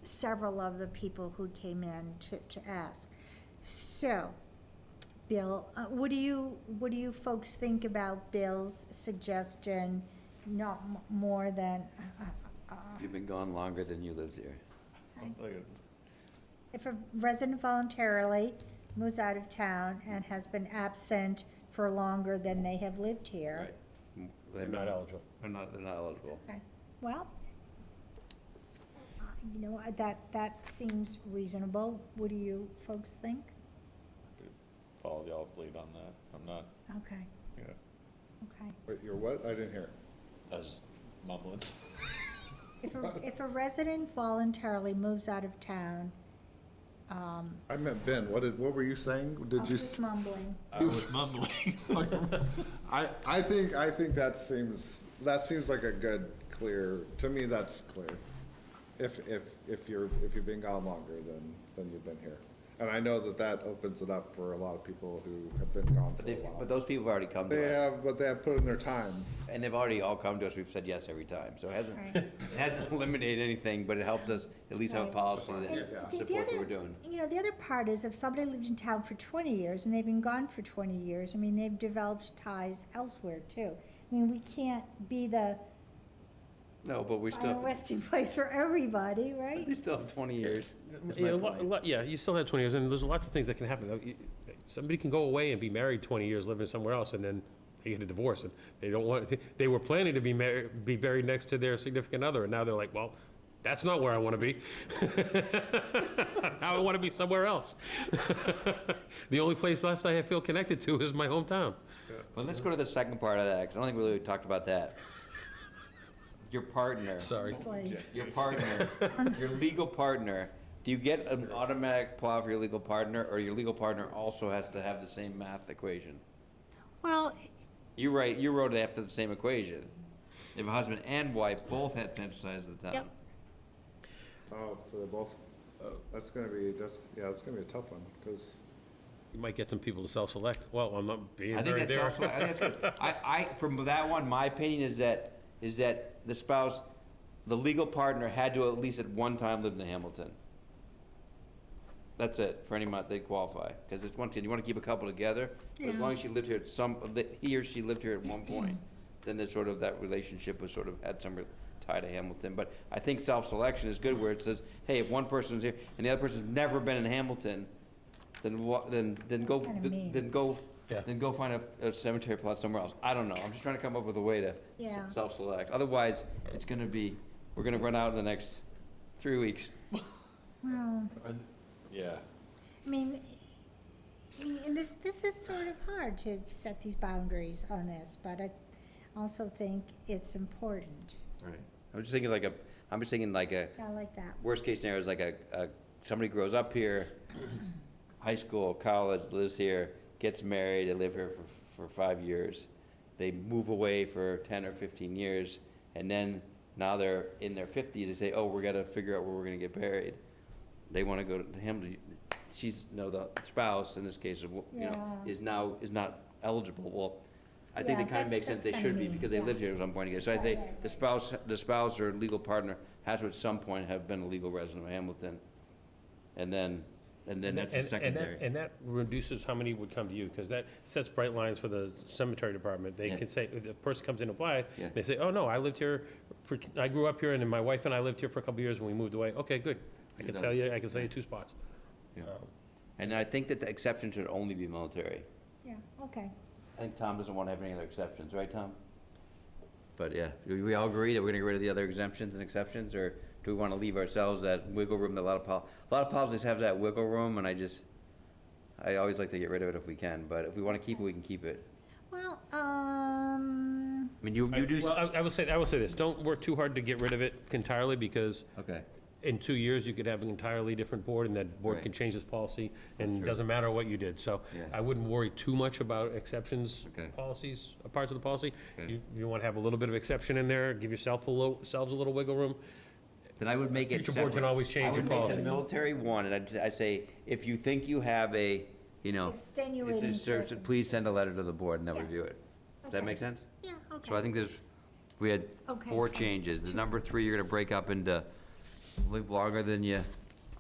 several of the people who came in to ask. So, Bill, what do you folks think about Bill's suggestion, not more than, You've been gone longer than you lived here. if a resident voluntarily moves out of town and has been absent for longer than they have lived here? They're not eligible. They're not eligible. Okay, well, you know, that seems reasonable. What do you folks think? follow y'all's lead on that. I'm not, Okay, yeah, okay. Wait, you're what? I didn't hear. I was just mumbling. If a resident voluntarily moves out of town, I meant Ben, what were you saying? I'm Did you? just mumbling. I was mumbling. I think that seems like a good, clear, to me, that's clear. If you've been gone longer than you've been here. And I know that that opens it up for a lot of people who have been gone for a But while. those people have already come They to us, have, but they have put in their time. and they've already all come to us, we've said yes every time, so it hasn't, Right. it hasn't eliminated anything, but it helps us at least have a Right. policy And that the supports what other- we're doing. You know, the other part is if somebody lived in town for 20 years and they've been gone for 20 years, I mean, they've developed ties elsewhere too. I mean, we can't be the No, but we final still, resting place for everybody, right? we still have 20 years. That's Yeah, my point. yeah, you still have 20 years, and there's lots of things that can happen. Somebody can go away and be married 20 years, living somewhere else, and then they get a divorce, and they don't want, they were planning to be married, be buried next to their significant other, and now they're like, well, that's not where I want to be. Now I want to be somewhere else. The only place left I feel connected to is my hometown. But let's go to the second part of that, because I don't think we really talked about that. Your partner. Sorry. It's like, Your partner, your legal partner, do you get an automatic plow for your legal partner, or your legal partner also has to have the same math equation? well, You wrote it after the same equation. If a husband and wife both had pension size at the time. Yep. Oh, so they're both, that's gonna be a tough one, because You might get some people to self-select. Well, I'm not being I think very that's there. also, I think that's good. From that one, my opinion is that the spouse, the legal partner had to at least at one time live in Hamilton. That's it, for any month they qualify. Because it's, once again, you want to keep a couple together, but as long as she lived here he or she lived here at one point, then there's sort of, that relationship was sort of, had some tie to Hamilton. But I think self-selection is good, where it says, hey, if one person's here and the other person's never been in Hamilton, then go, kinda mean. then go, Yeah. then go find a cemetery plot somewhere else. I don't know, I'm just trying to come up with a way to Yeah. self-select. Otherwise, it's gonna be, we're gonna run out in the next 3 weeks. well, yeah. I mean, and this is sort of hard to set these boundaries on this, but I also think it's important. Right. I'm just thinking like a, I like that. worst case scenario is like somebody grows up here, high school, college, lives here, gets married, they live here for 5 years. They move away for 10 or 15 years, and then now they're in their 50s, they say, oh, we gotta figure out where we're gonna get buried. They wanna go to Hamilton. The spouse, in this case, is not eligible. Well, I think Yeah, it kind of makes sense they that's should be, kinda because they mean, lived here at some point again. So I think right. the spouse or legal partner has to at some point have been a legal resident of Hamilton. And then that's a And- secondary. And that reduces how many would come to you, because that sets bright lines for the cemetery department. They Yeah. can say, if the person comes in to apply, Yeah. they say, oh, no, I lived here I grew up here, and then my wife and I lived here for a couple of years, and we moved away. Okay, good. I can sell you 2 spots. Yeah. And I think that the exception should only be military. Yeah, okay. I think Tom doesn't want to have any other exceptions, right, Tom? But yeah, do we all agree that we're gonna get rid of the other exemptions and exceptions, or do we want to leave ourselves that wiggle room that a lot of policies have that wiggle room, and I always like to get rid of it if we can, but if we want to keep it, we can keep it. Well, I mean, you do. Well, I will say this, don't work too hard to get rid of it entirely, because Okay. in 2 years, you could have an entirely different board, and that board Right. can change its policy, and it true. doesn't matter what you did. So Yeah. I wouldn't worry too much about exceptions, Okay. policies, parts of the policy. Okay. You want to have a little bit of exception in there, give yourselves a little wiggle room. Then I would make it. Future board can always change your I would make policy. the military one, and I say, if you think you have a, extenuating it's a please send a letter to the board and they'll Yeah. review it. Does that Okay. make sense? Yeah, okay. So I think we had Okay, 4 so changes. The number 3, you're gonna break up into live longer than you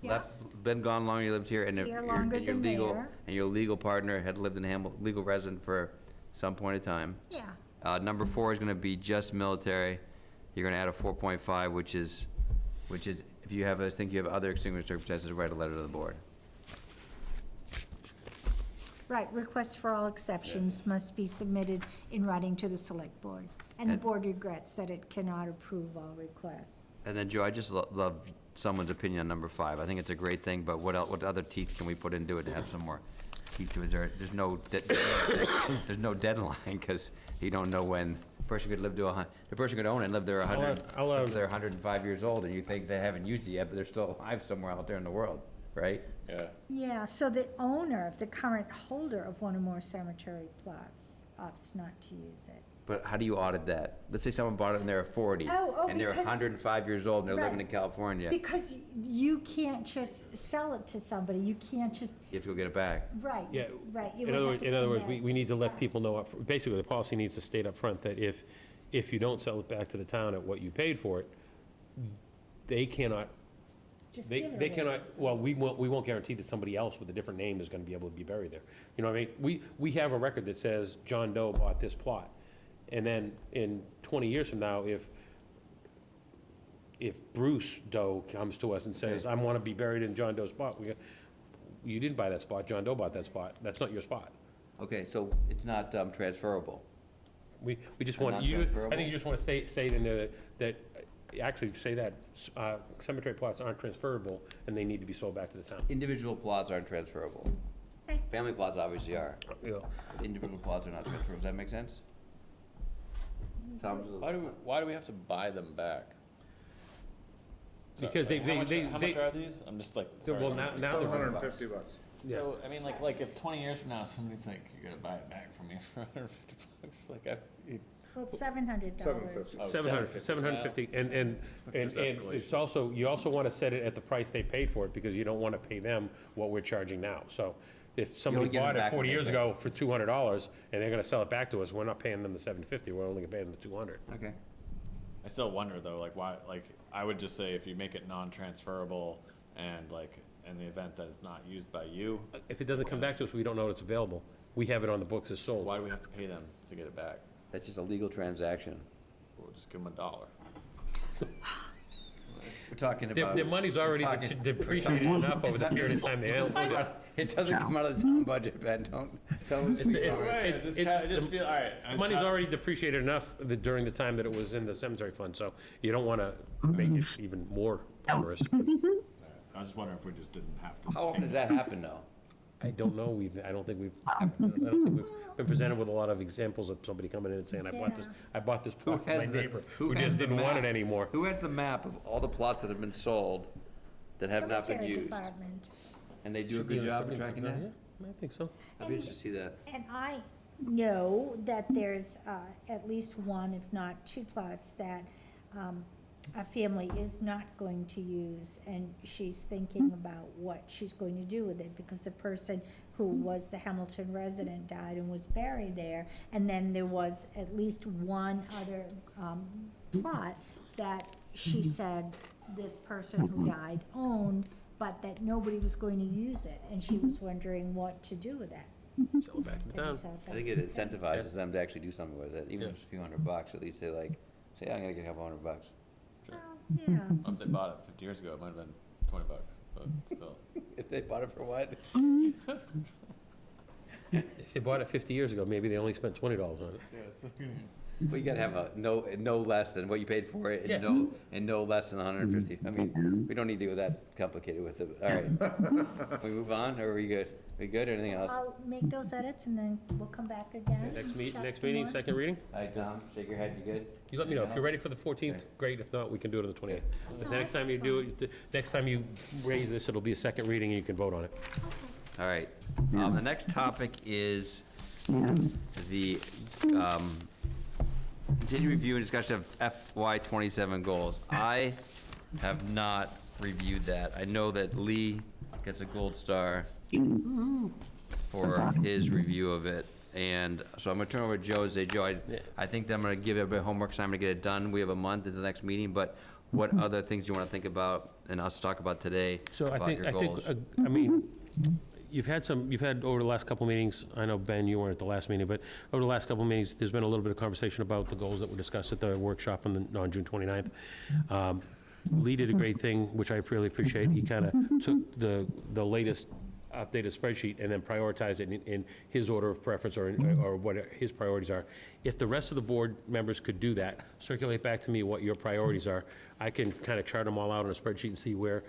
Yeah. been gone longer you lived here, and if Here your longer and your than legal, there. and your legal partner had lived in legal resident for some point of time. Yeah, Number 4 is gonna be just military. You're gonna add a 4.5, which is if you think you have other extenuating circumstances, write a letter to the board. right, requests for all exceptions must be submitted in writing to the select board. And the board regrets that it cannot approve all requests. And then, Joe, I just love someone's opinion on number 5. I think it's a great thing, but what other teeth can we put into it to have some more teeth to it? There's no deadline, because you don't know when the person could live to the person could own it and live there 105 years old, and you think they haven't used it yet, but they're still alive somewhere out there in the world, right? Yeah. Yeah, so the owner, the current holder of one or more cemetery plots opts not to use it. But how do you audit that? Let's say someone bought it and they're 40, Oh, and they're because- 105 years old, and they're living Right. in California. Because you can't just sell it to somebody, you can't just, You have to go get it back. right, Yeah. right. you In would other have words, to in other come words, back we need to let town. people know, basically, the policy needs to state up front that if you don't sell it back to the town at what you paid for it, they cannot, Just they give it they away. cannot, well, we won't guarantee that somebody else with a different name is gonna be able to be buried there. You know what I mean? We have a record that says John Doe bought this plot. And then in 20 years from now, if Bruce Doe comes to us and says, I want to be buried in John Doe's spot, we go, you didn't buy that spot, John Doe bought that spot, that's not your spot. Okay, so it's not transferable. We just And want, I non-transferable? think you just want to state in there that, actually say that cemetery plots aren't transferable and they need to be sold back to the town. Individual plots aren't transferable. Okay. Family plots obviously are. You know, Individual plots are not transferable. Does that make sense? Sounds a little- Why do we have to buy them back? Because they- How much they- are these? I'm just like. So, well, now they're $750. So, I mean, like if 20 years from now, somebody's like, you're gonna buy it back from me for $150, like, Well, it's $700. $750. Oh, 750, and There's escalation. it's also, you also want to set it at the price they paid for it, because you don't want to pay them what we're charging now. So if somebody get them bought it back when 40 they years pay. ago for $200, and they're going to sell it back to us, we're not paying them the 750, we're only paying them the 200. Okay. I still wonder though, like why, like, I would just say if you make it non-transferable and like, in the event that it's not used by you, If it doesn't come back to us, we don't know it's available. We have it on the books as sold. why do we have to pay them to get it back? That's just a legal transaction. We'll just give them $1. We're talking about. Their money's already we're talking- depreciated enough over the period of time they held it. It doesn't come out of the town budget, Ben, don't. The money's already depreciated enough during the time that it was in the cemetery fund, so you don't want to make it even more onerous. I was just wondering if we just didn't have to. How often does that happen now? I don't know, I don't think we've been presented with a lot of examples of somebody coming in and saying, I bought this plot from my neighbor, who just didn't want it anymore. Who has the map of all the plots that have been sold that have not been Cemetery used? department. And they do a Should be good in the job of something- tracking that? Yeah, I think so. I'd be interested to see that. And I know that there's at least one, if not two plots that a family is not going to use, and she's thinking about what she's going to do with it, because the person who was the Hamilton resident died and was buried there, and then there was at least one other plot that she said this person who died owned, but that nobody was going to use it, and she was wondering what to do with that. Sell it back to the So town. she said I think it incentivizes them to actually do something with it, even if it's a few $100, at least they like, say, I'm gonna get a couple $100. Well, yeah. If they bought it 50 years ago, it might have been $20, but still. If they bought it for what? If they bought it 50 years ago, maybe they only spent $20 on it. Well, you gotta have a no less than what you paid for it, Yeah. and no less than 150. I mean, we don't need to go that complicated with it. All right. Can we move on, or are we good? We good, or anything So else? I'll make those edits, and then we'll come back again. Next chat meeting, some more. second reading? All right, Tom, shake your head, you good? You let me know. If you're ready for the 14th, great. If not, we can do it on the 28th. But the next time you do it, next time you raise this, it'll be a second reading and you can vote on it. All right. The next topic is the continued review and discussion of FY '27 goals. I have not reviewed that. I know that Lee gets a gold star for his review of it. And so I'm gonna turn over to Joe and say, Joe, I think that I'm gonna give everybody homework assignment to get it done. We have a month at the next meeting, but what other things do you wanna think about and us talk about today So I about think, your goals? I mean, you've had over the last couple of meetings, I know, Ben, you weren't at the last meeting, but over the last couple of meetings, there's been a little bit of conversation about the goals that were discussed at the workshop on June 29th. Lee did a great thing, which I really appreciate. He kind of took the latest updated spreadsheet and then prioritized it in his order of preference or what his priorities are. If the rest of the board members could do that, circulate back to me what your priorities are. I can kind of chart them all out on a spreadsheet and see where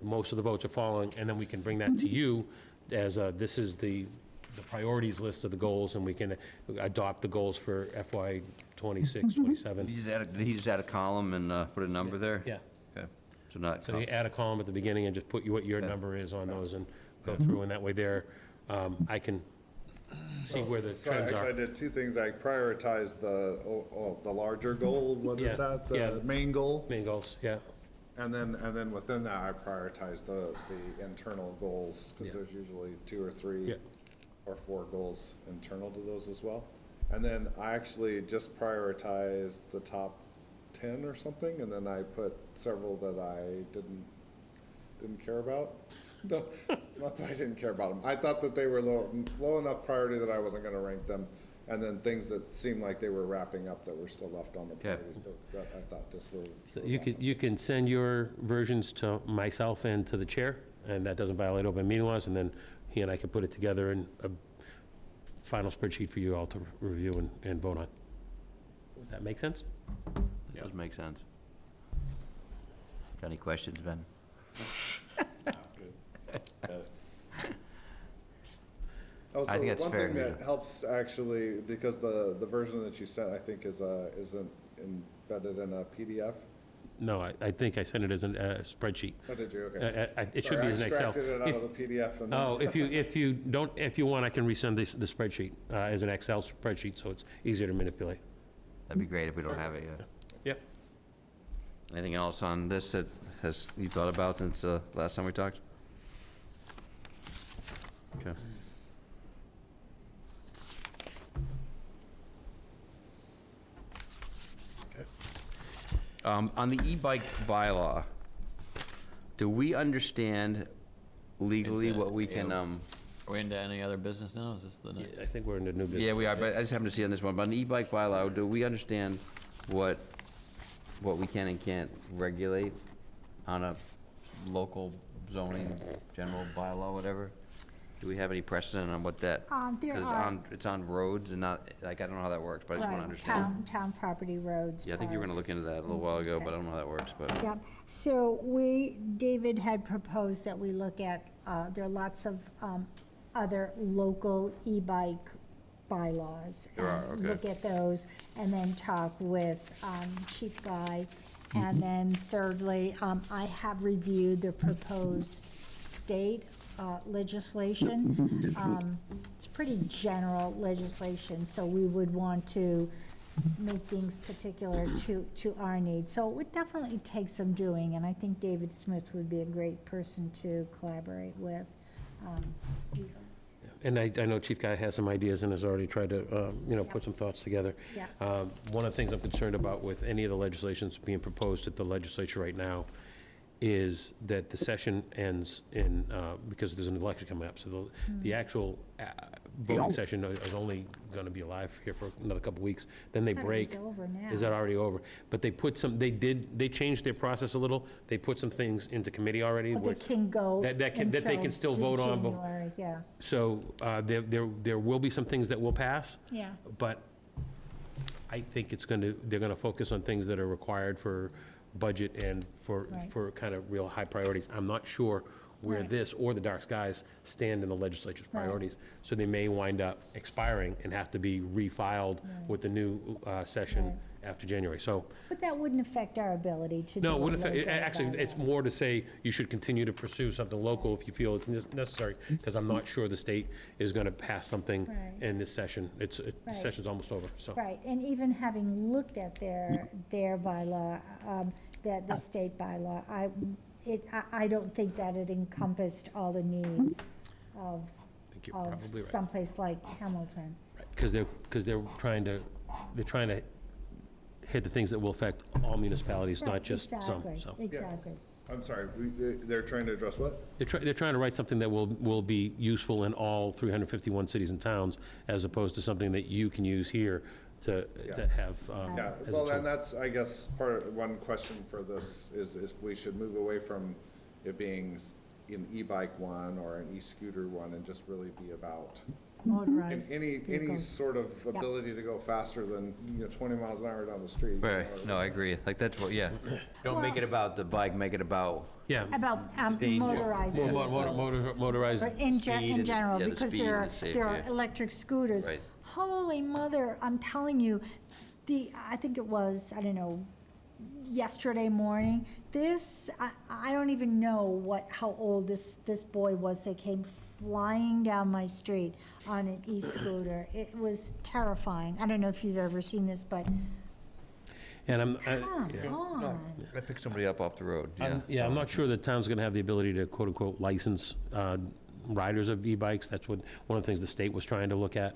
most of the votes are falling, and then we can bring that to you as this is the priorities list of the goals, and we can adopt the goals for FY '26, '27. Did he just add a column and put a number there? Yeah. Okay. So not, So you add a column at the beginning and just put what your number is on those and go through, and that way there, I can see where the So trends actually, I are. did two things. I prioritized the larger goal. What is Yeah, that? yeah. The main goal? Main goals, yeah. And then within that, I prioritized the internal goals, because Yeah. there's usually 2 or 3 Yeah. or 4 goals internal to those as well. And then I actually just prioritized the top 10 or something, and then I put several that I didn't care about. No, it's not that I didn't care about them. I thought that they were low enough priority that I wasn't gonna rank them. And then things that seemed like they were wrapping up that were still left on the priorities, but that I thought just were. You can send your versions to myself and to the chair, and that doesn't violate open meeting laws, and then he and I can put it together in a final spreadsheet for you all to review and vote on. Does that make sense? That does make sense. Got any questions, Ben? Also, I think that's fair, one thing yeah. that helps actually, because the version that you sent, I think isn't embedded in a PDF. No, I think I sent it as a spreadsheet. Oh, did you? Okay. It should be as an Excel. I extracted it out If- of the PDF and then. Oh, if you want, I can resend the spreadsheet as an Excel spreadsheet, so it's easier to manipulate. That'd be great if we don't have it yet. Yep. Anything else on this that you thought about since last time we talked? Okay. On the e-bike bylaw, do we understand legally Into- what we can, Are we into any other business now? Is this the next? I think we're in the new business. yeah, we are, but I just happened to see on this one, but on the e-bike bylaw, do we understand what we can and can't regulate on a local zoning, general bylaw, whatever? Do we have any precedent on what that? There 'cause are- it's on roads and not, like, I don't know how that works, but I just want to Right, understand. town property roads. Yeah, I think you were gonna look into that a little while ago, but I don't know how that works, but. Yep, so David had proposed that we look at, there are lots of other local e-bike bylaws. There are, and okay. Look at those, and then talk with Chief Guy. And then thirdly, I have reviewed the proposed state legislation. It's pretty general legislation, so we would want to make things particular to our needs. So it would definitely take some doing, and I think David Smith would be a great person to collaborate with. He's- And I know Chief Guy has some ideas and has already tried to, put some thoughts together. Yeah. One of the things I'm concerned about with any of the legislations being proposed at the legislature right now is that the session ends in, because there's an election coming up, so the actual voting session is only going to be alive here for another couple of weeks, then they I thought it break. was over now. Is that already over? But they changed their process a little, they put some things into committee already. But where- they can go that they can until still vote on, but- January, yeah, So there will be some things that will pass, yeah. but I think they're going to focus on things that are required for budget and Right. for kind of real high priorities. I'm not sure where Right. this or the dark skies stand in the legislature's Right. priorities. So they may wind up expiring and have to be refiled with the new session Right. after January. So, But that wouldn't affect our ability to do no, a it wouldn't affect, local actually, it's bylaw. more to say you should continue to pursue something local if you feel it's necessary, because I'm not sure the state is going to pass something Right. in this session. The Right. session's almost over, so. Right, and even having looked at their bylaw, the state bylaw, I don't think that it encompassed all the needs of I think you're of probably right. someplace like Hamilton. Because they're trying to hit the things that will affect all municipalities, Right, not just some, exactly, so. Exactly. I'm sorry, they're trying to address what? They're trying to write something that will be useful in all 351 cities and towns, as opposed to something that you can use here to have Yeah, as a well, tool. and that's, I guess, one question for this is if we should move away from it being an e-bike one or an e-scooter one and just really be about Motorized any vehicles. sort of Yep. ability to go faster than, 20 miles an hour down the street. Right, no, I agree, like, that's what, yeah. Don't make it about the bike, make it about, Yeah. About Danger. motorized More vehicles. motorized. But in speed and- general, yeah, the because speed there are, and safety, there are yeah. electric scooters. Right. Holy mother, I'm telling you, I think it was, I don't know, yesterday morning. This, I don't even know how old this boy was that came flying down my street on an e-scooter. It was terrifying. I don't know if you've ever seen this, but And come on. I picked somebody up off the road, yeah. I'm not sure the town's going to have the ability to quote-unquote license riders of e-bikes. That's one of the things the state was trying to look at.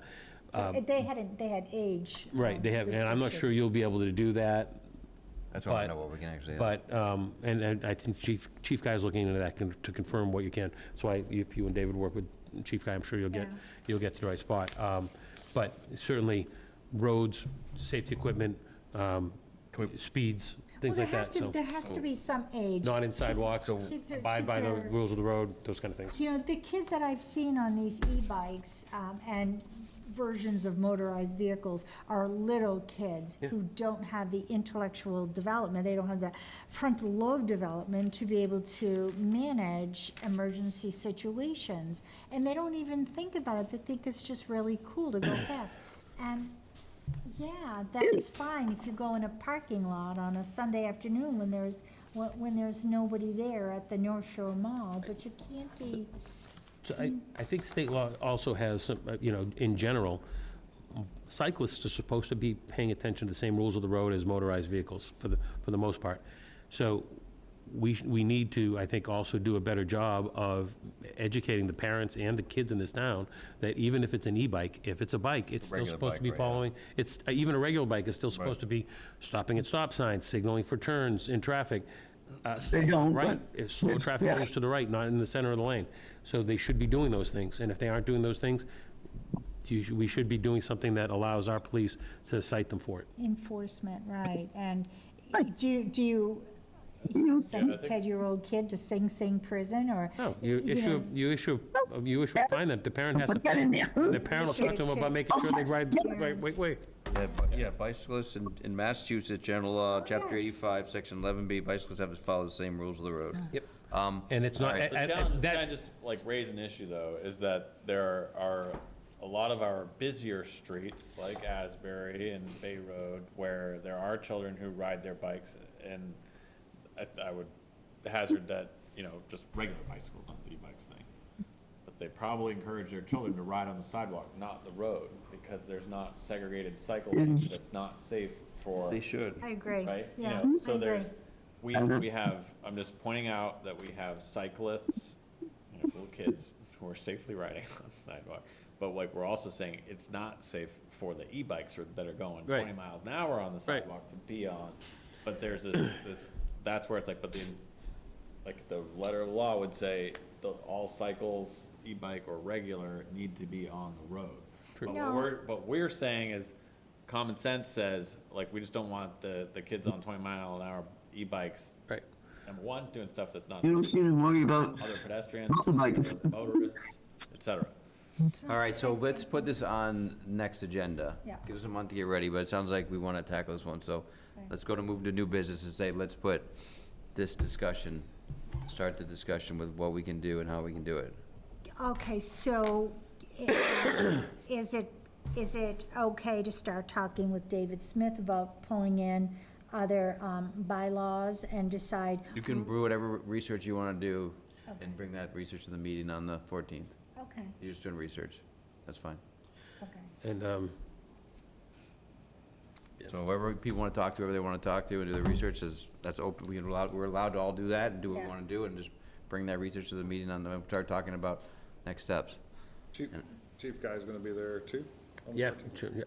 They had age. Right, they have, and I'm not sure you'll be able to do that. That's all I But- know what we can actually. But, and I think Chief Guy's looking into that to confirm what you can. So if you and David work with Chief Guy, I'm sure you'll get to the right spot. But certainly, roads, safety equipment, speeds, things like that, so. There has to be some age. Not in sidewalks, Kids are- abide by the kids are- rules of the road, those kind of things. You know, the kids that I've seen on these e-bikes and versions of motorized vehicles are little kids who don't have the intellectual development, they don't have the frontal lobe development to be able to manage emergency situations. And they don't even think about it, they think it's just really cool to go fast. And yeah, that's fine if you go in a parking lot on a Sunday afternoon when there's nobody there at the North Shore Mall, but you can't be. So I think state law also has some, in general, cyclists are supposed to be paying attention to the same rules of the road as motorized vehicles for the most part. So we need to, I think, also do a better job of educating the parents and the kids in this town that even if it's an e-bike, if it's a bike, it's still Regular supposed to bike, be right, following, it's, even a regular bike is still supposed to be stopping at stop signs, signaling for turns in traffic. They don't, Right, if slow traffic moves to the right, not in the center of the lane. So they should be doing those things, and if they aren't doing those things, we should be doing something that allows our police to cite them for it. Enforcement, right, and do you send a 10-year-old kid to Sing Sing prison, or? No, you issue a fine that the parent has to Put that in there. The parent will talk to them about making sure they ride the right way. Yeah, bicyclists in Massachusetts, general law, chapter 85, section 11B, bicyclists have to follow the same rules of the road. Yep. And it's not, The challenge, can I just like raise an issue though, is that there are a lot of our busier streets, like Asbury and Bay Road, where there are children who ride their bikes, and I would hazard that, just regular bicycles, not the e-bikes thing. But they probably encourage their children to ride on the sidewalk, not the road, because there's not segregated cycle lanes that's not safe for. They should. I agree, Right? yeah, So I agree. there's, we have, I'm just pointing out that we have cyclists, little kids who are safely riding on the sidewalk. But like, we're also saying it's not safe for the e-bikes that are going Right. 20 miles an hour on the Right. sidewalk to be on. But there's this, that's where it's like, but the letter of the law would say all cycles, e-bike or regular, need to be on the road. But what we're saying is, common sense says, like, we just don't want the kids on 20-mile-an-hour e-bikes. Right. Number one, doing stuff that's not You don't seem to worry about other pedestrians, motorbikers. motorists, et cetera. All right, so let's put this on next agenda. Yeah. Give us a month to get ready, but it sounds like we want to tackle this one, so let's go to move to new business and say, let's put this discussion, start the discussion with what we can do and how we can do it. Okay, so is it okay to start talking with David Smith about pulling in other bylaws and decide? You can brew whatever research you want to do and bring that research to the meeting on the 14th. Okay, You're just doing research. That's fine. okay. And, So whoever people want to talk to, whoever they want to talk to and do the research, that's open. We're allowed to all do that and do what we Yeah. want to do and just bring that research to the meeting and start talking about next steps. Chief Guy's gonna be there too? on the yeah, 14th? sure, yeah.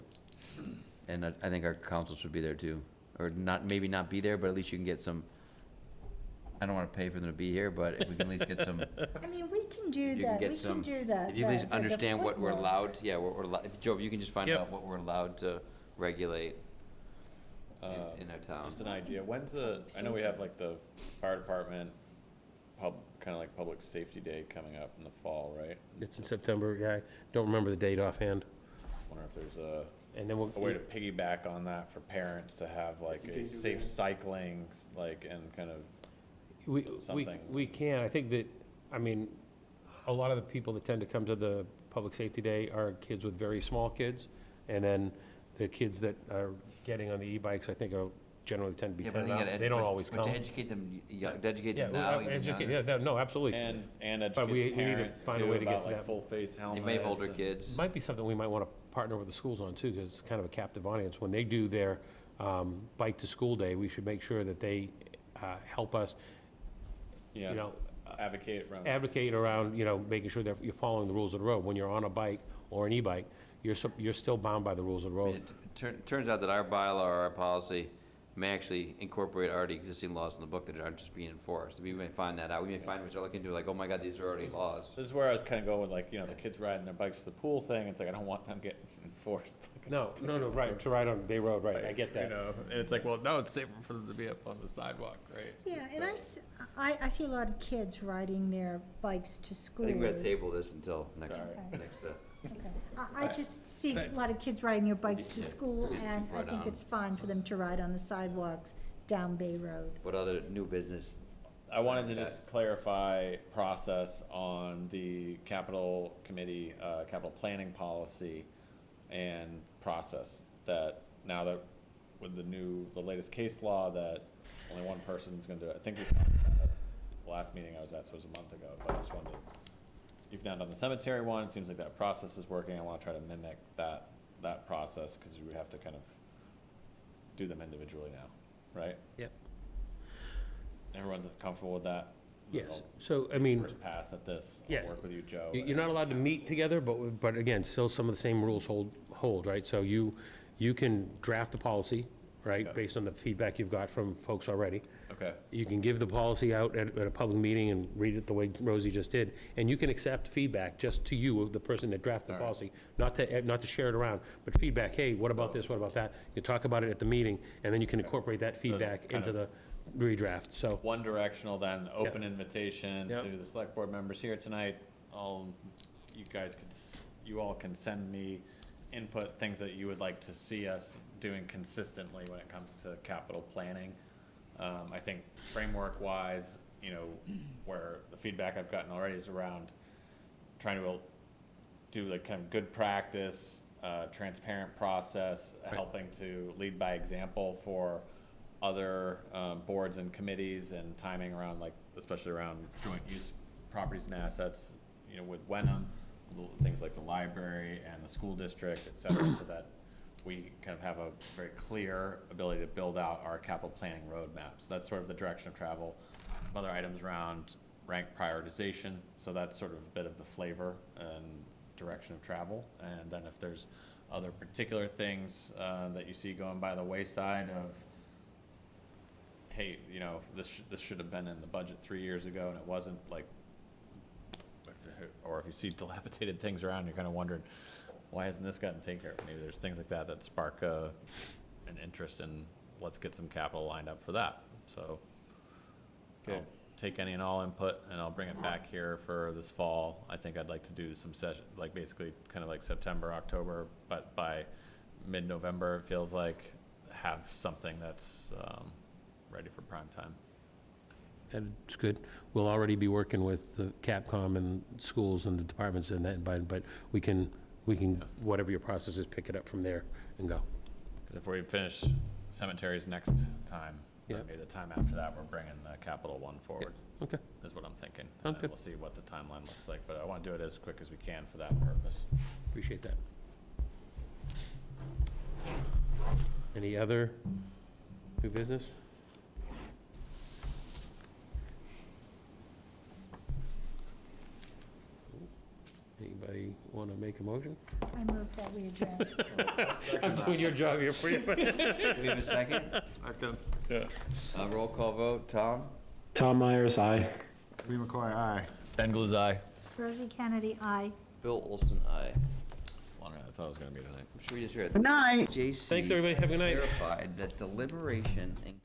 And I think our council should be there too. Or not, maybe not be there, but at least you can get some, I don't want to pay for them to be here, but if we can at least get some, I mean, we can do you can that, get we some. can do that. If you at least understand what we're allowed, to. yeah, what we're allowed, Joe, if you can just find Yep. out what we're allowed to regulate in our town. Just an idea, I know we have like the fire department, kind of like public safety day coming up in the fall, right? It's in September, yeah, I don't remember the date offhand. Wonder if there's And then a way to piggyback on that for parents to have like a safe cycling, like, and kind of something. We can, I think that, I mean, a lot of the people that tend to come to the Public Safety Day are kids with very small kids, and then the kids that are getting on the e-bikes, I think, are generally tend to be Yeah, but I 10 think you out. gotta They don't but- always but come. to educate them, you gotta educate Yeah, them well, now. even educate, younger. yeah, no, absolutely. And But we educate the need to parents find a too way to get about to like that. full face helmets. They may have older and- kids. Might be something we might want to partner with the schools on too, because it's kind of a captive audience. When they do their bike to school day, we should make sure that they help us, Yeah. you know, Advocate around. advocate around, you know, making sure that you're following the rules of the road. When you're on a bike or an e-bike, you're still bound by the rules of the I mean, road. it turns out that our bylaw or our policy may actually incorporate already existing laws in the book that aren't just being enforced. We may find that out. We may find, we start looking into like, oh my God, these are already laws. This is where I was kind of going with like, you know, the kids riding their bikes to the pool thing. It's like, I don't want them getting enforced. No, right, to ride on Day Road, right, I get You that. know, and it's like, well, no, it's safer for them to be up on the sidewalk, right? Yeah, and I see a lot of kids riding their bikes to school. I think we're gonna table this until next, Sorry. next, Okay. I just see a lot of kids riding their bikes to school, and I Right think on. it's fine for them to ride on the sidewalks down Bay Road. what other new business? I wanted to just clarify process on the capital committee, capital planning policy and process, that now that with the latest case law, that only one person's gonna do it. I think we talked about it the last meeting I was at, so it was a month ago, but I just wanted to, you've now done the cemetery one, it seems like that process is working. I wanna try to mimic that process, cause we have to kind of do them individually now, right? Yep. Everyone's comfortable with that? Yes, so, I mean, First pass at this, Yeah. I'll work with you, Joe. you're not allowed to meet together, but again, still some of the same rules hold, right? So you can draft the policy, right, Yeah. based on the feedback you've got from folks already. Okay, You can give the policy out at a public meeting and read it the way Rosie just did, and you can accept feedback just to you, the person that drafted the All right. policy, not to share it around, but feedback, hey, what about this, what about that? You talk about it at the meeting, and then you can incorporate that feedback kind into of- the redraft, so. one directional then, open invitation Yep. to the select board members here tonight. You all can send me input, things that you would like to see us doing consistently when it comes to capital planning. I think framework-wise, you know, where the feedback I've gotten already is around trying to do like kind of good practice, transparent process, helping to lead by example for other boards and committees, and timing around, like, especially around joint use properties and assets, you know, with Wenham, things like the library and the school district, et cetera, so that we kind of have a very clear ability to build out our capital planning roadmaps. That's sort of the direction of travel. Some other items around rank prioritization, so that's sort of a bit of the flavor and direction of travel. And then if there's other particular things that you see going by the wayside of, hey, you know, this should have been in the budget 3 years ago and it wasn't, like, or if you see dilapidated things around, you're kind of wondering, why hasn't this gotten taken care of? Maybe there's things like that that spark an interest in, let's get some capital lined up for that. So I'll take any and all input and I'll bring it back here for this fall. I think I'd like to do some session, like basically kind of like September, October, but by mid-November, it feels like, have something that's ready for prime time. That's good. We'll already be working with the Capcom and schools and the departments and that, but we can, whatever your process is, pick it up from there and go. Because if we finish cemeteries next time, then Yeah. maybe the time after that, we're bringing the capital one forward, Okay. is what I'm thinking. Sounds And then good. we'll see what the timeline looks like, but I want to do it as quick as we can for that purpose. Appreciate that. Any other new business? Anybody want to make a motion? I move that we adjourn. I'm doing your job here for you. Do we have a second? Second. Roll call vote, Tom? Tom Myers, aye. Lee McCoy, aye. Ben Gluzai. Rosie Kennedy, aye. Bill Olson, aye. Well, I thought it was going to be tonight. I'm sure we just heard. Good night. JC. Thanks, everybody. Have a good night. Verified that deliberation and